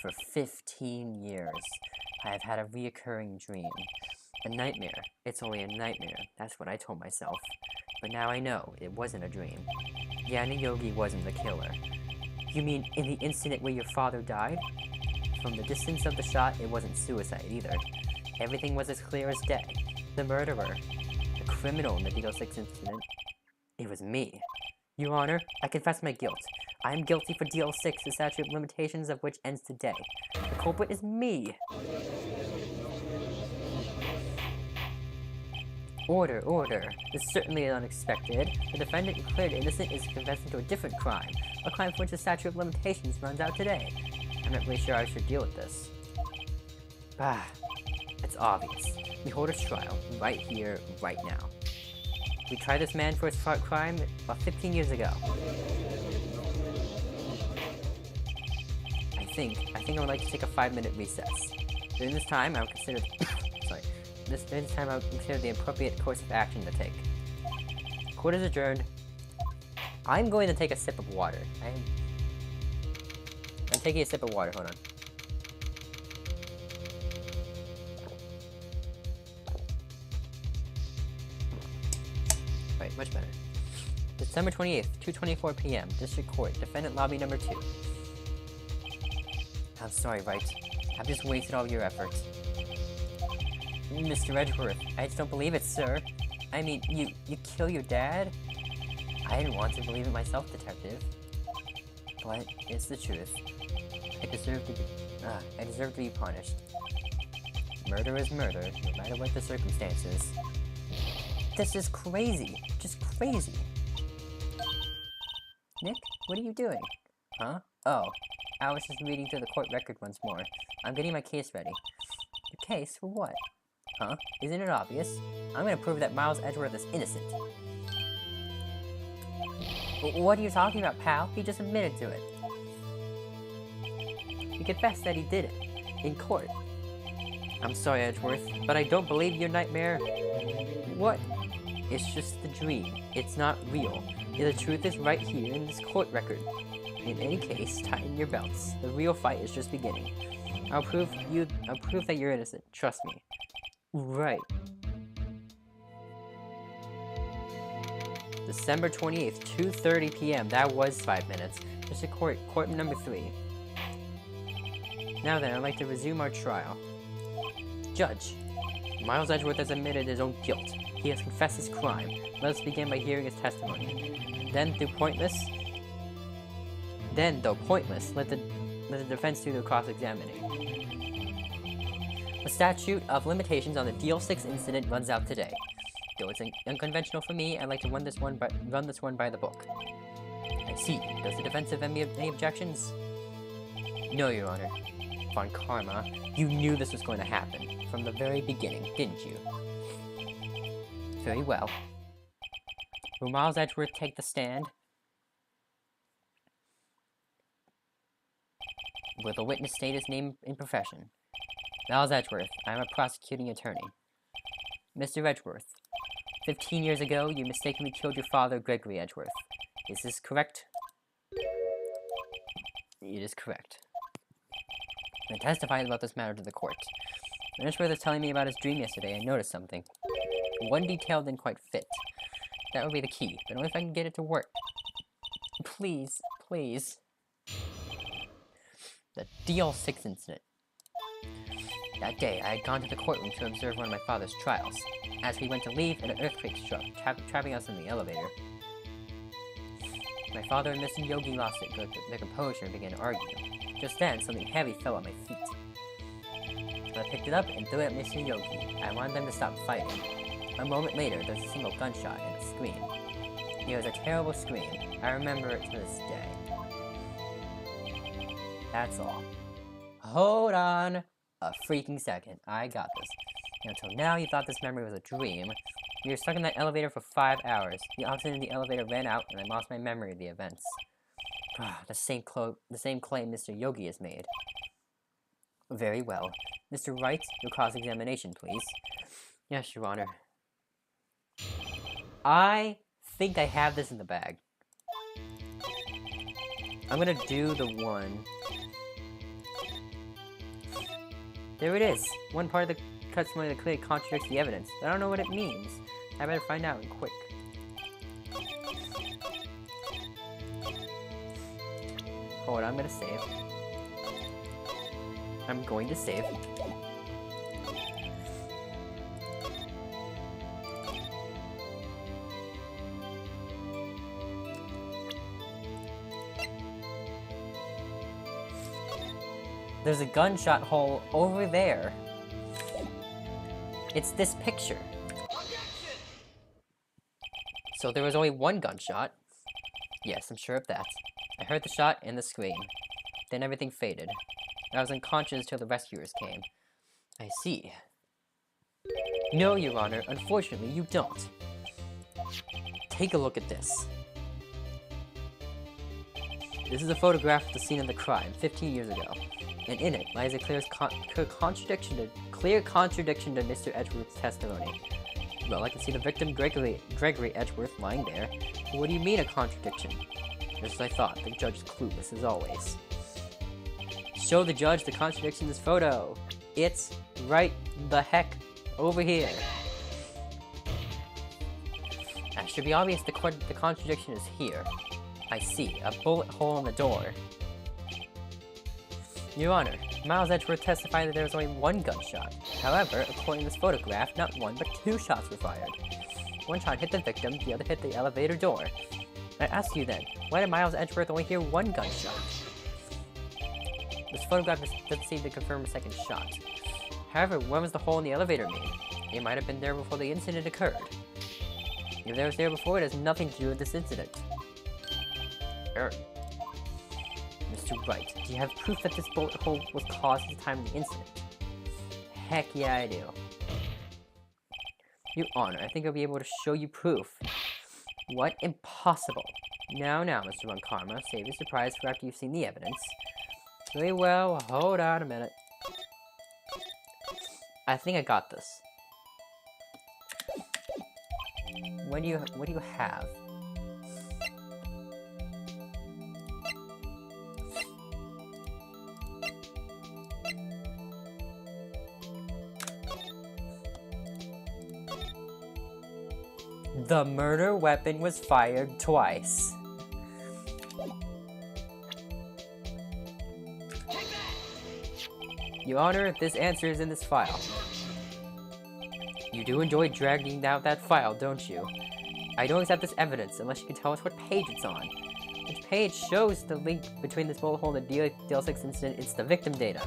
For 15 years, I have had a reoccurring dream. A nightmare. It's only a nightmare. That's what I told myself. But now I know it wasn't a dream. Yogi wasn't the killer. You mean in the incident where your father died? From the distance of the shot, it wasn't suicide either. Everything was as clear as day. The murderer, the criminal in the Deal 6 incident, it was me. Your Honor, I confess my guilt. I am guilty for Deal 6, the statute of limitations of which ends today. The culprit is me. Order, order. This is certainly unexpected. The defendant declared innocent is confessing to a different crime. A crime for which the statute of limitations runs out today. I'm not really sure I should deal with this. It's obvious. We hold a trial, right here, right now. We tried this man for his crime about 15 years ago. I think I would like to take a 5-minute recess. During this time, I would consider... During this time, I would consider the appropriate course of action to take. Court is adjourned. I'm going to take a sip of water. I'm taking a sip of water, hold on. Right, much better. December 28th, 2:24 p.m., District Court, Defendant Lobby Number 2. I'm sorry, Wright. I've just wasted all your efforts. Mr. Edgeworth, I just don't believe it, sir. I mean, you kill your dad? I didn't want to believe it myself, Detective. But it's the truth. I deserve to be punished. Murder is murder, no matter what the circumstances. This is crazy. Just crazy. Nick, what are you doing? Huh? Oh, I was just reading through the court record once more. I'm getting my case ready. Your case? For what? Huh? Isn't it obvious? I'm gonna prove that Miles Edgeworth is innocent. What are you talking about, pal? He just admitted to it. He confessed that he did it. In court. I'm sorry, Edgeworth, but I don't believe your nightmare. What? It's just the dream. It's not real. The truth is right here in this court record. In any case, tighten your belts. The real fight is just beginning. I'll prove that you're innocent. Trust me. Right. December 28th, 2:30 p.m. That was 5 minutes. District Court, Court number 3. Now then, I'd like to resume our trial. Judge, Miles Edgeworth has admitted his own guilt. He has confessed his crime. Let us begin by hearing his testimony. Then, though pointless, let the defense do the cross-examining. The statute of limitations on the DL6 incident runs out today. Though it's unconventional for me, I'd like to run this one by the book. I see. Does the defense have any objections? No, Your Honor. Von Karma, you knew this was going to happen from the very beginning, didn't you? Very well. Will Miles Edgeworth take the stand? Will the witness state his name and profession? Miles Edgeworth, I am a prosecuting attorney. Mr. Edgeworth, 15 years ago, you mistakenly killed your father, Gregory Edgeworth. Is this correct? It is correct. I testified about this matter to the court. When Edgeworth was telling me about his dream yesterday, I noticed something. One detail didn't quite fit. That would be the key, but only if I can get it to work. Please, please. The DL6 incident. That day, I had gone to the courtroom to observe one of my father's trials. As we went to leave, an earthquake struck, trapping us in the elevator. My father and Mr. Yogi lost their composure and began to argue. Just then, something heavy fell at my feet. I picked it up and threw it at Mr. Yogi. I wanted them to stop fighting. A moment later, there was a single gunshot and a scream. It was a terrible scream. I remember it to this day. That's all. Hold on a freaking second. I got this. Until now, you thought this memory was a dream. We were stuck in that elevator for 5 hours. The oxygen in the elevator ran out, and I lost my memory of the events. The same claim Mr. Yogi has made. Very well. Mr. Wright, your cross-examination, please. Yes, Your Honor. I think I have this in the bag. I'm gonna do the one. There it is. One part of the testimony that clearly contradicts the evidence. I don't know what it means. I better find out quick. Hold on, I'm gonna save. I'm going to save. There's a gunshot hole over there. It's this picture. So there was only one gunshot. Yes, I'm sure of that. I heard the shot and the scream. Then everything faded. I was unconscious till the rescuers came. I see. No, Your Honor, unfortunately you don't. Take a look at this. This is a photograph of the scene of the crime 15 years ago. And in it lies a clear contradiction to Mr. Edgeworth's testimony. Well, I can see the victim, Gregory Edgeworth, lying there. But what do you mean a contradiction? Just as I thought, the judge is clueless as always. Show the judge the contradiction in this photo. It's right the heck over here. It should be obvious the contradiction is here. I see, a bullet hole in the door. Your Honor, Miles Edgeworth testified that there was only one gunshot. However, according to this photograph, not one but two shots were fired. One shot hit the victim, the other hit the elevator door. I ask you then, why did Miles Edgeworth only hear one gunshot? This photograph doesn't seem to confirm a second shot. However, when was the hole in the elevator made? It might have been there before the incident occurred. If it was there before, it has nothing to do with this incident. Mr. Wright, do you have proof that this bullet hole was caused at the time of the incident? Heck yeah, I do. Your Honor, I think I'll be able to show you proof. What? Impossible. Now, Mr. Von Karma, save your surprise for after you've seen the evidence. Very well, hold on a minute. I think I got this. What do you have? The murder weapon was fired twice. Your Honor, this answer is in this file. You do enjoy dragging out that file, don't you? I don't accept this evidence unless you can tell us what page it's on. Which page shows the link between this bullet hole and the DL6 incident? It's the victim data.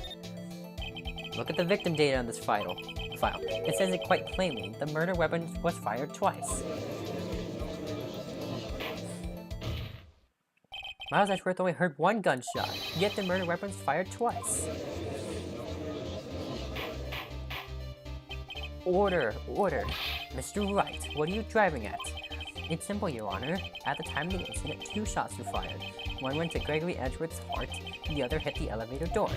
Look at the victim data on this file. It says it quite plainly. The murder weapon was fired twice. Miles Edgeworth only heard one gunshot, yet the murder weapon was fired twice. Order, order. Mr. Wright, what are you driving at? It's simple, Your Honor. At the time of the incident, 2 shots were fired. One went to Gregory Edgeworth's heart, and the other hit the elevator door.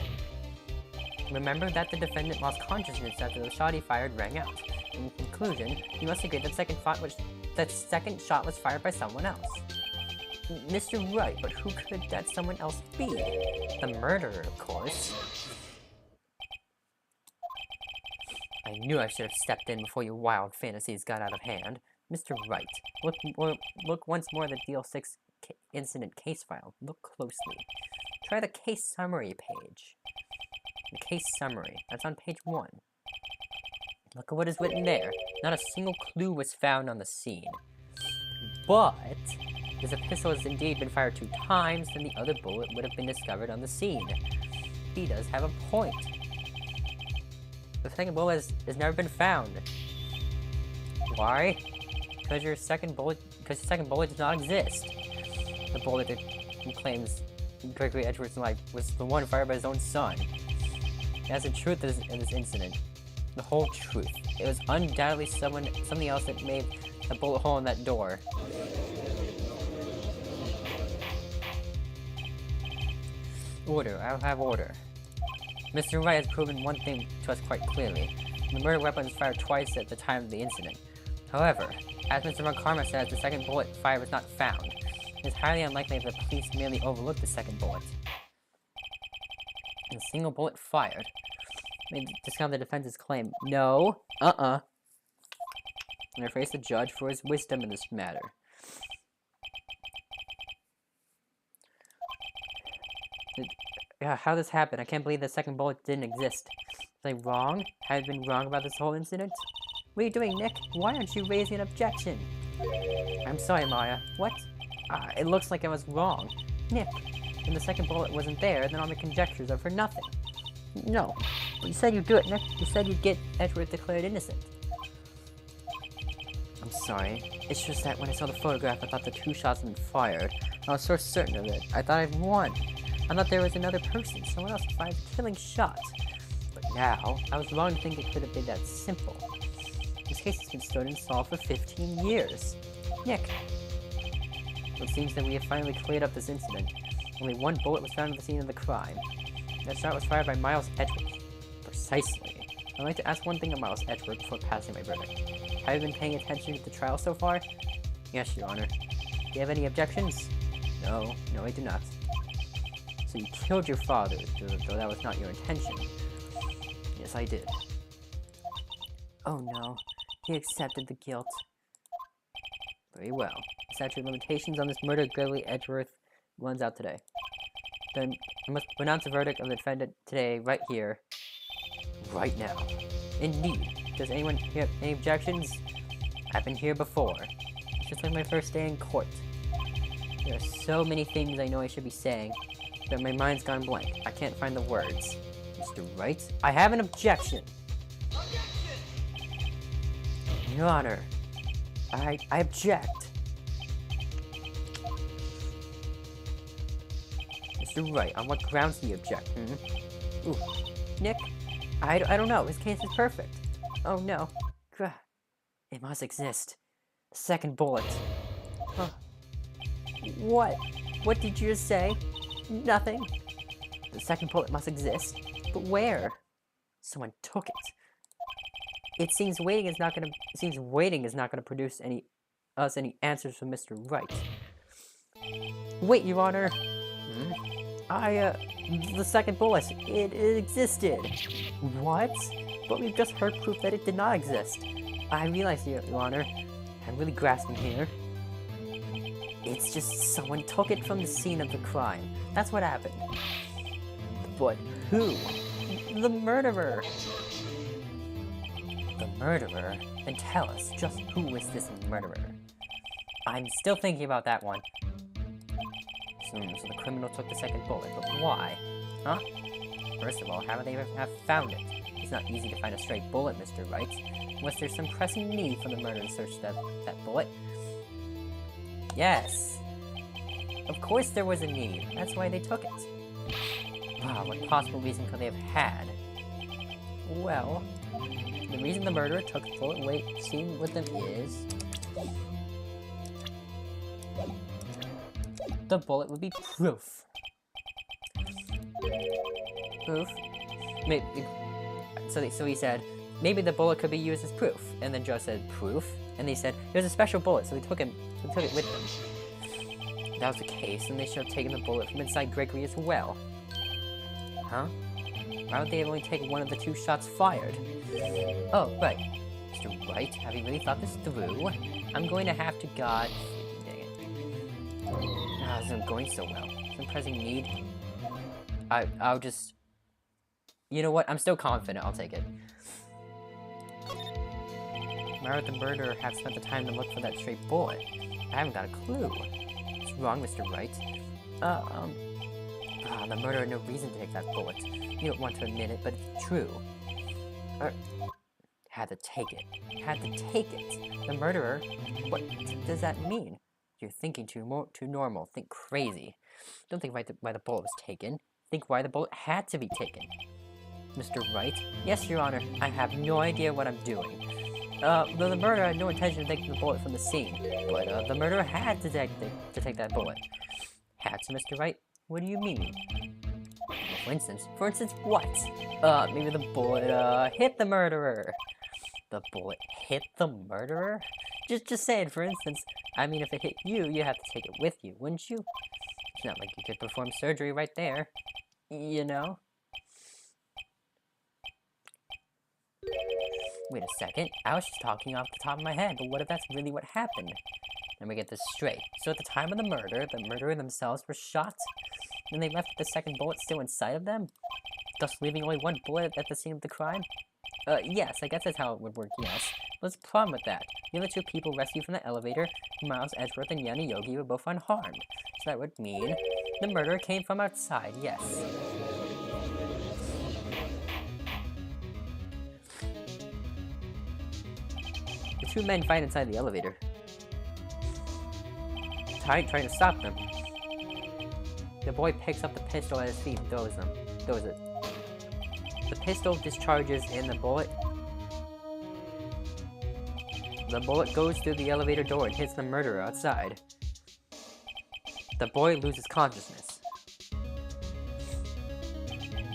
Remember that the defendant lost consciousness after the shot he fired rang out. In conclusion, you must agree that the second shot was fired by someone else. Mr. Wright, but who could that someone else be? The murderer, of course. I knew I should have stepped in before your wild fantasies got out of hand. Mr. Wright, look once more at the DL6 incident case file. Look closely. Try the case summary page. The case summary. That's on page 1. Look at what is written there. Not a single clue was found on the scene. But if the pistol has indeed been fired 2 times, then the other bullet would have been discovered on the scene. He does have a point. The second bullet has never been found. Why? Because your second bullet does not exist. The bullet that claims Gregory Edgeworth's life was the one fired by his own son. That's the truth in this incident. The whole truth. It was undoubtedly something else that made a bullet hole in that door. Order. I'll have order. Mr. Wright has proven one thing to us quite clearly. The murder weapon was fired twice at the time of the incident. However, as Mr. Von Karma says, the second bullet fired was not found. It is highly unlikely that the police merely overlooked the second bullet. A single bullet fired. May discount the defense's claim. No. And I praise the judge for his wisdom in this matter. How this happened? I can't believe the second bullet didn't exist. Was I wrong? Have I been wrong about this whole incident? What are you doing, Nick? Why aren't you raising an objection? I'm sorry, Maya. What? It looks like I was wrong. Nick, when the second bullet wasn't there, then all my conjectures are for nothing. No. But you said you'd do it, Nick. You said you'd get Edgeworth declared innocent. I'm sorry. It's just that when I saw the photograph, I thought the 2 shots had been fired. I was so certain of it. I thought I'd won. I thought there was another person, someone else fired the killing shot. But now, I was wrong to think it could have been that simple. This case has been stood and solved for 15 years. Nick. It seems that we have finally cleared up this incident. Only 1 bullet was found at the scene of the crime. That shot was fired by Miles Edgeworth. Precisely. I'd like to ask one thing of Miles Edgeworth before passing my verdict. Have you been paying attention to the trial so far? Yes, Your Honor. Do you have any objections? No, I do not. So you killed your father, though that was not your intention. Yes, I did. Oh no, he accepted the guilt. Very well. The statute of limitations on this murder of Gregory Edgeworth runs out today. Then I must pronounce a verdict of the defendant today, right here. Right now. Indeed. Does anyone have any objections? I've been here before. It's just like my first day in court. There are so many things I know I should be saying, but my mind's gone blank. I can't find the words. Mr. Wright? I have an objection! Objection! Your Honor, I object. Mr. Wright, on what grounds do you object? Ooh. Nick? I don't know. His case is perfect. Oh no. It must exist. The second bullet. Huh. What? What did you just say? Nothing. The second bullet must exist. But where? Someone took it. It seems waiting is not gonna produce any answers from Mr. Wright. Wait, Your Honor. The second bullet, it existed. What? But we've just heard proof that it did not exist. I realize, Your Honor. I'm really grasping here. It's just someone took it from the scene of the crime. That's what happened. But who? The murderer! The murderer? Then tell us, just who is this murderer? I'm still thinking about that one. So the criminal took the second bullet, but why? Huh? First of all, how would they have found it? It's not easy to find a stray bullet, Mr. Wright. Was there some pressing need for the murderer to search that bullet? Yes. Of course there was a need. That's why they took it. Ah, what possible reason could they have had? Well, the reason the murderer took the bullet away seen with them is... the bullet would be proof. Proof? Maybe, so he said, maybe the bullet could be used as proof. And then Joe said, proof? And they said, it was a special bullet, so they took it with them. If that was the case, then they should have taken the bullet from inside Gregory as well. Huh? Why would they only take one of the 2 shots fired? Oh, right. Mr. Wright, have you really thought this through? I'm going to have to God... dang it. Ah, this isn't going so well. Some pressing need. I'll just... You know what? I'm still confident I'll take it. Why would the murderer have spent the time to look for that stray bullet? I haven't got a clue. What's wrong, Mr. Wright? The murderer had no reason to take that bullet. You don't want to admit it, but it's true. Had to take it. Had to take it. The murderer? What does that mean? You're thinking too normal. Think crazy. Don't think why the bullet was taken. Think why the bullet had to be taken. Mr. Wright? Yes, Your Honor. I have no idea what I'm doing. The murderer had no intention of taking the bullet from the scene, but the murderer had to take that bullet. Had to, Mr. Wright? What do you mean? For instance, what? Maybe the bullet, hit the murderer. The bullet hit the murderer? Just saying, for instance. I mean, if it hit you, you have to take it with you, wouldn't you? It's not like you could perform surgery right there. You know? Wait a second, I was just talking off the top of my head, but what if that's really what happened? Let me get this straight. So at the time of the murderer themselves were shot, and they left with the second bullet still inside of them? Thus leaving only 1 bullet at the scene of the crime? Yes, I guess that's how it would work, yes. What's the problem with that? The other 2 people rescued from the elevator, Miles Edgeworth and Yanni Yogi, were both unharmed. So that would mean the murderer came from outside, yes. The 2 men fight inside the elevator. Trying to stop them. The boy picks up the pistol at his feet and throws it. The pistol discharges and the bullet goes through the elevator door and hits the murderer outside. The boy loses consciousness.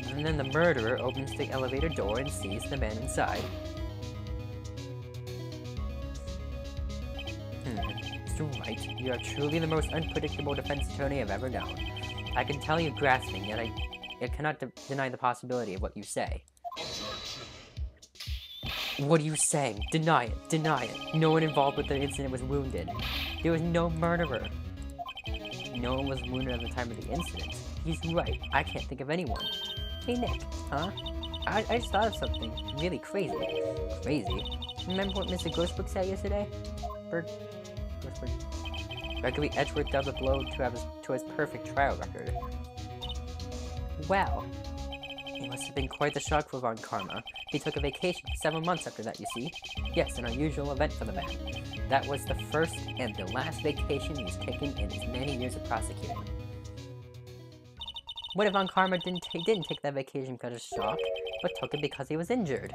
And then the murderer opens the elevator door and sees the man inside. Mr. Wright, you are truly the most unpredictable defense attorney I've ever known. I can tell you're grasping, yet I cannot deny the possibility of what you say. What are you saying? Deny it. Deny it. No one involved with the incident was wounded. There was no murderer. No one was wounded at the time of the incident. He's right. I can't think of anyone. Hey, Nick. Huh? I just thought of something really crazy. Crazy? Remember what Mr. Ghostbook said yesterday? Gregory Edgeworth dealt a blow to his perfect trial record. Well, it must have been quite the shock for Von Karma. He took a vacation for 7 months after that, you see. Yes, an unusual event for the man. That was the first and the last vacation he's taken in his many years of prosecuting. What if Von Karma didn't take that vacation because of shock, but took it because he was injured?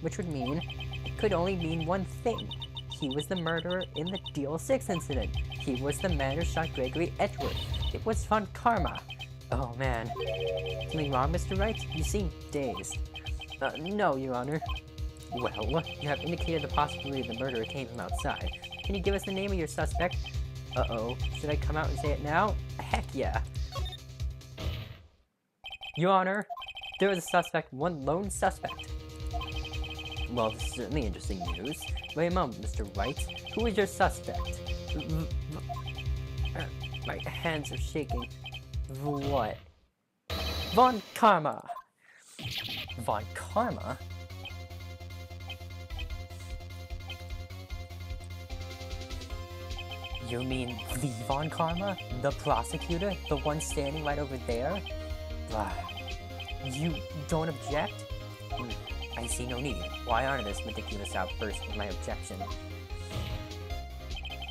Which would mean, it could only mean one thing. He was the murderer in the DL6 incident. He was the man who shot Gregory Edgeworth. It was Von Karma. Oh man. Something wrong, Mr. Wright? You seem dazed. No, Your Honor. Well, you have indicated the possibility the murderer came from outside. Can you give us the name of your suspect? Uh-oh. Should I come out and say it now? Heck yeah. Your Honor, there was a suspect, one lone suspect. Well, this is certainly interesting news. Wait a moment, Mr. Wright. Who is your suspect? My hands are shaking. What? Von Karma! Von Karma? You mean the Von Karma? The prosecutor? The one standing right over there? You don't object? I see no need. Why honor this ridiculous outburst with my objection?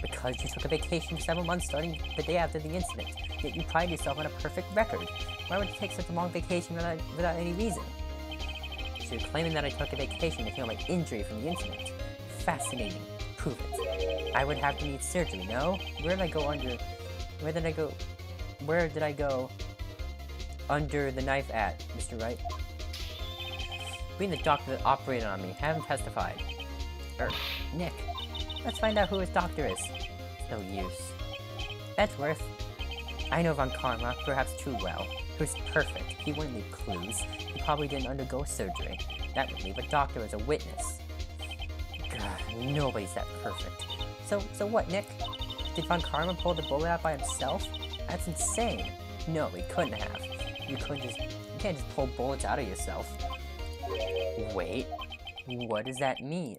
Because you took a vacation for several months starting the day after the incident, yet you pride yourself on a perfect record. Why would you take such a long vacation without any reason? So you're claiming that I took a vacation to heal my injury from the incident. Fascinating. Prove it. I would have to need surgery, no? Where did I go under the knife at, Mr. Wright? Being the doctor that operated on me, haven't testified. Nick. Let's find out who his doctor is. It's no use. That's worth. I know Von Karma, perhaps too well. He was perfect. He wouldn't leave clues. He probably didn't undergo surgery. That would leave a doctor as a witness. God, nobody's that perfect. So what, Nick? Did Von Karma pull the bullet out by himself? That's insane. No, he couldn't have. You can't just pull bullets out of yourself. Wait, what does that mean?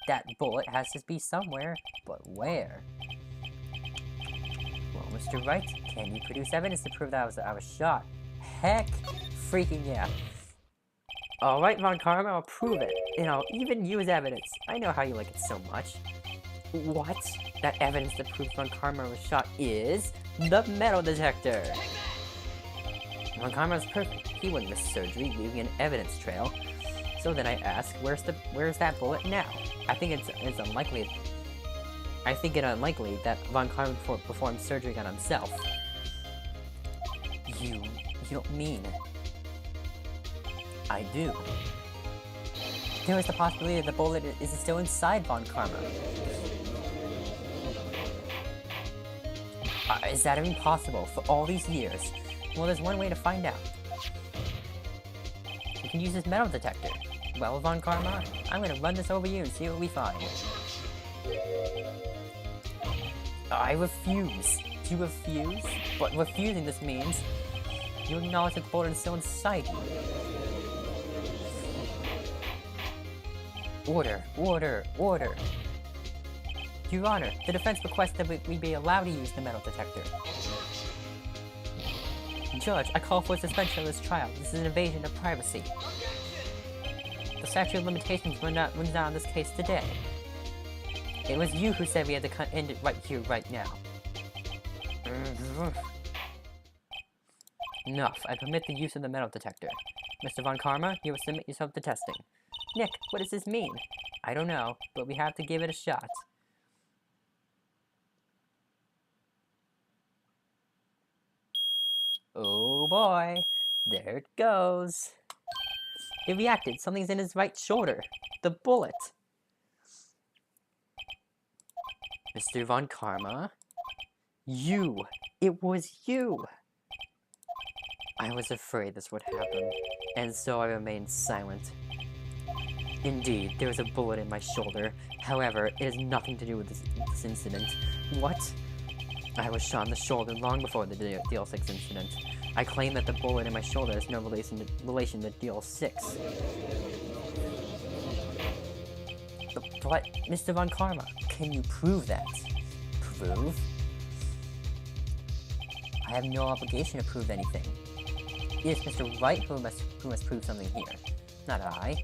That bullet has to be somewhere, but where? Well, Mr. Wright, can you produce evidence to prove that I was shot? Heck, freaking yeah. Alright, Von Karma, I'll prove it. And I'll even use evidence. I know how you like it so much. What? That evidence that proves Von Karma was shot is the metal detector. Von Karma is perfect. He wouldn't miss surgery, leaving an evidence trail. So then I ask, where's that bullet now? I think it's unlikely. I think it unlikely that Von Karma performed surgery on himself. You don't mean? I do. There is the possibility that the bullet is still inside Von Karma. Is that even possible for all these years? Well, there's one way to find out. You can use this metal detector. Well, Von Karma, I'm gonna run this over you and see what we find. I refuse. You refuse? But refusing this means you acknowledge that the bullet is still inside you. Order, order, order. Your Honor, the defense requests that we be allowed to use the metal detector. Judge, I call for suspension of this trial. This is an invasion of privacy. The statute of limitations runs out on this case today. It was you who said we had to end it right here, right now. Enough. I permit the use of the metal detector. Mr. Von Karma, you will submit yourself to testing. Nick, what does this mean? I don't know, but we have to give it a shot. Oh boy, there it goes. It reacted. Something's in his right shoulder. The bullet. Mr. Von Karma? You! It was you! I was afraid this would happen, and so I remained silent. Indeed, there was a bullet in my shoulder. However, it has nothing to do with this incident. What? I was shot in the shoulder long before the DL6 incident. I claim that the bullet in my shoulder has no relation to DL6. But, Mr. Von Karma, can you prove that? Prove? I have no obligation to prove anything. It is Mr. Wright who must prove something here, not I.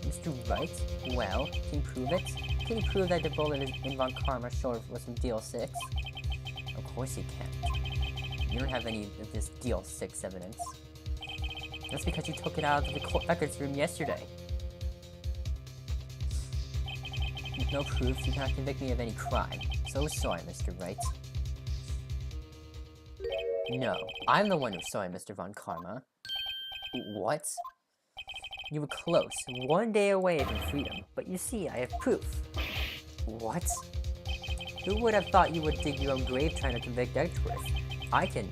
Mr. Wright? Well, can you prove it? Can you prove that the bullet in Von Karma's shoulder was from DL6? Of course you can. You don't have any of this DL6 evidence. That's because you took it out of the court records room yesterday. With no proof, you cannot convict me of any crime. So sorry, Mr. Wright. No, I'm the one who's sorry, Mr. Von Karma. What? You were close, one day away from freedom, but you see, I have proof. What? Who would have thought you would dig your own grave trying to convict Edgeworth? I can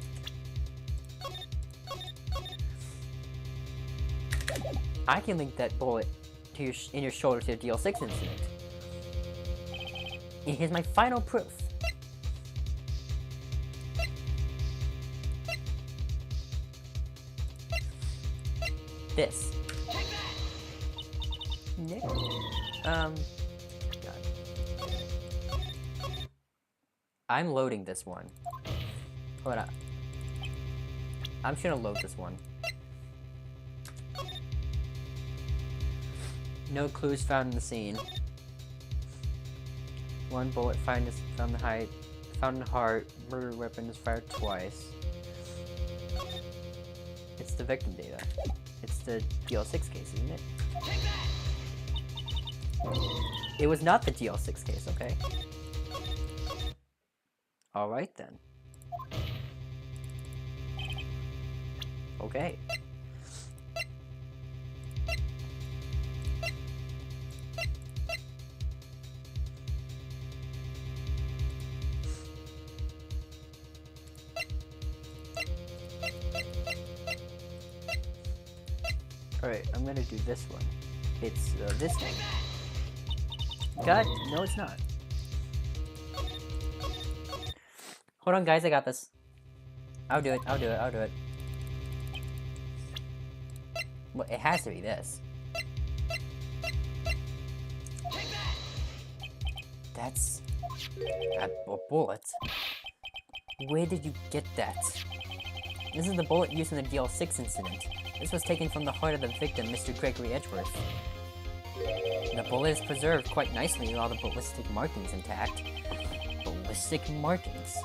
link that bullet to in your shoulder to the DL6 incident. And here's my final proof. This. God. I'm loading this one. Hold on. I'm just gonna load this one. No clues found in the scene. One bullet found in the heart. Murder weapon is fired twice. It's the victim data. It's the DL6 case, isn't it? It was not the DL6 case, okay? Alright then. Okay. Alright, I'm gonna do this one. It's this one. God, no it's not. Hold on guys, I got this. I'll do it. Well, it has to be this. That's a bullet. Where did you get that? This is the bullet used in the DL6 incident. This was taken from the heart of the victim, Mr. Gregory Edgeworth. The bullet is preserved quite nicely with all the ballistic markings intact. Ballistic markings?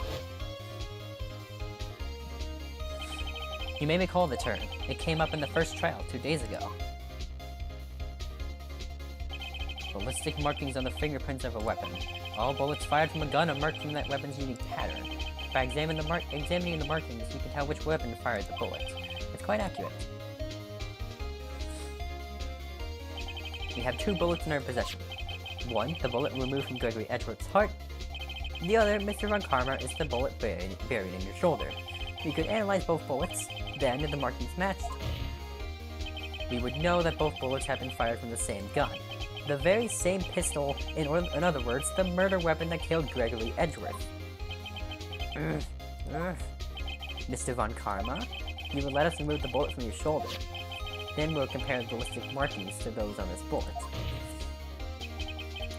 You may recall the term. It came up in the first trial 2 days ago. Ballistic markings on the fingerprints of a weapon. All bullets fired from a gun are marked from that weapon's unique pattern. By examining the markings, you can tell which weapon fired the bullet. It's quite accurate. We have 2 bullets in our possession. One, the bullet removed from Gregory Edgeworth's heart. The other, Mr. Von Karma, is the bullet buried in your shoulder. We could analyze both bullets, then if the markings matched, we would know that both bullets had been fired from the same gun. The very same pistol, in other words, the murder weapon that killed Gregory Edgeworth. Mr. Von Karma, you would let us remove the bullet from your shoulder. Then we'll compare the ballistic markings to those on this bullet.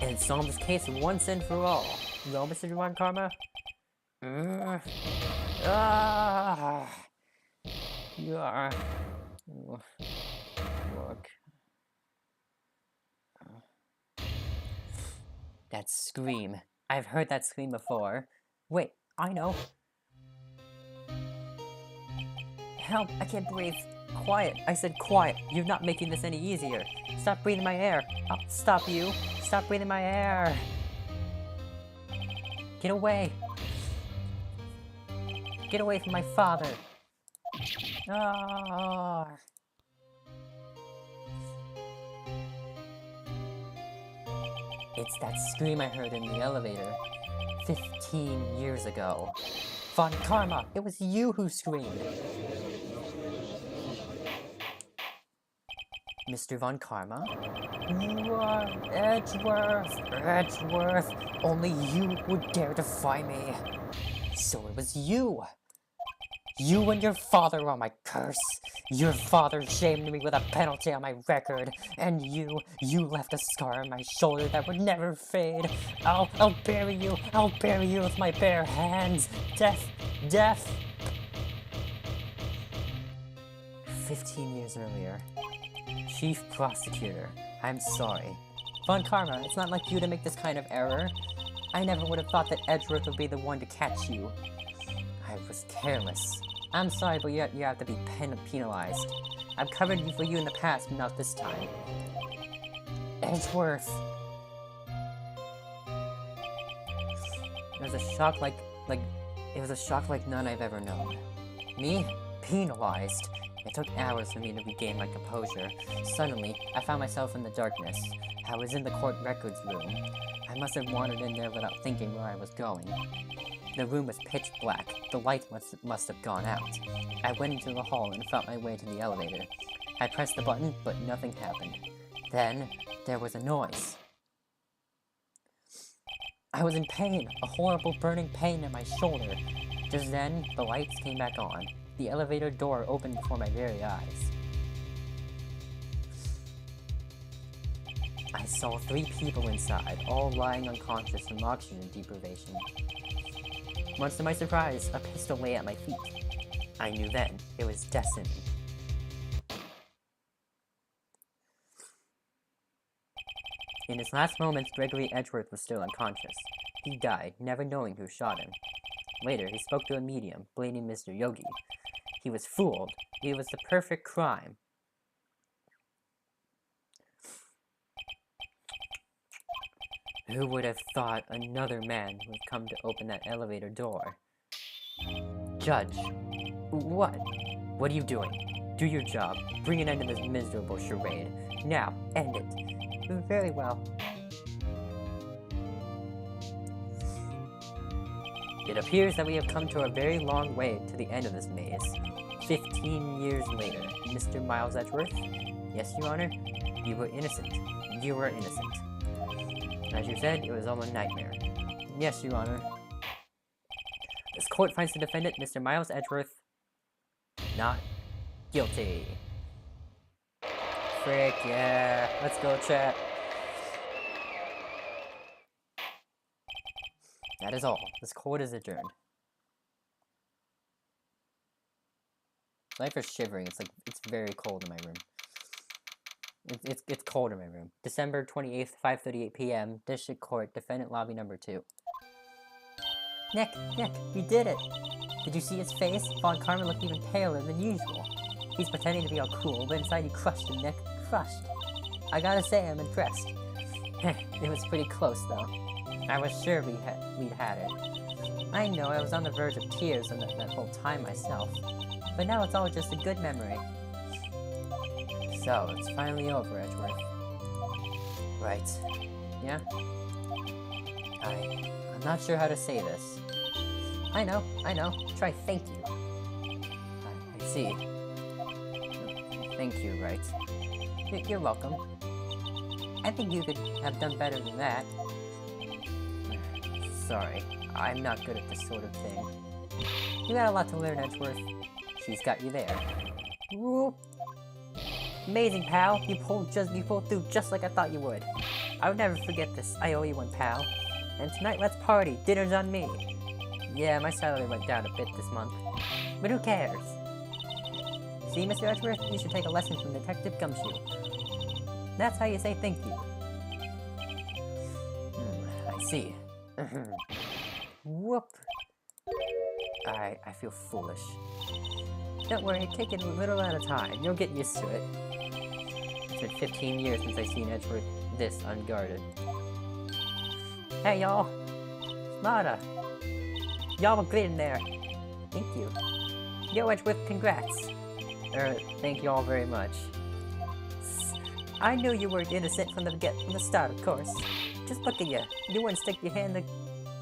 And solve this case once and for all. No, Mr. Von Karma? You are... Look. That scream. I've heard that scream before. Wait, I know. Help, I can't breathe. Quiet, I said quiet. You're not making this any easier. Stop breathing my air. I'll stop you. Stop breathing my air. Get away. Get away from my father. Ah. It's that scream I heard in the elevator 15 years ago. Von Karma, it was you who screamed. Mr. Von Karma? You are Edgeworth. Only you would dare defy me. So it was you. You and your father are my curse. Your father shamed me with a penalty on my record, and you left a scar on my shoulder that would never fade. I'll bury you. I'll bury you with my bare hands. Death. 15 years earlier. Chief Prosecutor, I'm sorry. Von Karma, it's not like you to make this kind of error. I never would have thought that Edgeworth would be the one to catch you. I was careless. I'm sorry, but you have to be penalized. I've covered you for you in the past, but not this time. Edgeworth! It was a shock like none I've ever known. Me? Penalized? It took hours for me to regain my composure. Suddenly, I found myself in the darkness. I was in the court records room. I must have wandered in there without thinking where I was going. The room was pitch black. The light must have gone out. I went into the hall and felt my way to the elevator. I pressed the button, but nothing happened. Then, there was a noise. I was in pain, a horrible burning pain in my shoulder. Just then, the lights came back on. The elevator door opened before my very eyes. I saw 3 people inside, all lying unconscious from oxygen deprivation. Much to my surprise, a pistol lay at my feet. I knew then it was destiny. In his last moments, Gregory Edgeworth was still unconscious. He died, never knowing who shot him. Later, he spoke to a medium, blaming Mr. Yogi. He was fooled. It was the perfect crime. Who would have thought another man would come to open that elevator door? Judge. What? What are you doing? Do your job. Bring an end to this miserable charade. Now, end it. Very well. It appears that we have come to a very long way to the end of this maze. 15 years later, Mr. Miles Edgeworth? Yes, Your Honor? You were innocent. You were innocent. As you said, it was all a nightmare. Yes, Your Honor. This court finds the defendant, Mr. Miles Edgeworth, not guilty. Frick, yeah. Let's go, chat. That is all. This court is adjourned. Sorry for shivering. It's very cold in my room. It's cold in my room. December 28th, 5:38 p.m. District Court, Defendant Lobby Number 2. Nick, we did it! Did you see his face? Von Karma looked even paler than usual. He's pretending to be all cool, but inside he crushed him, Nick. Crushed. I gotta say, I'm impressed. It was pretty close, though. I was sure we'd had it. I know, I was on the verge of tears on that whole time myself. But now it's all just a good memory. So, it's finally over, Edgeworth. Right. Yeah? I'm not sure how to say this. I know. Try thank you. I see. Thank you, Wright. You're welcome. I think you could have done better than that. Sorry, I'm not good at this sort of thing. You got a lot to learn, Edgeworth. She's got you there. Whoop. Amazing, pal. You pulled through just like I thought you would. I would never forget this. I owe you one, pal. And tonight, let's party. Dinner's on me. Yeah, my salary went down a bit this month. But who cares? See, Mr. Edgeworth, you should take a lesson from Detective Gumshoe. That's how you say thank you. I see. Whoop. I feel foolish. Don't worry, take it a little at a time. You'll get used to it. It's been 15 years since I've seen Edgeworth this unguarded. Hey, y'all. Smarter. Y'all were great in there. Thank you. Yo, Edgeworth, congrats. Thank you all very much. I knew you weren't innocent from the start, of course. Just look at you. You wouldn't stick your hand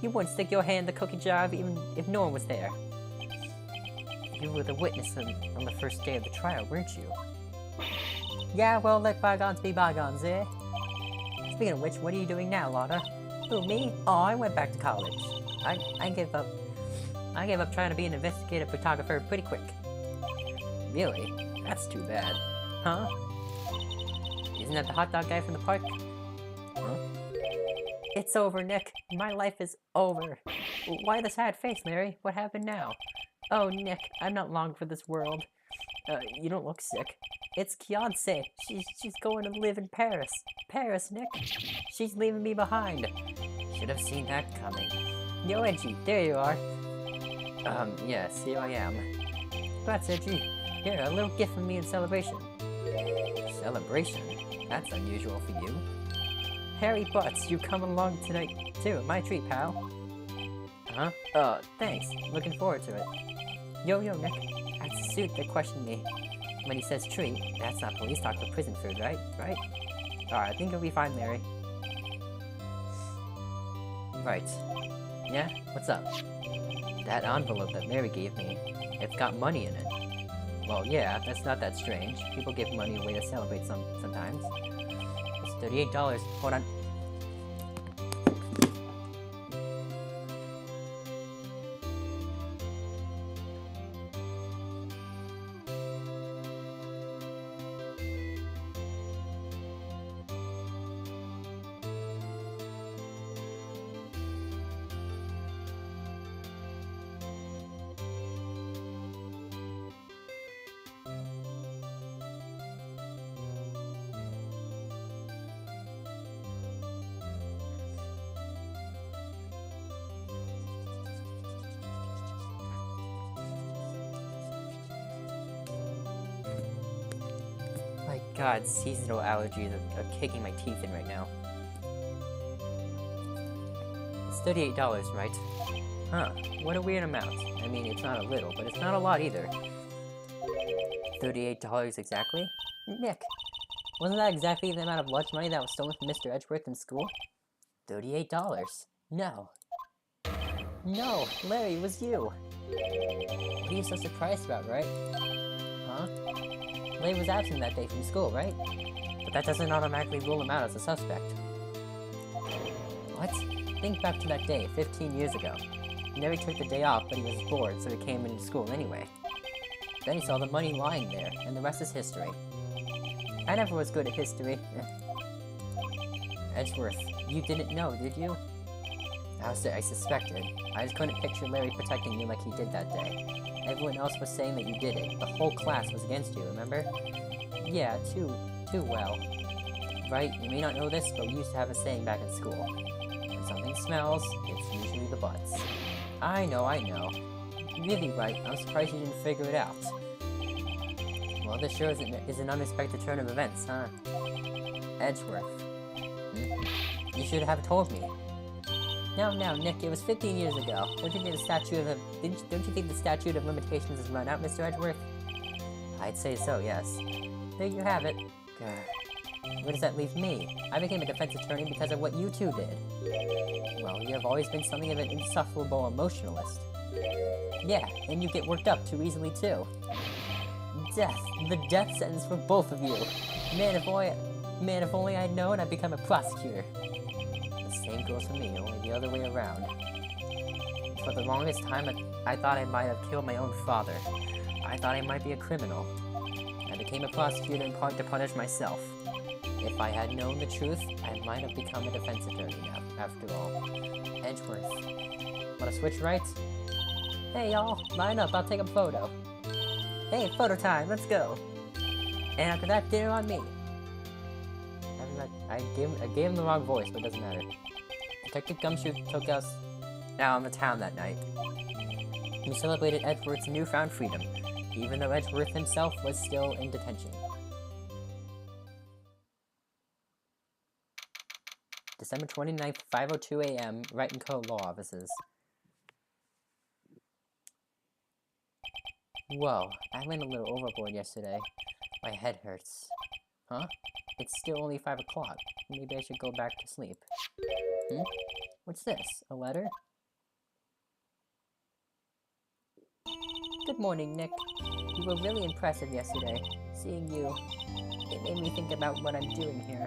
in the cookie jar even if no one was there. You were the witness on the first day of the trial, weren't you? Yeah, well, let bygones be bygones, eh? Speaking of which, what are you doing now, Lotta? Who, me? Oh, I went back to college. I gave up. I gave up trying to be an investigative photographer pretty quick. Really? That's too bad. Huh? Isn't that the hot dog guy from the park? Huh? It's over, Nick. My life is over. Why the sad face, Mary? What happened now? Oh, Nick, I'm not long for this world. You don't look sick. It's Kianse. She's going to live in Paris. Paris, Nick. She's leaving me behind. Should have seen that coming. Yo, Edgy, there you are. Yes, here I am. That's Edgy. Here, a little gift from me in celebration. Celebration? That's unusual for you. Harry Butts, you come along tonight too. My treat, pal. Huh? Thanks. Looking forward to it. Yo, Nick. That's the suit that questioned me. When he says treat, that's not police talk for prison food, right? Right? Alright, I think it'll be fine, Mary. Right. Yeah? What's up? That envelope that Mary gave me, it's got money in it. Well, yeah, that's not that strange. People give money away to celebrate sometimes. It's $38. Hold on. God, seasonal allergies are kicking my teeth in right now. It's $38, right? Huh, what a weird amount. I mean, it's not a little, but it's not a lot either. $38 exactly? Nick, wasn't that exactly the amount of lunch money that was stolen from Mr. Edgeworth in school? $38. No. No, Larry, it was you. What are you so surprised about, right? Huh? Larry was absent that day from school, right? But that doesn't automatically rule him out as a suspect. What? Think back to that day, 15 years ago. Larry took the day off, but he was bored, so he came into school anyway. Then he saw the money lying there, and the rest is history. I never was good at history. Edgeworth, you didn't know, did you? I suspected. I just couldn't picture Larry protecting you like he did that day. Everyone else was saying that you did it. The whole class was against you, remember? Yeah, too well. Right, you may not know this, but we used to have a saying back in school. When something smells, it's usually the butts. I know. Really, Wright, I'm surprised you didn't figure it out. Well, this sure is an unexpected turn of events, huh? Edgeworth. You should have told me. Now, Nick, it was 15 years ago. Don't you think the statute of limitations has run out, Mr. Edgeworth? I'd say so, yes. There you have it. Where does that leave me? I became a defense attorney because of what you two did. Well, you have always been something of an insufferable emotionalist. Yeah, and you get worked up too easily, too. Death. The death sentence for both of you. Man, if only I'd known, I'd become a prosecutor. The same goes for me, only the other way around. For the longest time, I thought I might have killed my own father. I thought I might be a criminal. I became a prosecutor in part to punish myself. If I had known the truth, I might have become a defense attorney now, after all. Edgeworth. Wanna switch rights? Hey y'all, line up, I'll take a photo. Hey, photo time, let's go. And after that, dinner on me. I gave him the wrong voice, but it doesn't matter. Detective Gumshoe took us out in the town that night. We celebrated Edgeworth's newfound freedom, even though Edgeworth himself was still in detention. December 29th, 5:02 a.m., Wright & Co. Law Offices. Whoa, I went a little overboard yesterday. My head hurts. Huh? It's still only 5 o'clock. Maybe I should go back to sleep. What's this? A letter? Good morning, Nick. You were really impressive yesterday. Seeing you, it made me think about what I'm doing here.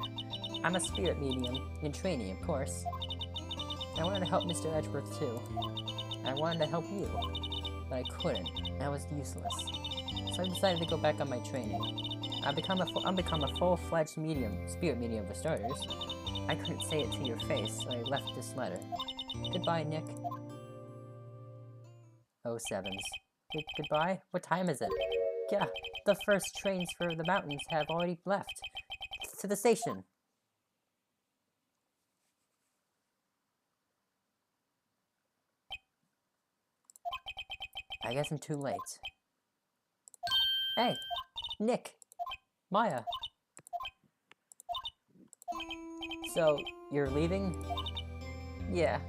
I'm a spirit medium, in training, of course. I wanted to help Mr. Edgeworth, too. I wanted to help you, but I couldn't. I was useless. So I decided to go back on my training. I'll become a full-fledged spirit medium for starters. I couldn't say it to your face, so I left this letter. Goodbye, Nick. 07s. Goodbye? What time is it? Yeah, the first trains for the mountains have already left. To the station. I guess I'm too late. Hey, Nick. Maya. So, you're leaving? Yeah.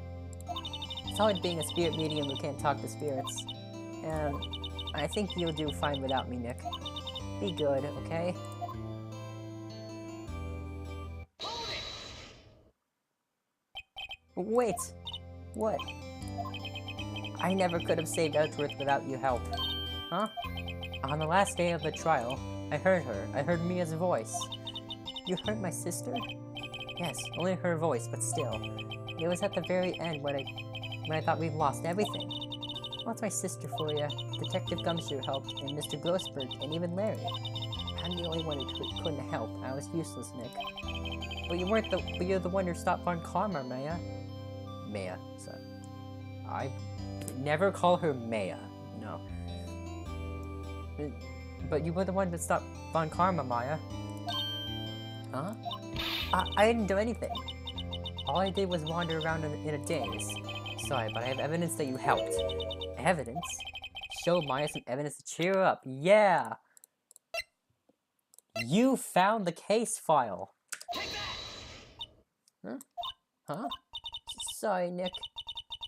It's hard being a spirit medium who can't talk to spirits. And I think you'll do fine without me, Nick. Be good, okay? Wait! What? I never could have saved Edgeworth without your help. Huh? On the last day of the trial, I heard her. I heard Mia's voice. You heard my sister? Yes, only her voice, but still. It was at the very end when I thought we'd lost everything. What's my sister for you? Detective Gumshoe helped, and Mr. Grossberg, and even Larry. I'm the only one who couldn't help. I was useless, Nick. But you're the one who stopped Von Karma, Maya. Maya, so I never call her Maya. No. But you were the one that stopped Von Karma, Maya. Huh? I didn't do anything. All I did was wander around in a daze. Sorry, but I have evidence that you helped. Evidence? Show Maya some evidence to cheer her up. Yeah! You found the case file. Take that! Huh? Huh? Sorry, Nick.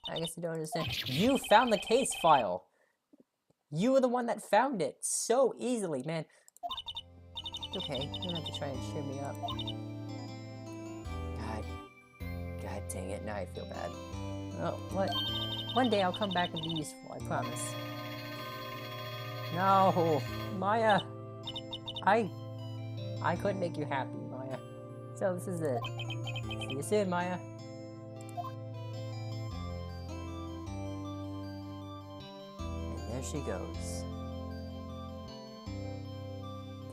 I guess I don't understand. You found the case file. You were the one that found it so easily, man. Okay, you don't have to try and cheer me up. God dang it, now I feel bad. Oh, what? One day I'll come back and be useful, I promise. No, Maya. I couldn't make you happy, Maya. So this is it. See you soon, Maya. And there she goes.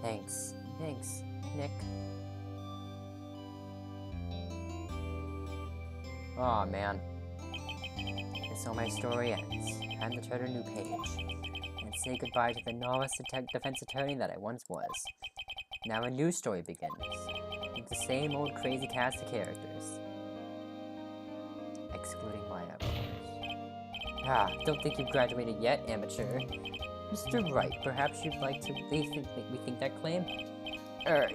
Thanks, Nick. Aw, man. And so my story ends. Time to turn a new page. And say goodbye to the novice defense attorney that I once was. Now a new story begins. With the same old crazy cast of characters. Excluding Maya, of course. Don't think you've graduated yet, amateur. Mr. Wright, perhaps you'd like to rethink that claim?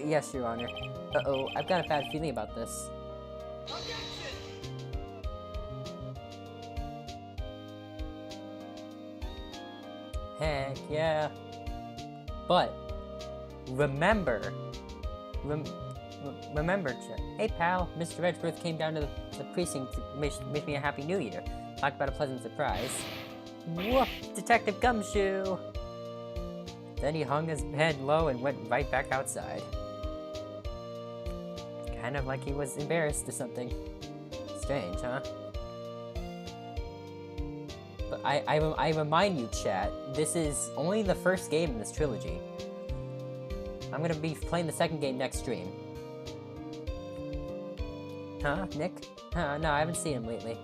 Yes, Your Honor. Uh-oh, I've got a bad feeling about this. Objection! Heck yeah. But, remember, hey pal, Mr. Edgeworth came down to the precinct to wish me a happy new year. Talk about a pleasant surprise. Whoop, Detective Gumshoe! Then he hung his head low and went right back outside. Kind of like he was embarrassed or something. Strange, huh? But I remind you, chat, this is only the first game in this trilogy. I'm gonna be playing the second game next stream. Huh, Nick? No, I haven't seen him lately.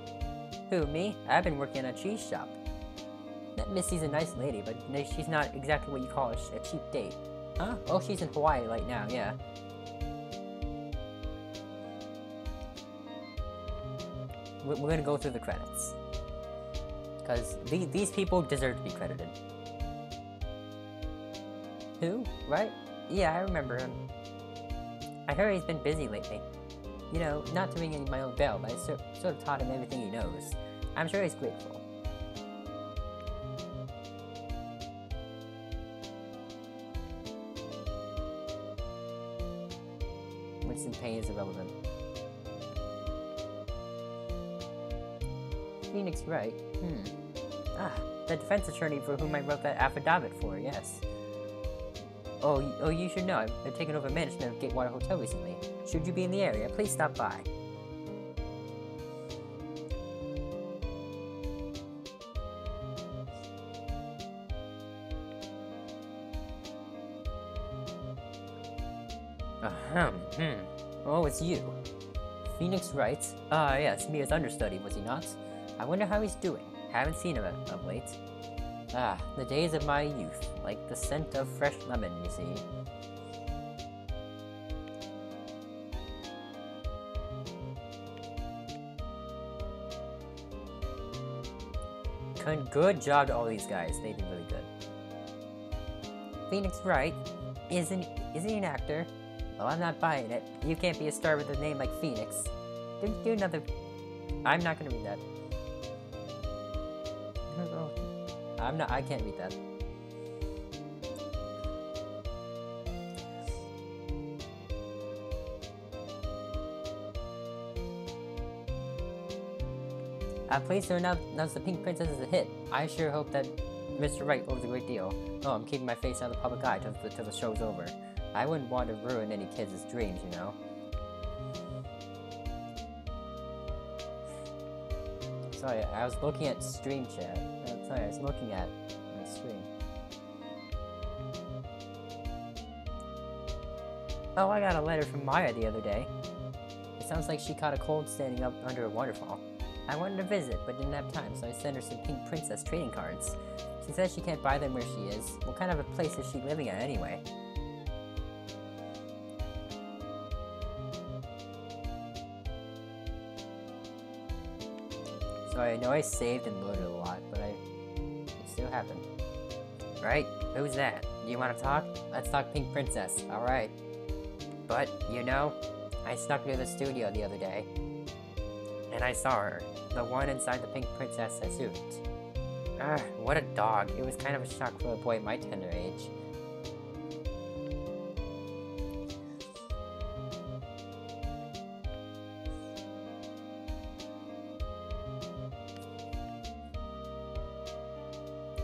Who, me? I've been working at a cheese shop. That Missy's a nice lady, but she's not exactly what you call a cheap date. Huh? Oh, she's in Hawaii right now, yeah. We're gonna go through the credits. Because these people deserve to be credited. Who? Right? Yeah, I remember him. I heard he's been busy lately. You know, not to ring my own bell, but I sort of taught him everything he knows. I'm sure he's grateful. Winston Payne is irrelevant. Phoenix Wright? The defense attorney for whom I wrote that affidavit for, yes. Oh, you should know, I've taken over management of Gatewater Hotel recently. Should you be in the area, please stop by. Oh, it's you. Phoenix Wright? Yes, Mia's understudy, was he not? I wonder how he's doing. Haven't seen him of late. The days of my youth, like the scent of fresh lemon, you see. Good job to all these guys, they did really good. Phoenix Wright? Isn't he an actor? Well, I'm not buying it. You can't be a star with a name like Phoenix. Do another... I'm not gonna read that. I can't read that. Please to announce the Pink Princess is a hit. I sure hope that Mr. Wright owes a great deal. Oh, I'm keeping my face out of the public eye till the show's over. I wouldn't want to ruin any kids' dreams, you know. Sorry, I was looking at stream chat. Sorry, I was looking at my stream. Oh, I got a letter from Maya the other day. It sounds like she caught a cold standing up under a waterfall. I wanted to visit, but didn't have time, so I sent her some Pink Princess trading cards. She says she can't buy them where she is. What kind of a place is she living at anyway? Sorry, I know I saved and loaded a lot, but it still happened. Right? Who's that? You want to talk? Let's talk Pink Princess, alright. But, you know, I snuck near the studio the other day, and I saw her, the one inside the Pink Princess suit. What a dog. It was kind of a shock for a boy my tender age.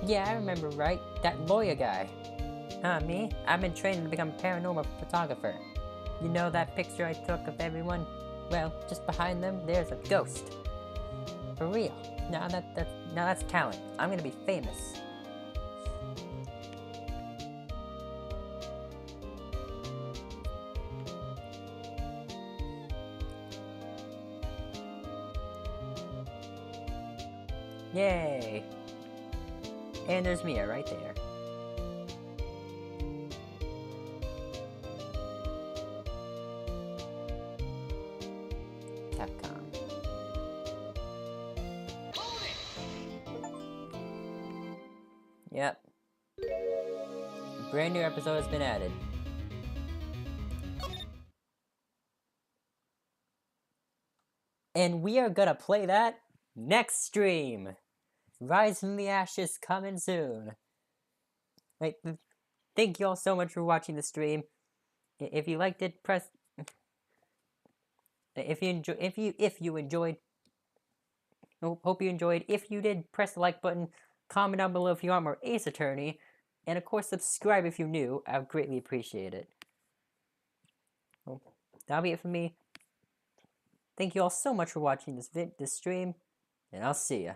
Yeah, I remember, Wright. That lawyer guy. Me? I've been training to become a paranormal photographer. You know that picture I took of everyone? Well, just behind them, there's a ghost. For real. Now that's talent. I'm gonna be famous. Yay! And there's Mia right there. Capcom. Hold it! Yep. A brand new episode has been added. And we are gonna play that next stream. Rise from the Ashes coming soon. Right, thank you all so much for watching the stream. If you liked it, press. If you enjoyed, hope you enjoyed. If you did, press the like button. Comment down below if you want more Ace Attorney, and of course subscribe if you're new. I would greatly appreciate it. Well, that'll be it for me. Thank you all so much for watching this stream, and I'll see ya.